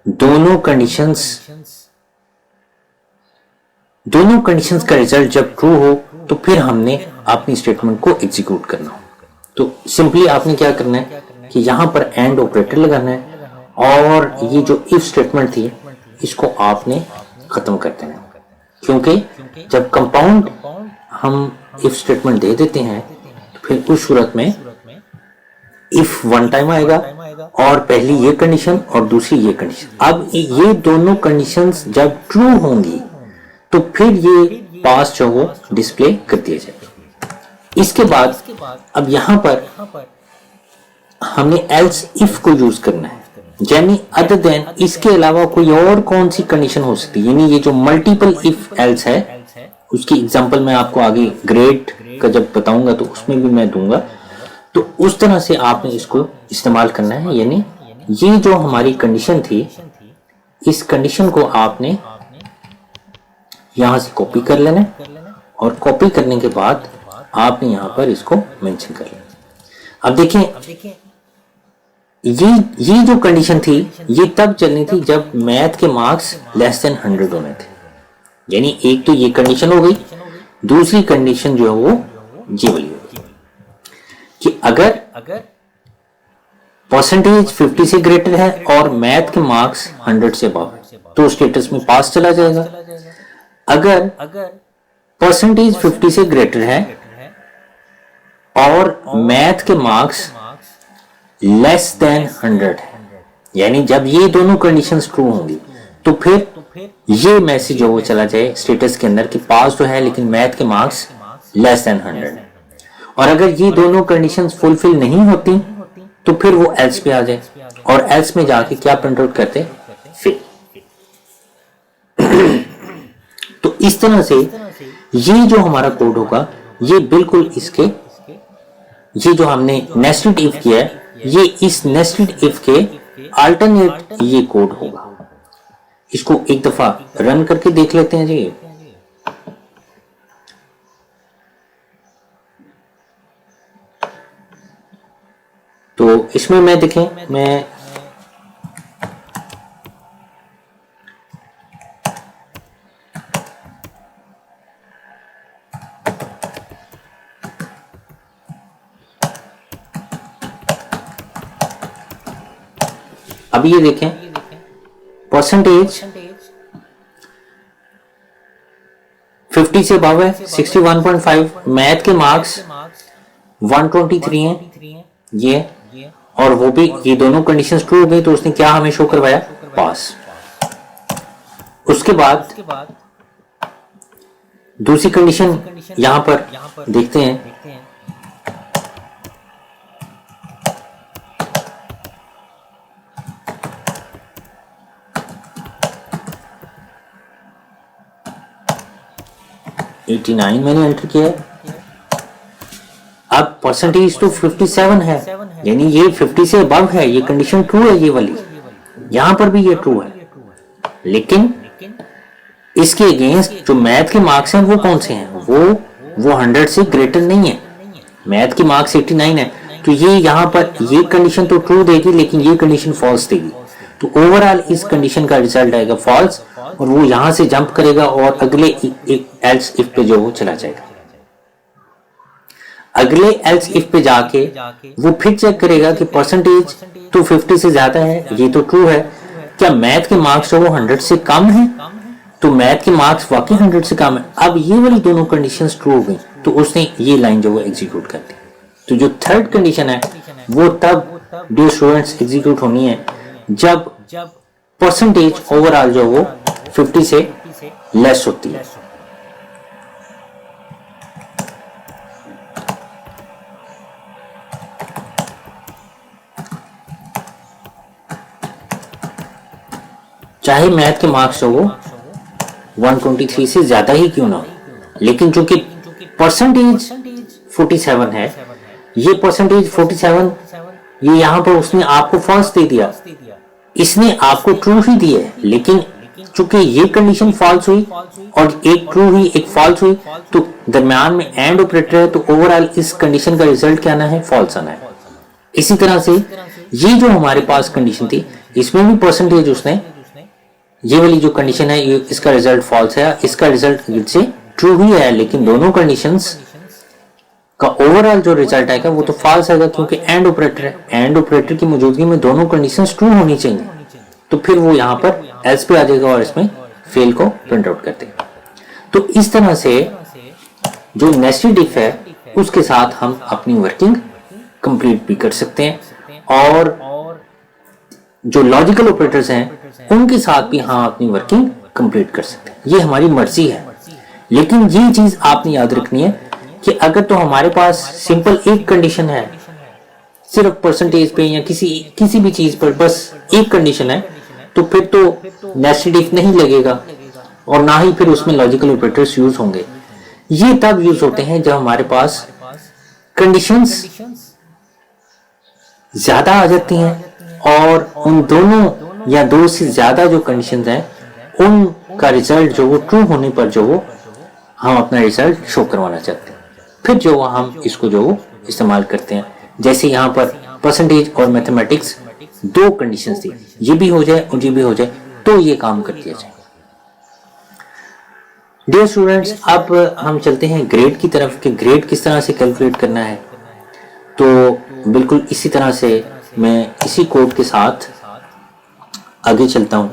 दोनों कंडीशंस का रिजल्ट जब ट्रू हो तो फिर हमने अपनी स्टेटमेंट को एग्जीक्यूट करना हो। तो सिंपली आपने क्या करना है कि यहां पर एंड ऑपरेटर लगाना है और ये जो इफ स्टेटमेंट थी इसको आपने खत्म कर देना है, क्योंकि जब कंपाउंड हम इफ स्टेटमेंट दे देते हैं तो फिर उस सूरत में इफ वन टाइम आएगा और पहली ये कंडीशन और दूसरी ये कंडीशन। अब ये दोनों कंडीशंस जब ट्रू होंगी तो फिर ये पास जो वो डिस्प्ले कर दिया जाएगा। इसके बाद अब यहां पर हमने एल्स इफ को यूज करना है, यानी अदर देन इसके अलावा कोई और कौन सी कंडीशन हो सकती है। यानी ये जो मल्टीपल इफ एल्स है उसकी एग्जांपल मैं आपको आगे ग्रेड का जब बताऊंगा तो उसमें भी मैं दूंगा। तो उस तरह से आपने इसको इस्तेमाल करना है, यानी ये जो हमारी कंडीशन थी इस कंडीशन को आपने यहां से कॉपी कर लेना और कॉपी करने के बाद आपने यहां पर इसको मेंशन कर लेना। अब देखें ये जो कंडीशन थी ये तब चलनी थी जब मैथ के मार्क्स लेस देन 100 होने थे। यानी एक तो ये कंडीशन हो गई, दूसरी कंडीशन जो है वो ये वाली होगी कि अगर परसेंटेज 50 से ग्रेटर है और मैथ के मार्क्स 100 से अबव है तो स्टेटस में पास चला जाएगा। अगर परसेंटेज 50 से ग्रेटर है और मैथ के मार्क्स लेस देन 100 है, यानी जब ये दोनों कंडीशंस ट्रू होंगी तो फिर ये मैसेज जो वो चला जाए स्टेटस के अंदर कि पास तो है लेकिन मैथ के मार्क्स लेस देन 100 है। और अगर ये दोनों कंडीशंस फुलफिल नहीं होती तो फिर वो एल्स पे आ जाए और एल्स में जाके क्या प्रिंट आउट करते, फेल। तो इस तरह से ये जो हमारा कोड होगा ये बिल्कुल इसके, ये जो हमने नेस्टेड इफ किया है ये इस नेस्टेड इफ के अल्टरनेट ये कोड होगा। इसको एक दफा रन करके देख लेते हैं जी। तो इसमें मैं देखें, मैं अभी ये देखें परसेंटेज 50 से अबव है, 61.5, मैथ के मार्क्स 123 हैं ये, और वो भी ये दोनों कंडीशंस ट्रू हो गई तो उसने क्या हमें शो करवाया, पास। उसके बाद दूसरी कंडीशन यहां पर देखते हैं, मैंने एंटर किया है। अब परसेंटेज तो 57 है, यानी ये 50 से अबव है, ये कंडीशन ट्रू है ये वाली, यहां पर भी ये ट्रू है। लेकिन इसके अगेंस्ट जो मैथ के मार्क्स हैं वो कौन से हैं, वो 100 से ग्रेटर नहीं है। मैथ की मार्क्स 89 है, तो ये यहां पर ये कंडीशन तो ट्रू देगी लेकिन ये कंडीशन फॉल्स देगी, तो ओवरऑल इस कंडीशन का रिजल्ट आएगा फॉल्स, और वो यहां से जंप करेगा और अगले एल्स इफ पे जो वो चला जाएगा। अगले एल्स इफ पे जाके वो फिर चेक करेगा कि परसेंटेज तो 50 से ज्यादा है, ये तो ट्रू है, क्या मैथ के मार्क्स जो वो 100 से कम है, तो मैथ के मार्क्स वाकई 100 से कम है। अब ये वाली दोनों कंडीशंस ट्रू हो गई तो उसने ये लाइन जो वो एग्जीक्यूट कर दी। तो जो थर्ड कंडीशन है वो तब डियर स्टूडेंट्स एग्जीक्यूट होनी है जब परसेंटेज ओवरऑल जो वो 50 से लेस होती है। चाहे मैथ के मार्क्स हो वो 123 से ज्यादा ही क्यों ना हो, लेकिन चूंकि परसेंटेज 47 है, ये परसेंटेज 47 ये यहां पर उसने आपको फॉल्स दे दिया, इसने आपको ट्रू ही दिया है, लेकिन चूंकि ये कंडीशन फॉल्स हुई और एक ट्रू हुई एक फॉल्स हुई तो दरम्यान में एंड ऑपरेटर है, तो ओवरऑल इस कंडीशन का रिजल्ट क्या आना है, फॉल्स आना है। इसी तरह से ये जो हमारे पास कंडीशन थी इसमें भी परसेंटेज उसने, ये वाली जो कंडीशन है ये इसका रिजल्ट फॉल्स है, इसका रिजल्ट से ट्रू ही है, लेकिन दोनों कंडीशंस का ओवरऑल जो रिजल्ट आएगा वो तो फॉल्स आएगा क्योंकि एंड ऑपरेटर है। एंड ऑपरेटर की मौजूदगी में दोनों कंडीशंस ट्रू होनी चाहिए, तो फिर वो यहाँ पर एल्स पे आ जाएगा और इसमें फेल को प्रिंट आउट कर देगा। तो इस तरह से जो नेस्टेड इफ है उसके साथ हम अपनी वर्किंग कंप्लीट भी कर सकते हैं, और जो लॉजिकल ऑपरेटर्स हैं उनके साथ भी हम अपनी वर्किंग कंप्लीट कर सकते हैं। ये हमारी मर्जी है, लेकिन ये चीज आपने याद रखनी है कि अगर तो हमारे पास सिंपल एक कंडीशन है, सिर्फ परसेंटेज पे या किसी भी चीज पर बस एक कंडीशन है, तो फिर तो नेस्टेड इफ नहीं लगेगा और ना ही फिर उसमें लॉजिकल ऑपरेटर्स यूज होंगे। ये तब यूज होते हैं जब हमारे पास कंडीशंस ज्यादा आ जाती हैं और उन दोनों या दो से ज्यादा जो कंडीशंस हैं उनका रिजल्ट जो वो ट्रू होने पर जो वो हम अपना रिजल्ट शो करवाना चाहते हैं, फिर जो हम इसको जो वो इस्तेमाल करते हैं। जैसे यहाँ पर परसेंटेज और मैथमेटिक्स दो कंडीशंस थी, ये भी हो जाए और ये भी हो जाए तो ये काम कर दिया जाए। डियर स्टूडेंट्स, अब हम चलते हैं ग्रेड की तरफ कि ग्रेड किस तरह से कैलकुलेट करना है। तो बिल्कुल इसी तरह से मैं इसी कोड के साथ आगे चलता हूं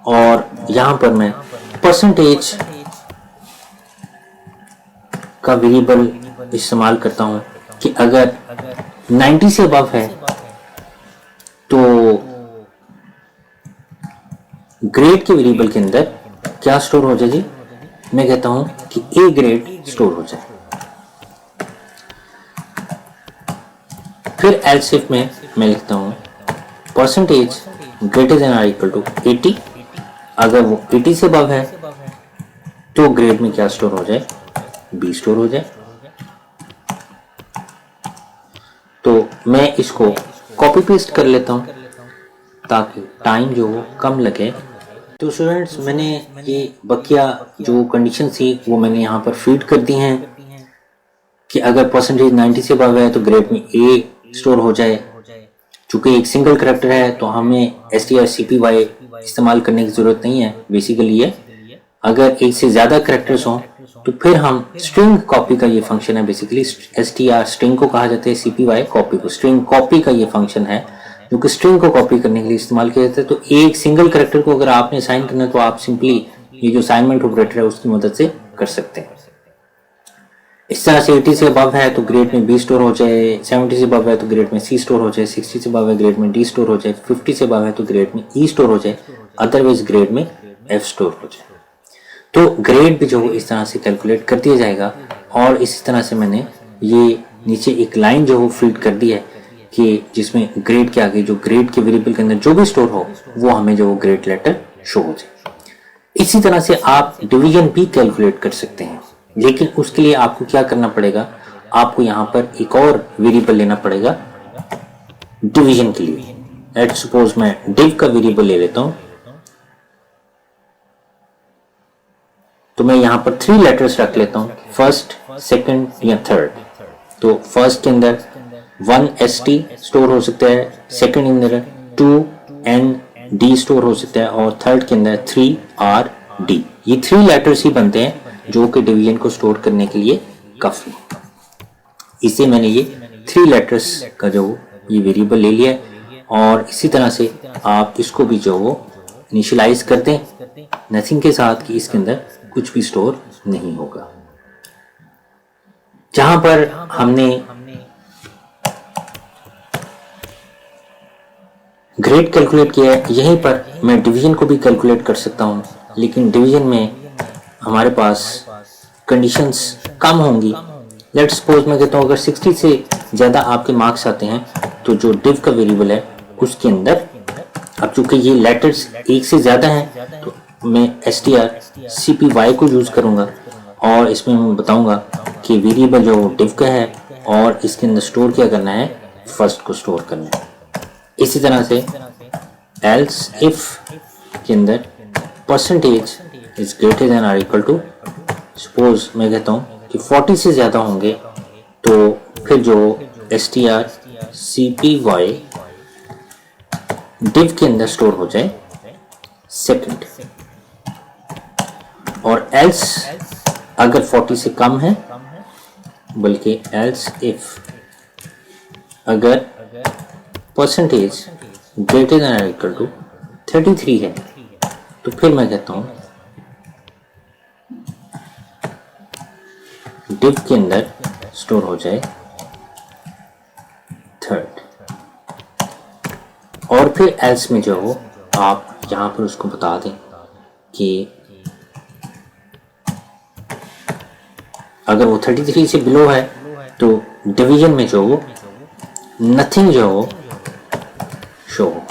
और यहां पर मैं परसेंटेज का वेरिएबल इस्तेमाल करता हूँ कि अगर 90 से अबव है तो ग्रेड के वेरिएबल के अंदर क्या स्टोर हो जाए जी, मैं कहता हूं कि ए ग्रेड स्टोर हो जाए। फिर एल्स इफ में मैं लिखता हूं percentage greater than or equal to 80, अगर वो 80 से अबव है तो ग्रेड में क्या स्टोर हो जाए, बी स्टोर हो जाए। तो मैं इसको कॉपी पेस्ट कर लेता हूं ताकि टाइम जो हो कम लगे। तो स्टूडेंट्स, मैंने ये बकिया जो कंडीशन थी वो मैंने यहाँ पर फीड कर दी हैं कि अगर परसेंटेज 90 से अबव है तो ग्रेड में ए स्टोर हो जाए। चूंकि एक सिंगल करैक्टर है तो हमें strcpy इस्तेमाल करने की जरूरत नहीं है। बेसिकली ये अगर एक से ज्यादा करैक्टर्स हों तो फिर हम स्ट्रिंग कॉपी का ये फंक्शन है। बेसिकली str स्ट्रिंग को कहा जाता है, cpy कॉपी को। स्ट्रिंग कॉपी का ये फंक्शन है जो कि स्ट्रिंग को कॉपी करने के लिए इस्तेमाल किया जाता है। तो एक सिंगल करैक्टर को अगर आपने असाइन करना है तो आप सिंपली ये जो असाइनमेंट ऑपरेटर है उसकी मदद से कर सकते हैं। इस तरह से 80 से अबव है तो ग्रेड में बी स्टोर हो जाए, 70 से अबव है तो ग्रेड में सी स्टोर हो जाए, 60 से अबव है ग्रेड में डी स्टोर हो जाए, 50 से अबव है तो ग्रेड में ई स्टोर हो जाए, अदरवाइज ग्रेड में एफ स्टोर हो जाए। तो ग्रेड भी जो इस तरह से कैलकुलेट कर दिया जाएगा। और इसी तरह से मैंने ये नीचे एक लाइन जो फीड कर दी है कि जिसमें ग्रेड के आगे जो ग्रेड के वेरिएबल के अंदर जो भी स्टोर हो वो हमें जो ग्रेड लेटर शो हो जाए। इसी तरह से आप डिवीजन भी कैलकुलेट कर सकते हैं, लेकिन उसके लिए आपको क्या करना पड़ेगा, आपको यहाँ पर एक और वेरिएबल लेना पड़ेगा डिवीजन के लिए। लेट्स सपोज मैं डिव का वेरिएबल ले लेता हूं, तो मैं यहाँ पर 3 लेटर्स रख लेता हूं, फर्स्ट, सेकंड या थर्ड। तो फर्स्ट के अंदर 1st स्टोर हो सकता है, सेकंड के अंदर 2ND स्टोर हो सकता है और थर्ड के अंदर 3RD। ये 3 लेटर्स ही बनते हैं जो कि डिवीजन को स्टोर करने के लिए काफी। इसे मैंने ये 3 लेटर्स का जो ये वेरिएबल ले लिया है और इसी तरह से आप इसको भी जो इनिशियलाइज कर दें नथिंग के साथ कि इसके अंदर कुछ भी स्टोर नहीं होगा। जहां पर हमने ग्रेड कैलकुलेट किया है यहीं पर मैं डिवीजन को भी कैलकुलेट कर सकता हूं, लेकिन डिवीजन में हमारे पास कंडीशंस कम होंगी। लेट्स सपोज मैं कहता हूं अगर 60 से ज़्यादा आपके मार्क्स आते हैं तो जो डिव का वेरिएबल है उसके अंदर, अब चूंकि ये लेटर्स एक से ज़्यादा हैं तो मैं strcpy को यूज़ करूँगा और इसमें मैं बताऊँगा कि वेरिएबल जो डिव का है और इसके अंदर स्टोर क्या करना है, फर्स्ट को स्टोर करना है। इसी तरह से एल्स इफ के अंदर percentage is greater than or equal to, suppose मैं कहता हूँ कि 40 से ज़्यादा होंगे तो फिर जो strcpy डिव के अंदर स्टोर हो जाए सेकंड, और एल्स अगर 40 से कम है, बल्कि एल्स इफ अगर परसेंटेज ग्रेटर देन और इक्वल टू 33 है तो फिर मैं कहता हूं डिव के अंदर स्टोर हो जाए थर्ड। और फिर एल्स में जो हो आप यहां पर उसको बता दें कि अगर वो 33 से बिलो है तो डिवीजन में जो हो नथिंग जो हो शो हो,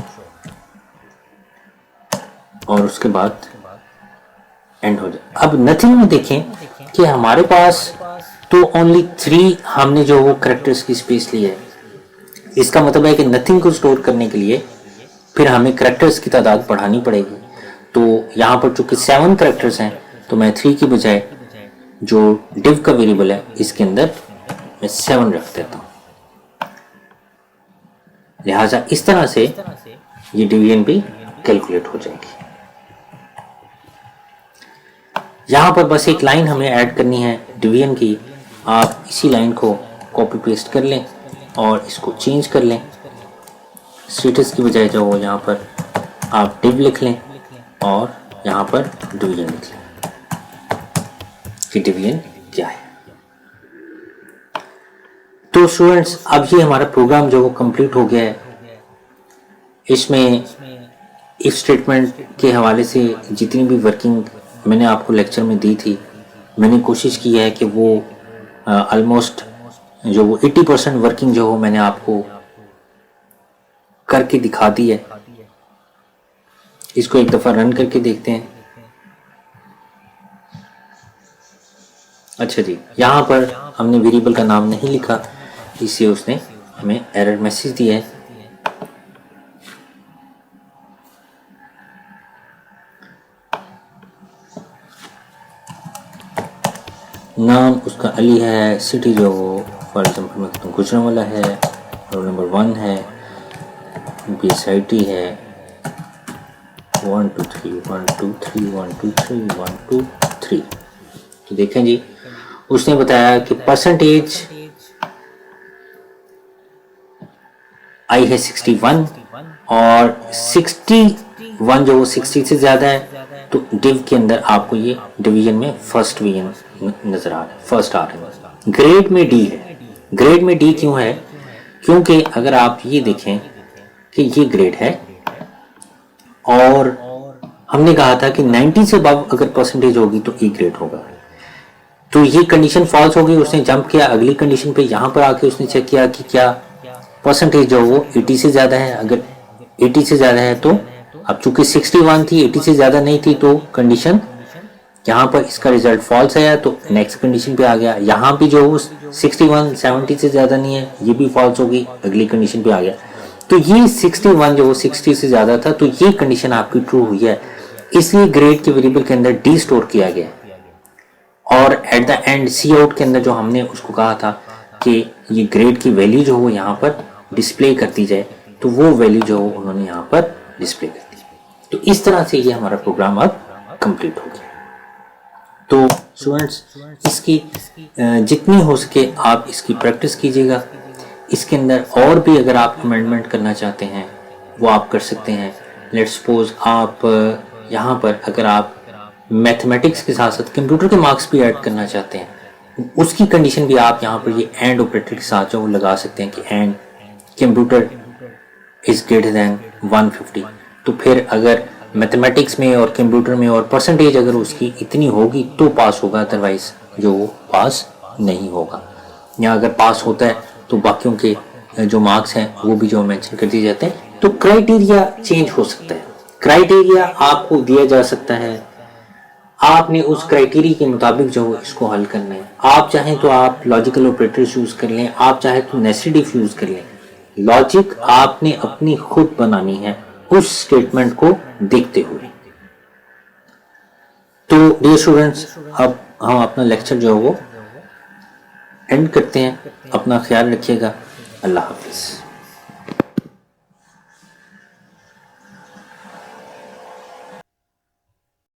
और उसके बाद एंड हो जाए। अब नथिंग में देखें कि हमारे पास तो ओनली 3 हमने जो वो कैरेक्टर्स की स्पेस ली है। इसका मतलब है कि नथिंग को स्टोर करने के लिए फिर हमें कैरेक्टर्स की तादाद बढ़ानी पड़ेगी। तो यहाँ पर चूंकि 7 कैरेक्टर्स हैं तो मैं 3 की बजाय जो डिव का वेरिएबल है इसके अंदर मैं 7 रख देता हूँ। लिहाजा इस तरह से ये डिवीजन भी कैलकुलेट हो जाएगी। यहाँ पर बस एक लाइन हमें ऐड करनी है डिवीजन की। आप इसी लाइन को कॉपी पेस्ट कर लें और इसको चेंज कर लें। स्टेटस की बजाय जो यहाँ पर आप डिव लिख लें और यहाँ पर डिवीजन लिख लें कि डिवीजन क्या है। तो स्टूडेंट्स अब ये हमारा प्रोग्राम जो वो कंप्लीट हो गया है। इसमें इफ स्टेटमेंट के हवाले से जितनी भी वर्किंग मैंने आपको लेक्चर में दी थी, मैंने कोशिश की है कि वो ऑलमोस्ट जो वो 80% वर्किंग जो हो मैंने आपको करके दिखा दी है। इसको एक दफ़ा रन करके देखते हैं। अच्छा जी, यहाँ पर हमने वेरिएबल का नाम नहीं लिखा, इससे उसने हमें एरर मैसेज दिया है। नाम उसका अली है, सिटी जो फॉर एग्जाम्पल मैं गुजरांवाला है, रोल नंबर 1 है, BSIT है 1 2 3 1 2 3 1 2 3 1 2 3। तो देखें जी, उसने बताया कि परसेंटेज आई है 61 और 61 जो वो 60 से ज़्यादा है, तो डिव के अंदर आपको ये डिवीजन में फर्स्ट डिवीजन नज़र आ रहा है, फर्स्ट आ रहा है। ग्रेड में डी है। ग्रेड में डी क्यों है? क्योंकि अगर आप ये देखें कि ये ग्रेड है और हमने कहा था कि 90 से अबव अगर परसेंटेज होगी तो ई ग्रेड होगा। तो ये कंडीशन फॉल्स हो गई, उसने जंप किया अगली कंडीशन पे। यहाँ पर आके उसने चेक किया कि क्या परसेंटेज जो वो 80 से ज़्यादा है। अगर 80 से ज़्यादा है तो अब चूंकि 61 थी, 80 से ज़्यादा नहीं थी, तो कंडीशन यहाँ पर इसका रिजल्ट फॉल्स आया, तो नेक्स्ट कंडीशन पे आ गया। यहाँ भी जो 61 70 से ज़्यादा नहीं है, ये भी फॉल्स होगी, अगली कंडीशन पे आ गया। तो ये 61 जो 60 से ज़्यादा था, तो ये कंडीशन आपकी ट्रू हुई है, इसलिए ग्रेड के वेरिएबल के अंदर डी स्टोर किया गया। और at the end cout के अंदर जो हमने उसको कहा था कि ये ग्रेड की वैल्यू जो हो यहाँ पर डिस्प्ले कर दी जाए, तो वो वैल्यू जो हो उन्होंने यहाँ पर डिस्प्ले कर दी। तो इस तरह से ये हमारा प्रोग्राम अब कंप्लीट हो गया। तो स्टूडेंट्स इसकी जितनी हो सके आप इसकी प्रैक्टिस कीजिएगा। इसके अंदर और भी अगर आप अमेंडमेंट करना चाहते हैं वो आप कर सकते हैं। लेट्स सपोज आप यहाँ पर अगर आप मैथमेटिक्स के साथ साथ कंप्यूटर के मार्क्स भी ऐड करना चाहते हैं, उसकी कंडीशन भी आप यहाँ पर ये एंड ऑपरेटर के साथ जो लगा सकते हैं कि and computer is greater then 150। तो फिर अगर मैथमेटिक्स में और कंप्यूटर में और परसेंटेज अगर उसकी इतनी होगी तो पास होगा, अदरवाइज जो वो पास नहीं होगा। या अगर पास होता है तो बाकियों के जो मार्क्स हैं वो भी जो मेंशन कर दिए जाते हैं। तो क्राइटेरिया चेंज हो सकता है, क्राइटेरिया आपको दिया जा सकता है, आपने उस क्राइटेरिया के मुताबिक जो इसको हल करना है। आप चाहें तो आप लॉजिकल ऑपरेटर्स यूज कर लें, आप चाहें तो नेस्टेड इफ यूज कर लें। लॉजिक आपने अपनी खुद बनानी है उस स्टेटमेंट को देखते हुए। तो डियर स्टूडेंट्स, अब हम अपना लेक्चर जो है वो एंड करते हैं। अपना ख्याल रखिएगा। अल्लाह हाफिज।